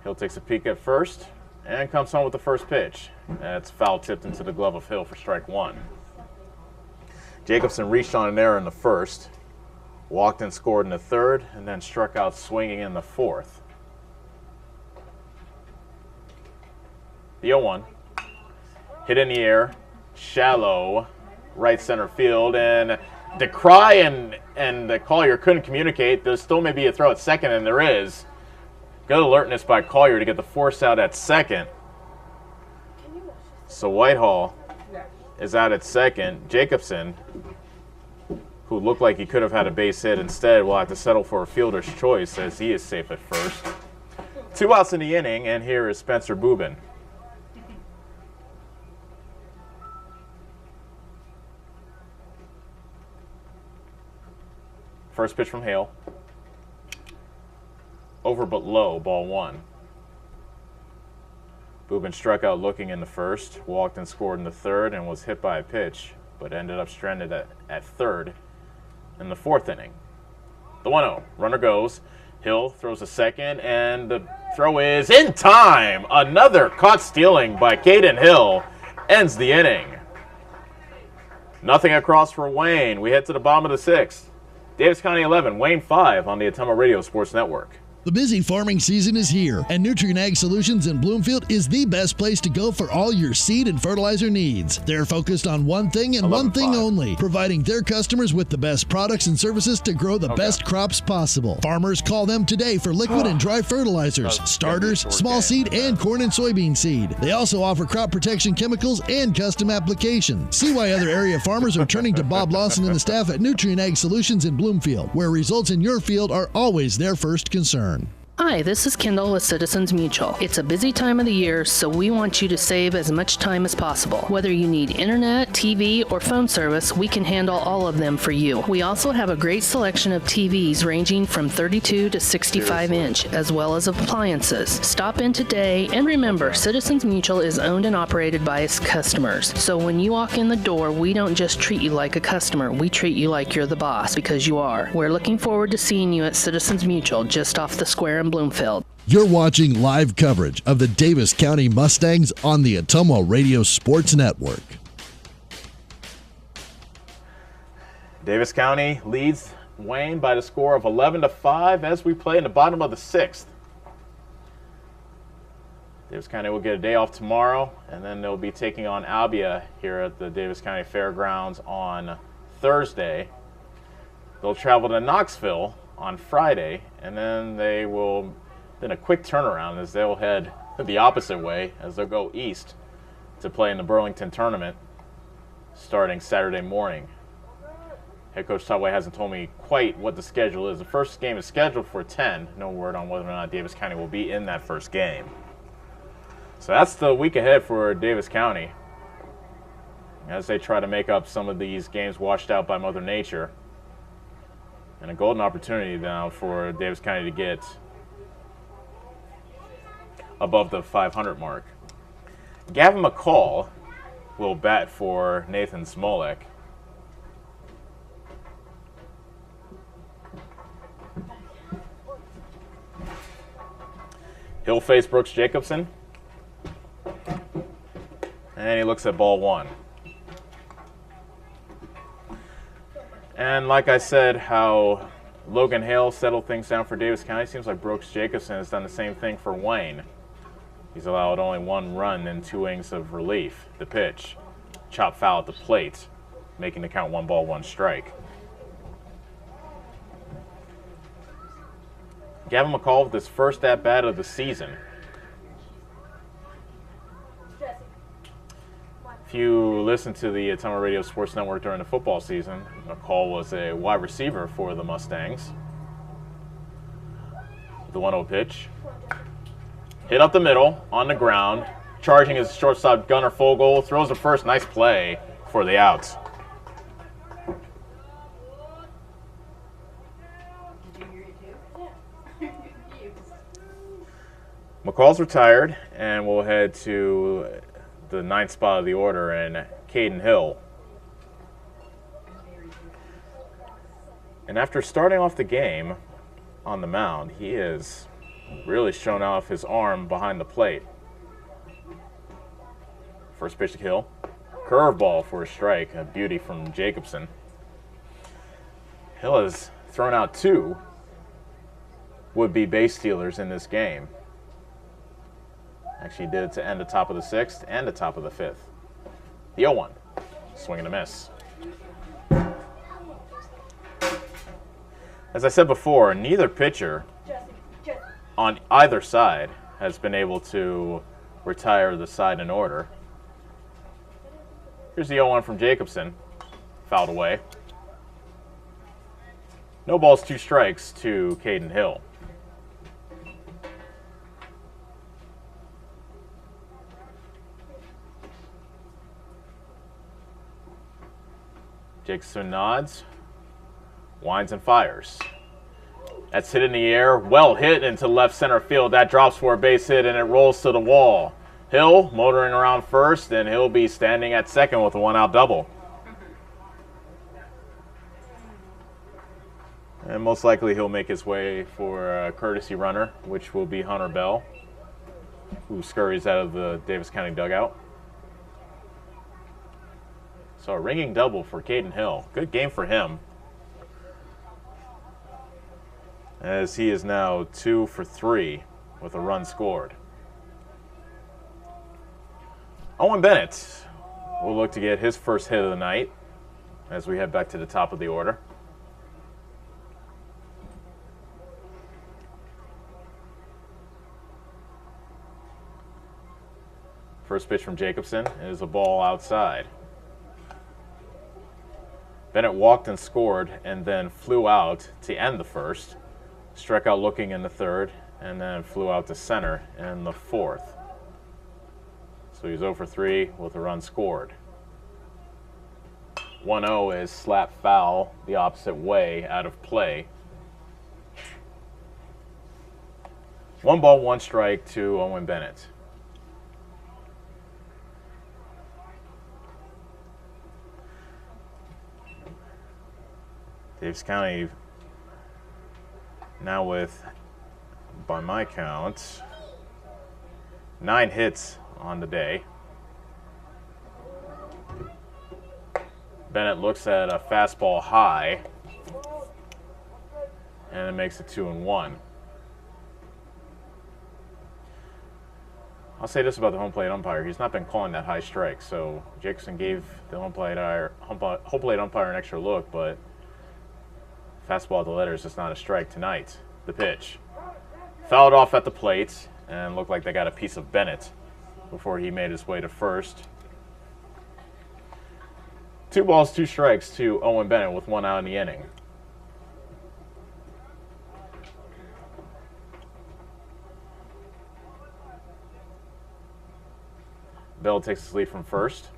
Speaker 2: Hill takes a peek at first and comes home with the first pitch. That's foul tipped into the glove of Hill for strike 1. Jacobson reached on an error in the first, walked and scored in the third, and then struck out swinging in the fourth. The 0-1. Hit in the air, shallow, right center field, and DeCry and the Collier couldn't communicate. There still may be a throw at second, and there is. Good alertness by Collier to get the force out at second. So Whitehall is out at second. Jacobson, who looked like he could have had a base hit instead, will have to settle for a fielder's choice as he is safe at first. 2 outs in the inning, and here is Spencer Boobin. First pitch from Hale. Over but low, ball 1. Boobin struck out looking in the first, walked and scored in the third, and was hit by a pitch, but ended up stranded at third in the 4th inning. The 1-0. Runner goes. Hill throws a second, and the throw is in time. Another caught stealing by Caden Hill ends the inning. Nothing across for Wayne. We head to the bottom of the 6th. Davis County 11, Wayne 5 on the Ottumwa Radio Sports Network.
Speaker 1: The busy farming season is here, and Nutrien Ag Solutions in Bloomfield is the best place to go for all your seed and fertilizer needs. They're focused on one thing and one thing only, providing their customers with the best products and services to grow the best crops possible. Farmers call them today for liquid and dry fertilizers, starters, small seed, and corn and soybean seed. They also offer crop protection chemicals and custom application. See why other area farmers are turning to Bob Lawson and the staff at Nutrien Ag Solutions in Bloomfield, where results in your field are always their first concern.
Speaker 6: Hi, this is Kendall with Citizens Mutual. It's a busy time of the year, so we want you to save as much time as possible. Whether you need internet, TV, or phone service, we can handle all of them for you. We also have a great selection of TVs ranging from 32 to 65 inch, as well as appliances. Stop in today, and remember, Citizens Mutual is owned and operated by its customers. So when you walk in the door, we don't just treat you like a customer, we treat you like you're the boss, because you are. We're looking forward to seeing you at Citizens Mutual, just off the square in Bloomfield.
Speaker 8: You're watching live coverage of the Davis County Mustangs on the Ottumwa Radio Sports Network.
Speaker 2: Davis County leads Wayne by the score of 11-5 as we play in the bottom of the 6th. Davis County will get a day off tomorrow, and then they'll be taking on Albia here at the Davis County Fairgrounds on Thursday. They'll travel to Knoxville on Friday, and then they will, then a quick turnaround as they'll head the opposite way as they'll go east to play in the Burlington tournament starting Saturday morning. Head coach Todd White hasn't told me quite what the schedule is. The first game is scheduled for 10. No word on whether or not Davis County will be in that first game. So that's the week ahead for Davis County, as they try to make up some of these games washed out by Mother Nature. And a golden opportunity now for Davis County to get above the 500 mark. Gavin McCall will bat for Nathan Smolek. He'll face Brooks Jacobson. And he looks at ball one. And like I said, how Logan Hale settled things down for Davis County, seems like Brooks Jacobson has done the same thing for Wayne. He's allowed only one run in 2 innings of relief. The pitch, chop foul at the plate, making the count 1 ball, 1 strike. Gavin McCall with his first at-bat of the season. If you listen to the Ottumwa Radio Sports Network during the football season, McCall was a wide receiver for the Mustangs. The 1-0 pitch. Hit up the middle, on the ground. Charging his shortstop Gunnar Fogel. Throws the first, nice play for the outs. McCall's retired, and we'll head to the 9th spot of the order, and Caden Hill. And after starting off the game on the mound, he has really shown off his arm behind the plate. First pitch to Hill. Curveball for a strike, a beauty from Jacobson. Hill has thrown out 2 would-be base stealers in this game. Actually did it to end the top of the 6th and the top of the 5th. The 0-1. Swing and a miss. As I said before, neither pitcher on either side has been able to retire the side in order. Here's the 0-1 from Jacobson. Fouled away. No balls, 2 strikes to Caden Hill. Jacobson nods, winds and fires. That's hit in the air, well hit into left center field. That drops for a base hit and it rolls to the wall. Hill motoring around first, and he'll be standing at second with a 1-out double. And most likely he'll make his way for a courtesy runner, which will be Hunter Bell, who scurries out of the Davis County dugout. So a ringing double for Caden Hill. Good game for him, as he is now 2 for 3 with a run scored. Owen Bennett will look to get his first hit of the night as we head back to the top of the order. First pitch from Jacobson is a ball outside. Bennett walked and scored and then flew out to end the first. Struck out looking in the 3rd and then flew out to center in the 4th. So he's 0 for 3 with a run scored. 1-0 is slap foul the opposite way out of play. 1 ball, 1 strike to Owen Bennett. Davis County now with, by my count, 9 hits on the day. Bennett looks at a fastball high, and it makes it 2-1. I'll say this about the home plate umpire. He's not been calling that high strike, so Jacobson gave the home plate umpire an extra look, but fastball at the letters is not a strike tonight. The pitch. Fouled off at the plate, and looked like they got a piece of Bennett before he made his way to first. 2 balls, 2 strikes to Owen Bennett with 1 out in the inning. Bell takes his lead from first.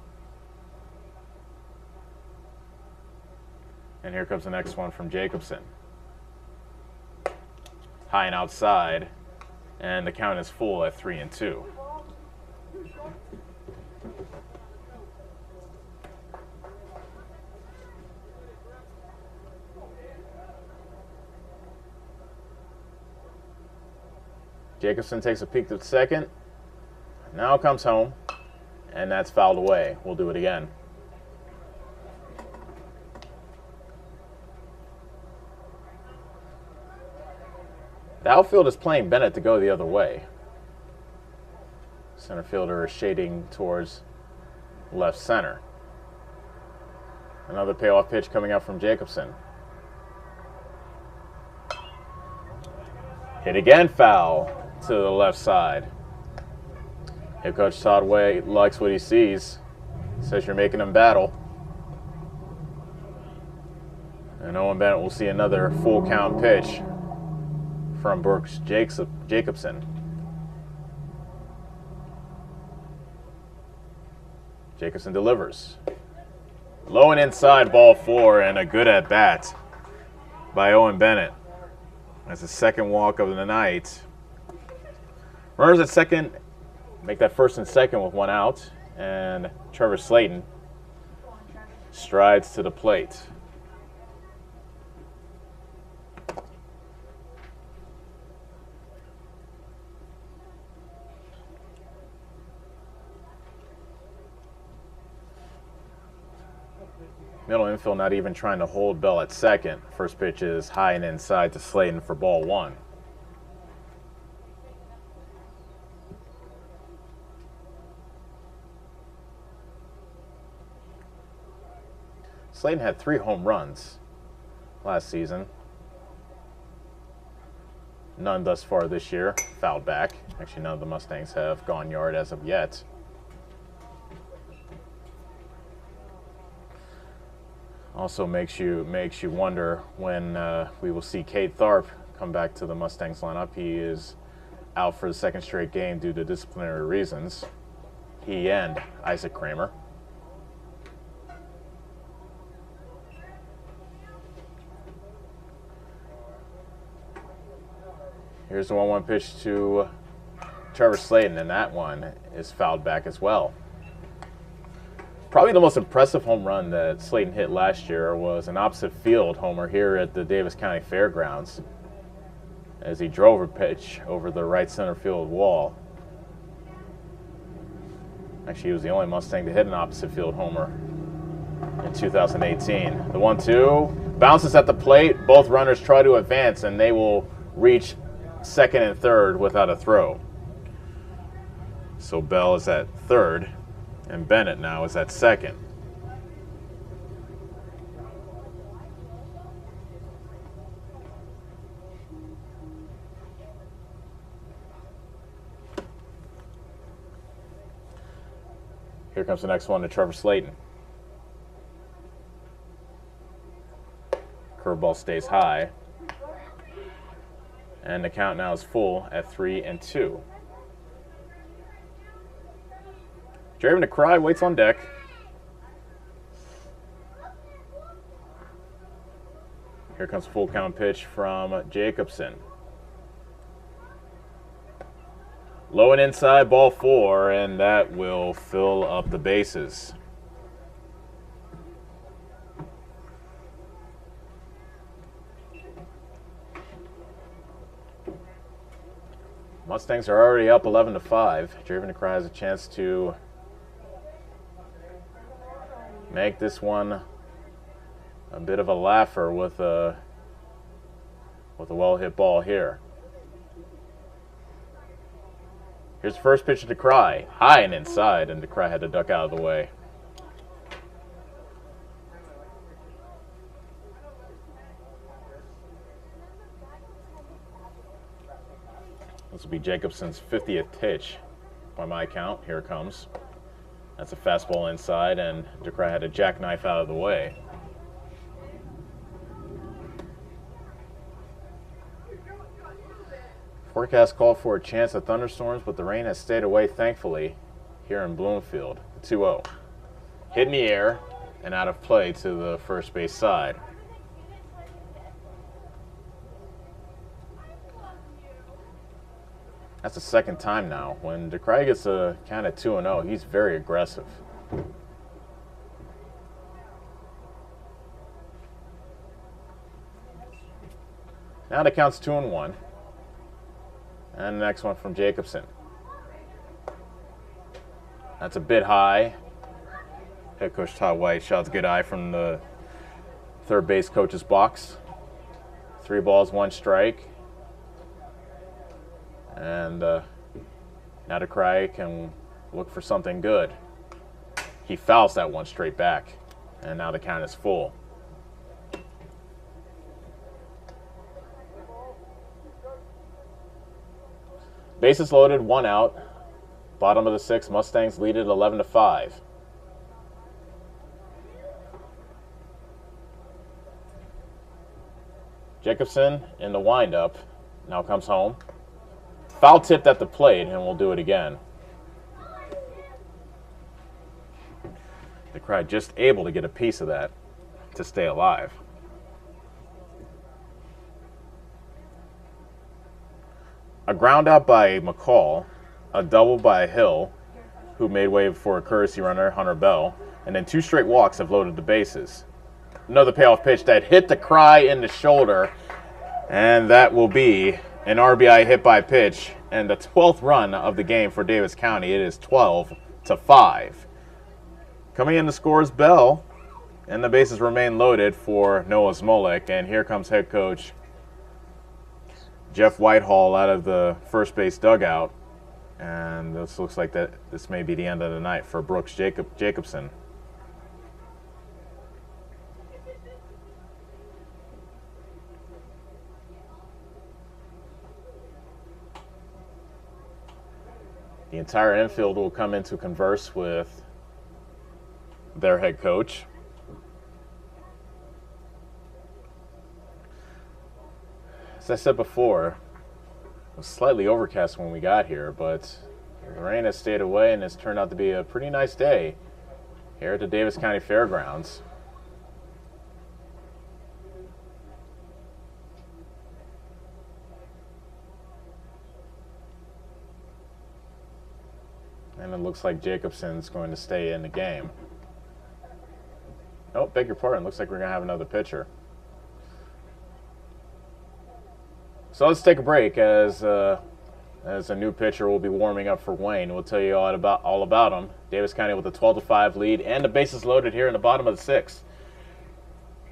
Speaker 2: And here comes the next one from Jacobson. High and outside, and the count is full at 3-2. Jacobson takes a peek to the second. Now comes home, and that's fouled away. We'll do it again. The outfield is playing Bennett to go the other way. Center fielder is shading towards left center. Another payoff pitch coming out from Jacobson. Hit again, foul to the left side. Head coach Todd Way likes what he sees. Says you're making him battle. And Owen Bennett will see another full count pitch from Brooks Jacobson. Jacobson delivers. Low and inside, ball 4, and a good at bat by Owen Bennett. That's the second walk of the night. Runners at second make that first and second with 1 out, and Trevor Slayton strides to the plate. Middle infield not even trying to hold Bell at second. First pitch is high and inside to Slayton for ball 1. Slayton had 3 home runs last season. None thus far this year. Fouled back. Actually, none of the Mustangs have gone yard as of yet. Also makes you wonder when we will see Cade Tharp come back to the Mustangs lineup. He is out for the second straight game due to disciplinary reasons. He and Isaac Kramer. Here's the 1-1 pitch to Trevor Slayton, and that one is fouled back as well. Probably the most impressive home run that Slayton hit last year was an opposite field homer here at the Davis County Fairgrounds as he drove a pitch over the right center field wall. Actually, he was the only Mustang to hit an opposite field homer in 2018. The 1-2 bounces at the plate. Both runners try to advance, and they will reach second and third without a throw. So Bell is at third, and Bennett now is at second. Here comes the next one to Trevor Slayton. Curveball stays high. And the count now is full at 3-2. Draven DeCry waits on deck. Here comes a full count pitch from Jacobson. Low and inside, ball 4, and that will fill up the bases. Mustangs are already up 11-5. Draven DeCry has a chance to make this one a bit of a laugher with a well-hit ball here. Here's the first pitch to DeCry, high and inside, and DeCry had to duck out of the way. This will be Jacobson's 50th pitch by my count. Here it comes. That's a fastball inside, and DeCry had a jackknife out of the way. Forecast called for a chance of thunderstorms, but the rain has stayed away, thankfully, here in Bloomfield. 2-0. Hit in the air and out of play to the first base side. That's the second time now. When DeCry gets a count at 2-0, he's very aggressive. Now the count's 2-1. And the next one from Jacobson. That's a bit high. Head coach Todd White shouts good eye from the third base coach's box. 3 balls, 1 strike. And now DeCry can look for something good. He fouls that one straight back. And now the count is full. Bases loaded, 1 out. Bottom of the 6th, Mustangs lead it 11-5. Jacobson in the windup now comes home. Foul tipped at the plate, and we'll do it again. DeCry just able to get a piece of that to stay alive. A ground out by McCall, a double by Hill, who made way for a courtesy runner, Hunter Bell, and then 2 straight walks have loaded the bases. Another payoff pitch that hit DeCry in the shoulder, and that will be an RBI hit by pitch and the 12th run of the game for Davis County. It is 12-5. Coming in to score is Bell, and the bases remain loaded for Noah Smolik, and here comes head coach Jeff Whitehall out of the first base dugout, and this looks like this may be the end of the night for Brooks Jacobson. The entire infield will come in to converse with their head coach. As I said before, it was slightly overcast when we got here, but the rain has stayed away and it's turned out to be a pretty nice day here at the Davis County Fairgrounds. And it looks like Jacobson's going to stay in the game. Oh, beg your pardon. Looks like we're going to have another pitcher. So let's take a break as a new pitcher will be warming up for Wayne. We'll tell you all about him. Davis County with a 12-5 lead and the bases loaded here in the bottom of the 6th.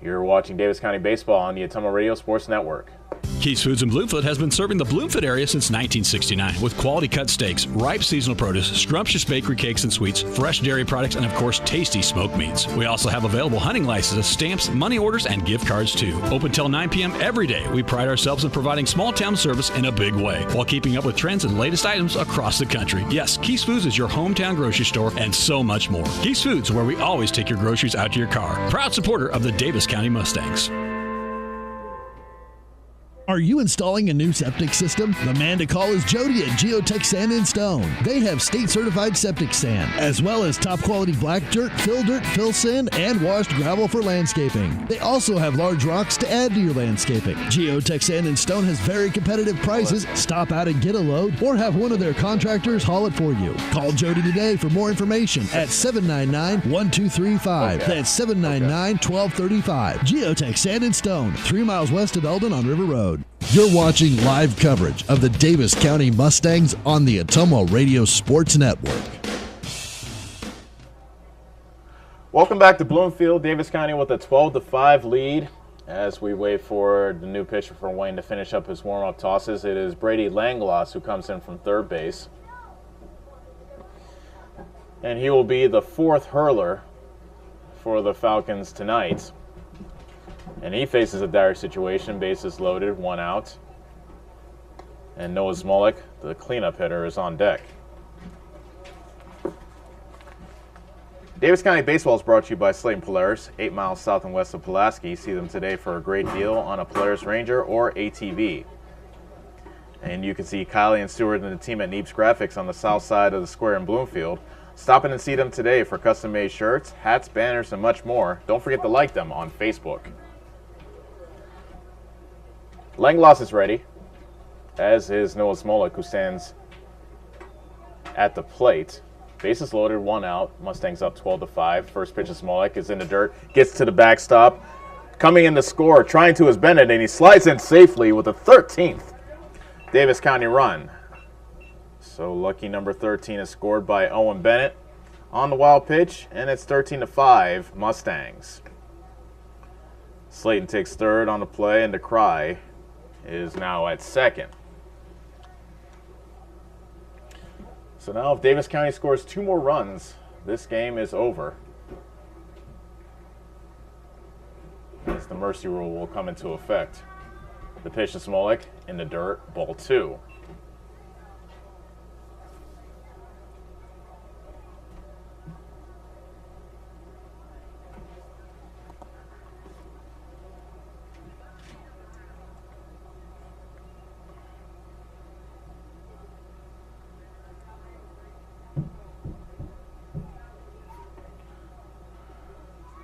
Speaker 2: You're watching Davis County Baseball on the Ottumwa Radio Sports Network.
Speaker 10: Keith's Foods in Bloomfield has been serving the Bloomfield area since 1969 with quality cut steaks, ripe seasonal produce, scrumptious bakery cakes and sweets, fresh dairy products, and of course tasty smoked meats. We also have available hunting licenses, stamps, money orders, and gift cards too. Open till 9 p.m. every day. We pride ourselves in providing small town service in a big way while keeping up with trends and latest items across the country. Yes, Keith's Foods is your hometown grocery store and so much more. Keith's Foods, where we always take your groceries out to your car. Proud supporter of the Davis County Mustangs.
Speaker 1: Are you installing a new septic system? The man to call is Jody at Geotech Sand and Stone. They have state-certified septic sand, as well as top-quality black dirt, fill sand, and washed gravel for landscaping. They also have large rocks to add to your landscaping. Geotech Sand and Stone has very competitive prices. Stop out and get a load, or have one of their contractors haul it for you. Call Jody today for more information at 799-1235. That's 799-1235. Geotech Sand and Stone, 3 miles west of Eldon on River Road.
Speaker 8: You're watching live coverage of the Davis County Mustangs on the Ottumwa Radio Sports Network.
Speaker 2: Welcome back to Bloomfield. Davis County with a 12-5 lead as we wait for the new pitcher for Wayne to finish up his warm-up tosses. It is Brady Langloss who comes in from third base. And he will be the 4th hurler for the Falcons tonight. And he faces a dire situation. Bases loaded, 1 out. And Noah Smolik, the cleanup hitter, is on deck. Davis County Baseball is brought to you by Slayton Polaris, 8 miles south and west of Pulaski. See them today for a great deal on a Polaris Ranger or ATV. And you can see Kylie and Stewart and the team at Neeps Graphics on the south side of the square in Bloomfield. Stop in and see them today for custom-made shirts, hats, banners, and much more. Don't forget to like them on Facebook. Langlois is ready, as is Noah Smolik, who stands at the plate. Bases loaded, 1 out. Mustangs up 12-5. First pitch of Smolik is in the dirt, gets to the backstop. Coming in to score, trying to is Bennett, and he slides in safely with the 13th Davis County run. So lucky number 13 is scored by Owen Bennett on the wild pitch, and it's 13-5 Mustangs. Slayton takes third on the play, and DeCry is now at second. So now if Davis County scores 2 more runs, this game is over. As the mercy rule will come into effect. The pitch to Smolik in the dirt, ball 2.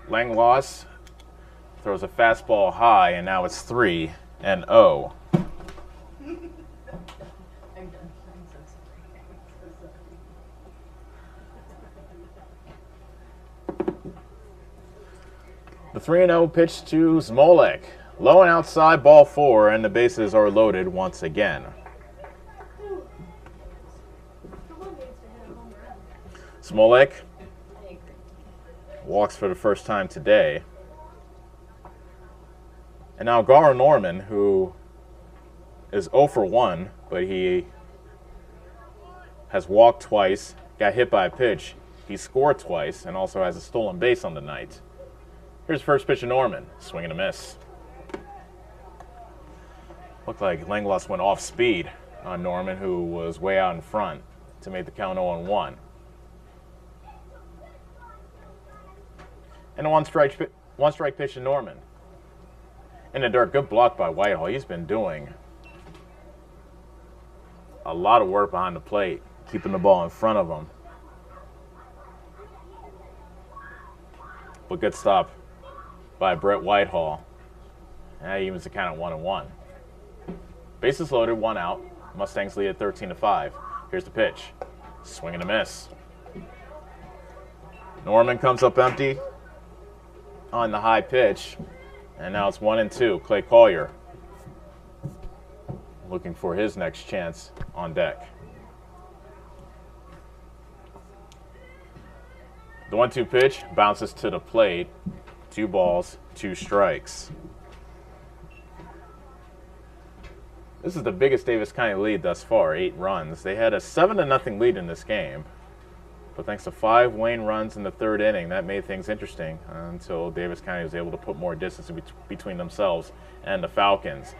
Speaker 2: Langlois throws a fastball high, and now it's 3-0. The 3-0 pitch to Smolik. Low and outside, ball 4, and the bases are loaded once again. Smolik walks for the first time today. And now Gar Norman, who is 0 for 1, but he has walked twice, got hit by a pitch. He scored twice and also has a stolen base on the night. Here's first pitch of Norman. Swing and a miss. Looked like Langlois went off speed on Norman, who was way out in front to make the count 0-1. And a one strike pitch to Norman. In the dirt, good block by Whitehall. He's been doing a lot of work behind the plate, keeping the ball in front of him. But good stop by Brett Whitehall. And that evens the count at 1-1. Bases loaded, 1 out. Mustangs lead at 13-5. Here's the pitch. Swing and a miss. Norman comes up empty on the high pitch. And now it's 1-2. Clay Collier looking for his next chance on deck. The 1-2 pitch bounces to the plate. 2 balls, 2 strikes. This is the biggest Davis County lead thus far, 8 runs. They had a 7-0 lead in this game. But thanks to 5 Wayne runs in the 3rd inning, that made things interesting until Davis County was able to put more distance between themselves and the Falcons.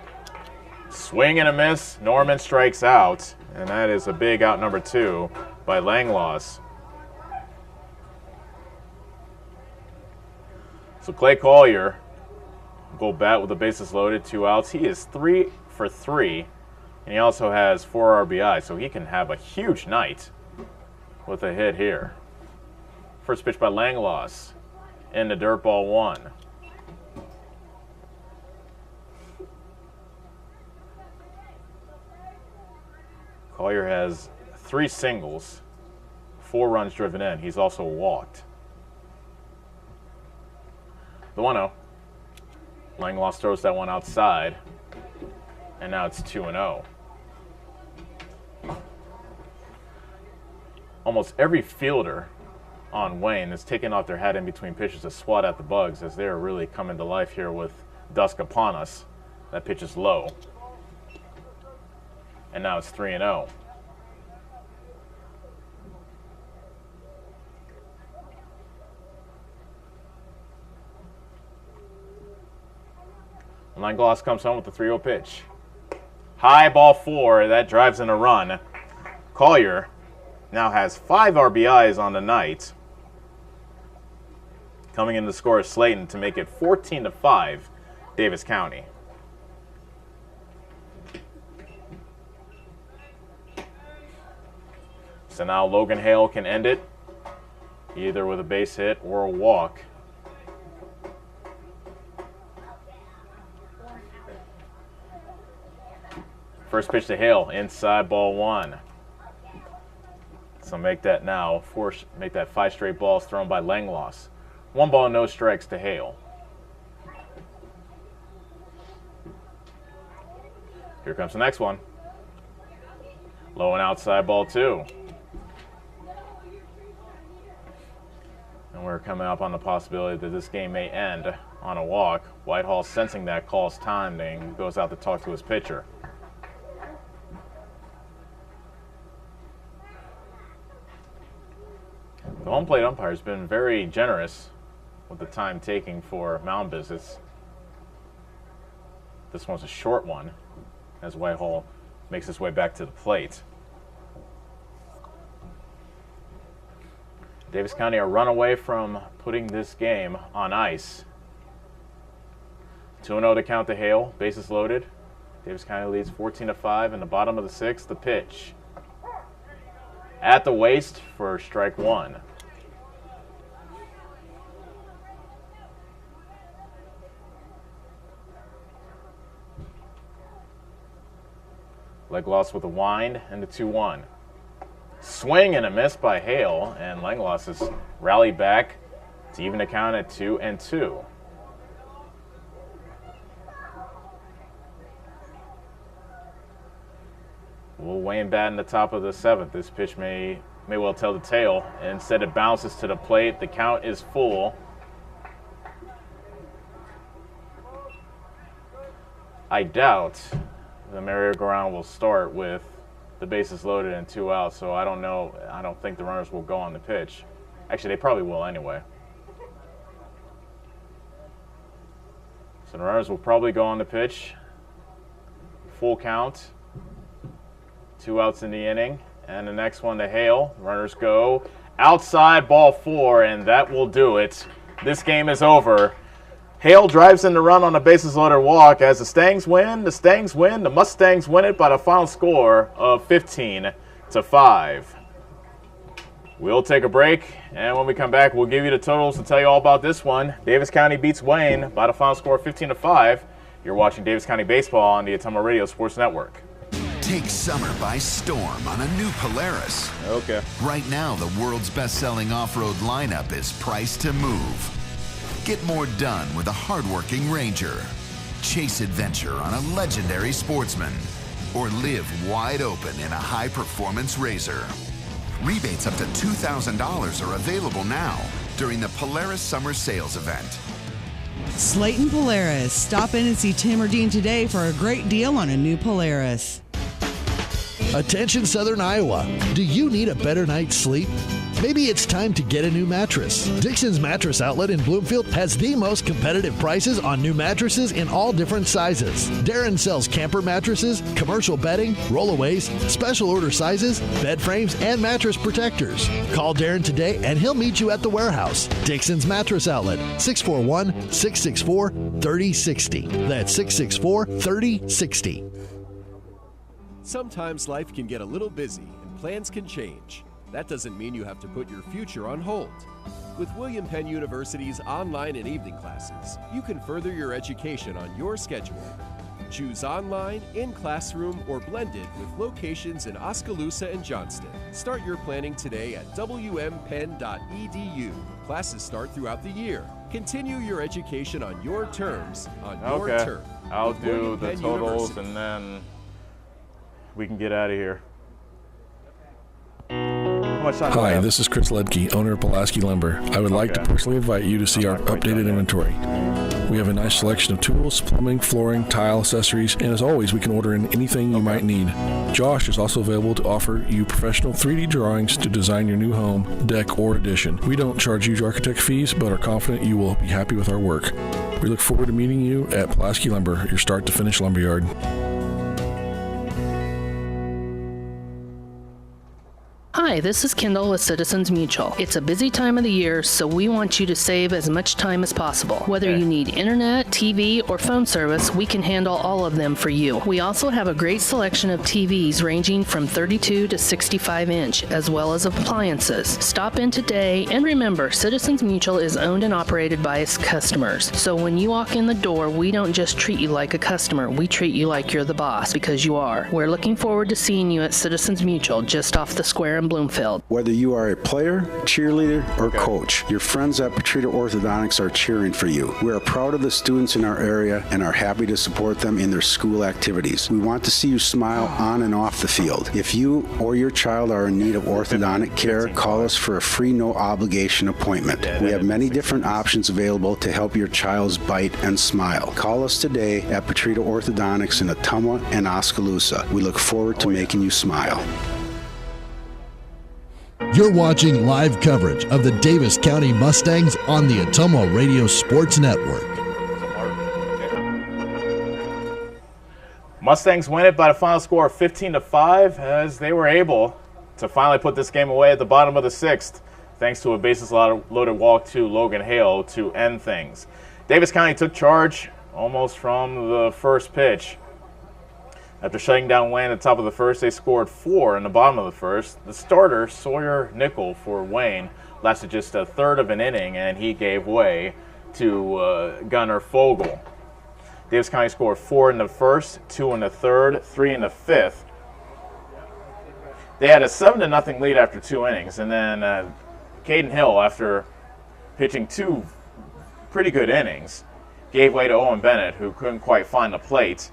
Speaker 2: Swing and a miss. Norman strikes out, and that is a big out number 2 by Langlois. So Clay Collier will bat with the bases loaded, 2 outs. He is 3 for 3, and he also has 4 RBI, so he can have a huge night with a hit here. First pitch by Langlois in the dirt, ball 1. Collier has 3 singles, 4 runs driven in. He's also walked. The 1-0. Langlois throws that one outside, and now it's 2-0. Almost every fielder on Wayne is taking off their hat in between pitches to swat at the bugs, as they're really coming to life here with dusk upon us. That pitch is low. And now it's 3-0. Langlois comes home with the 3-0 pitch. High, ball 4, that drives in a run. Collier now has 5 RBIs on the night. Coming in to score is Slayton to make it 14-5, Davis County. So now Logan Hale can end it, either with a base hit or a walk. First pitch to Hale, inside, ball one. So make that now, make that 5 straight balls thrown by Langloss. 1 ball, no strikes to Hale. Here comes the next one. Low and outside, ball 2. And we're coming up on the possibility that this game may end on a walk. Whitehall, sensing that, calls time and goes out to talk to his pitcher. The home plate umpire has been very generous with the time taking for mound visits. This one's a short one as Whitehall makes his way back to the plate. Davis County are run away from putting this game on ice. 2-0 to count to Hale, bases loaded. Davis County leads 14-5 in the bottom of the 6th. The pitch at the waist for strike 1. Langloss with a wind and the 2-1. Swing and a miss by Hale, and Langloss has rallied back to even the count at 2-2. Will Wayne bat in the top of the 7th. This pitch may well tell the tale. Instead, it bounces to the plate. The count is full. I doubt the merry-go-round will start with the bases loaded and 2 outs, so I don't know. I don't think the runners will go on the pitch. Actually, they probably will anyway. So the runners will probably go on the pitch. Full count. 2 outs in the inning. And the next one to Hale. Runners go outside, ball 4, and that will do it. This game is over. Hale drives in the run on a bases loaded walk as the Stangs win. The Mustangs win it by the final score of 15-5. We'll take a break, and when we come back, we'll give you the totals and tell you all about this one. Davis County beats Wayne by the final score of 15-5. You're watching Davis County Baseball on the Ottumwa Radio Sports Network.
Speaker 3: Take summer by storm on a new Polaris.
Speaker 2: Okay.
Speaker 3: Right now, the world's best-selling off-road lineup is priced to move. Get more done with a hardworking Ranger. Chase adventure on a legendary Sportsman. Or live wide open in a high-performance RZR. Rebates up to $2,000 are available now during the Polaris Summer Sales Event.
Speaker 4: Slayton Polaris. Stop in and see Tim or Dean today for a great deal on a new Polaris.
Speaker 1: Attention Southern Iowa. Do you need a better night's sleep? Maybe it's time to get a new mattress. Dixon's Mattress Outlet in Bloomfield has the most competitive prices on new mattresses in all different sizes. Darren sells camper mattresses, commercial bedding, rollaways, special order sizes, bed frames, and mattress protectors. Call Darren today and he'll meet you at the warehouse. Dixon's Mattress Outlet, 641-664-3060. That's 664-3060.
Speaker 17: Sometimes life can get a little busy and plans can change. That doesn't mean you have to put your future on hold. With William Penn University's online and evening classes, you can further your education on your schedule. Choose online, in-classroom, or blended with locations in Oskaloosa and Johnston. Start your planning today at wmpenn.edu. Classes start throughout the year. Continue your education on your terms, on your turf.
Speaker 2: I'll do the totals and then we can get out of here.
Speaker 5: Hi, this is Chris Ledke, owner of Pulaski Lumber. I would like to personally invite you to see our updated inventory. We have a nice selection of tools, plumbing, flooring, tile, accessories, and as always, we can order in anything you might need. Josh is also available to offer you professional 3D drawings to design your new home, deck, or addition. We don't charge huge architect fees, but are confident you will be happy with our work. We look forward to meeting you at Pulaski Lumber, your start-to-finish lumberyard.
Speaker 6: Hi, Hi, this is Kendall with Citizens Mutual. It's a busy time of the year, so we want you to save as much time as possible. Whether you need internet, TV, or phone service, we can handle all of them for you. We also have a great selection of TVs ranging from 32 to 65 inch, as well as appliances. Stop in today, and remember, Citizens Mutual is owned and operated by its customers. So when you walk in the door, we don't just treat you like a customer, we treat you like you're the boss, because you are. We're looking forward to seeing you at Citizens Mutual, just off the square in Bloomfield.
Speaker 16: Whether you are a player, cheerleader, or coach, your friends at Petrita Orthodontics are cheering for you. We are proud of the students in our area and are happy to support them in their school activities. We want to see you smile on and off the field. If you or your child are in need of orthodontic care, call us for a free no-obligation appointment. We have many different options available to help your child's bite and smile. Call us today at Petrita Orthodontics in Ottumwa and Oskaloosa. We look forward to making you smile.
Speaker 8: You're watching live coverage of the Davis County Mustangs on the Ottumwa Radio Sports Network.
Speaker 2: Mustangs win it by the final score of 15-5 as they were able to finally put this game away at the bottom of the sixth, thanks to a bases-loaded walk to Logan Hale to end things. Davis County took charge almost from the first pitch. After shutting down Wayne at the top of the first, they scored 4 in the bottom of the first. The starter, Sawyer Nickel for Wayne, lasted just a third of an inning, and he gave way to Gunnar Fogel. Davis County scored 4 in the first, 2 in the third, 3 in the fifth. They had a 7-0 lead after 2 innings, and then Caden Hill, after pitching 2 pretty good innings, gave way to Owen Bennett, who couldn't quite find the plate.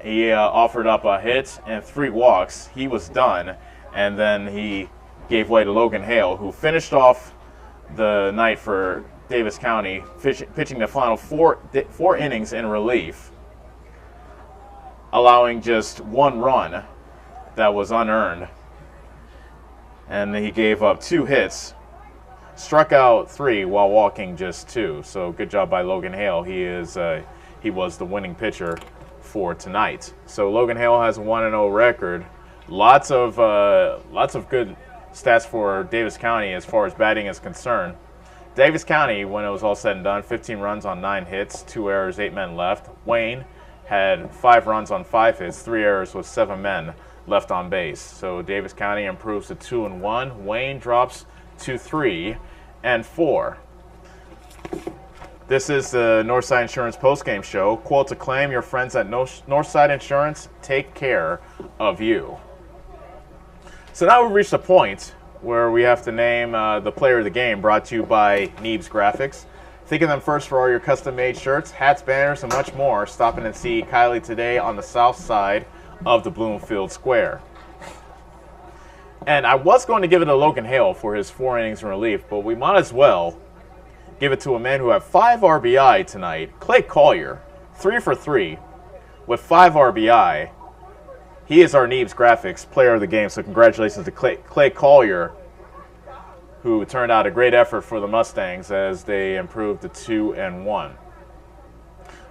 Speaker 2: He offered up a hit and 3 walks. He was done, and then he gave way to Logan Hale, who finished off the night for Davis County, pitching the final 4 innings in relief, allowing just 1 run that was unearned. And he gave up 2 hits, struck out 3 while walking just 2. So good job by Logan Hale. He was the winning pitcher for tonight. So Logan Hale has a 1-0 record. Lots of good stats for Davis County as far as batting is concerned. Davis County, when it was all said and done, 15 runs on 9 hits, 2 errors, 8 men left. Wayne had 5 runs on 5 hits, 3 errors with 7 men left on base. So Davis County improves to 2-1. Wayne drops to 3-4. This is the Northside Insurance postgame show. Quote to claim, your friends at Northside Insurance take care of you. So now we've reached a point where we have to name the player of the game, brought to you by Neebs Graphics. Think of them first for all your custom-made shirts, hats, banners, and much more. Stop in and see Kylie today on the south side of the Bloomfield Square. And I was going to give it to Logan Hale for his 4 innings in relief, but we might as well give it to a man who had 5 RBI tonight, Clay Collier, 3 for 3 with 5 RBI. He is our Neebs Graphics player of the game, so congratulations to Clay Collier, who turned out a great effort for the Mustangs as they improved to 2-1.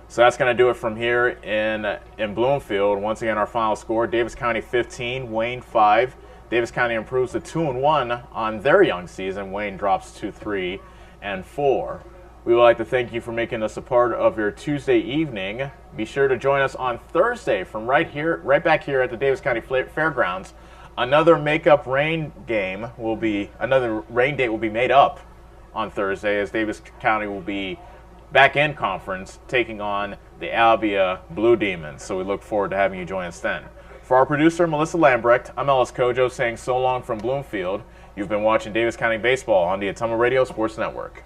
Speaker 2: So that's going to do it from here in Bloomfield. Once again, our final score, Davis County 15, Wayne 5. Davis County improves to 2-1 on their young season. Wayne drops to 3-4. We would like to thank you for making us a part of your Tuesday evening. Be sure to join us on Thursday from right back here at the Davis County Fairgrounds. Another makeup rain date will be made up on Thursday, as Davis County will be back in conference taking on the Albia Blue Demons. So we look forward to having you join us then. For our producer, Melissa Lambrecht, I'm Ellis Kojo saying so long from Bloomfield. You've been watching Davis County Baseball on the Ottumwa Radio Sports Network.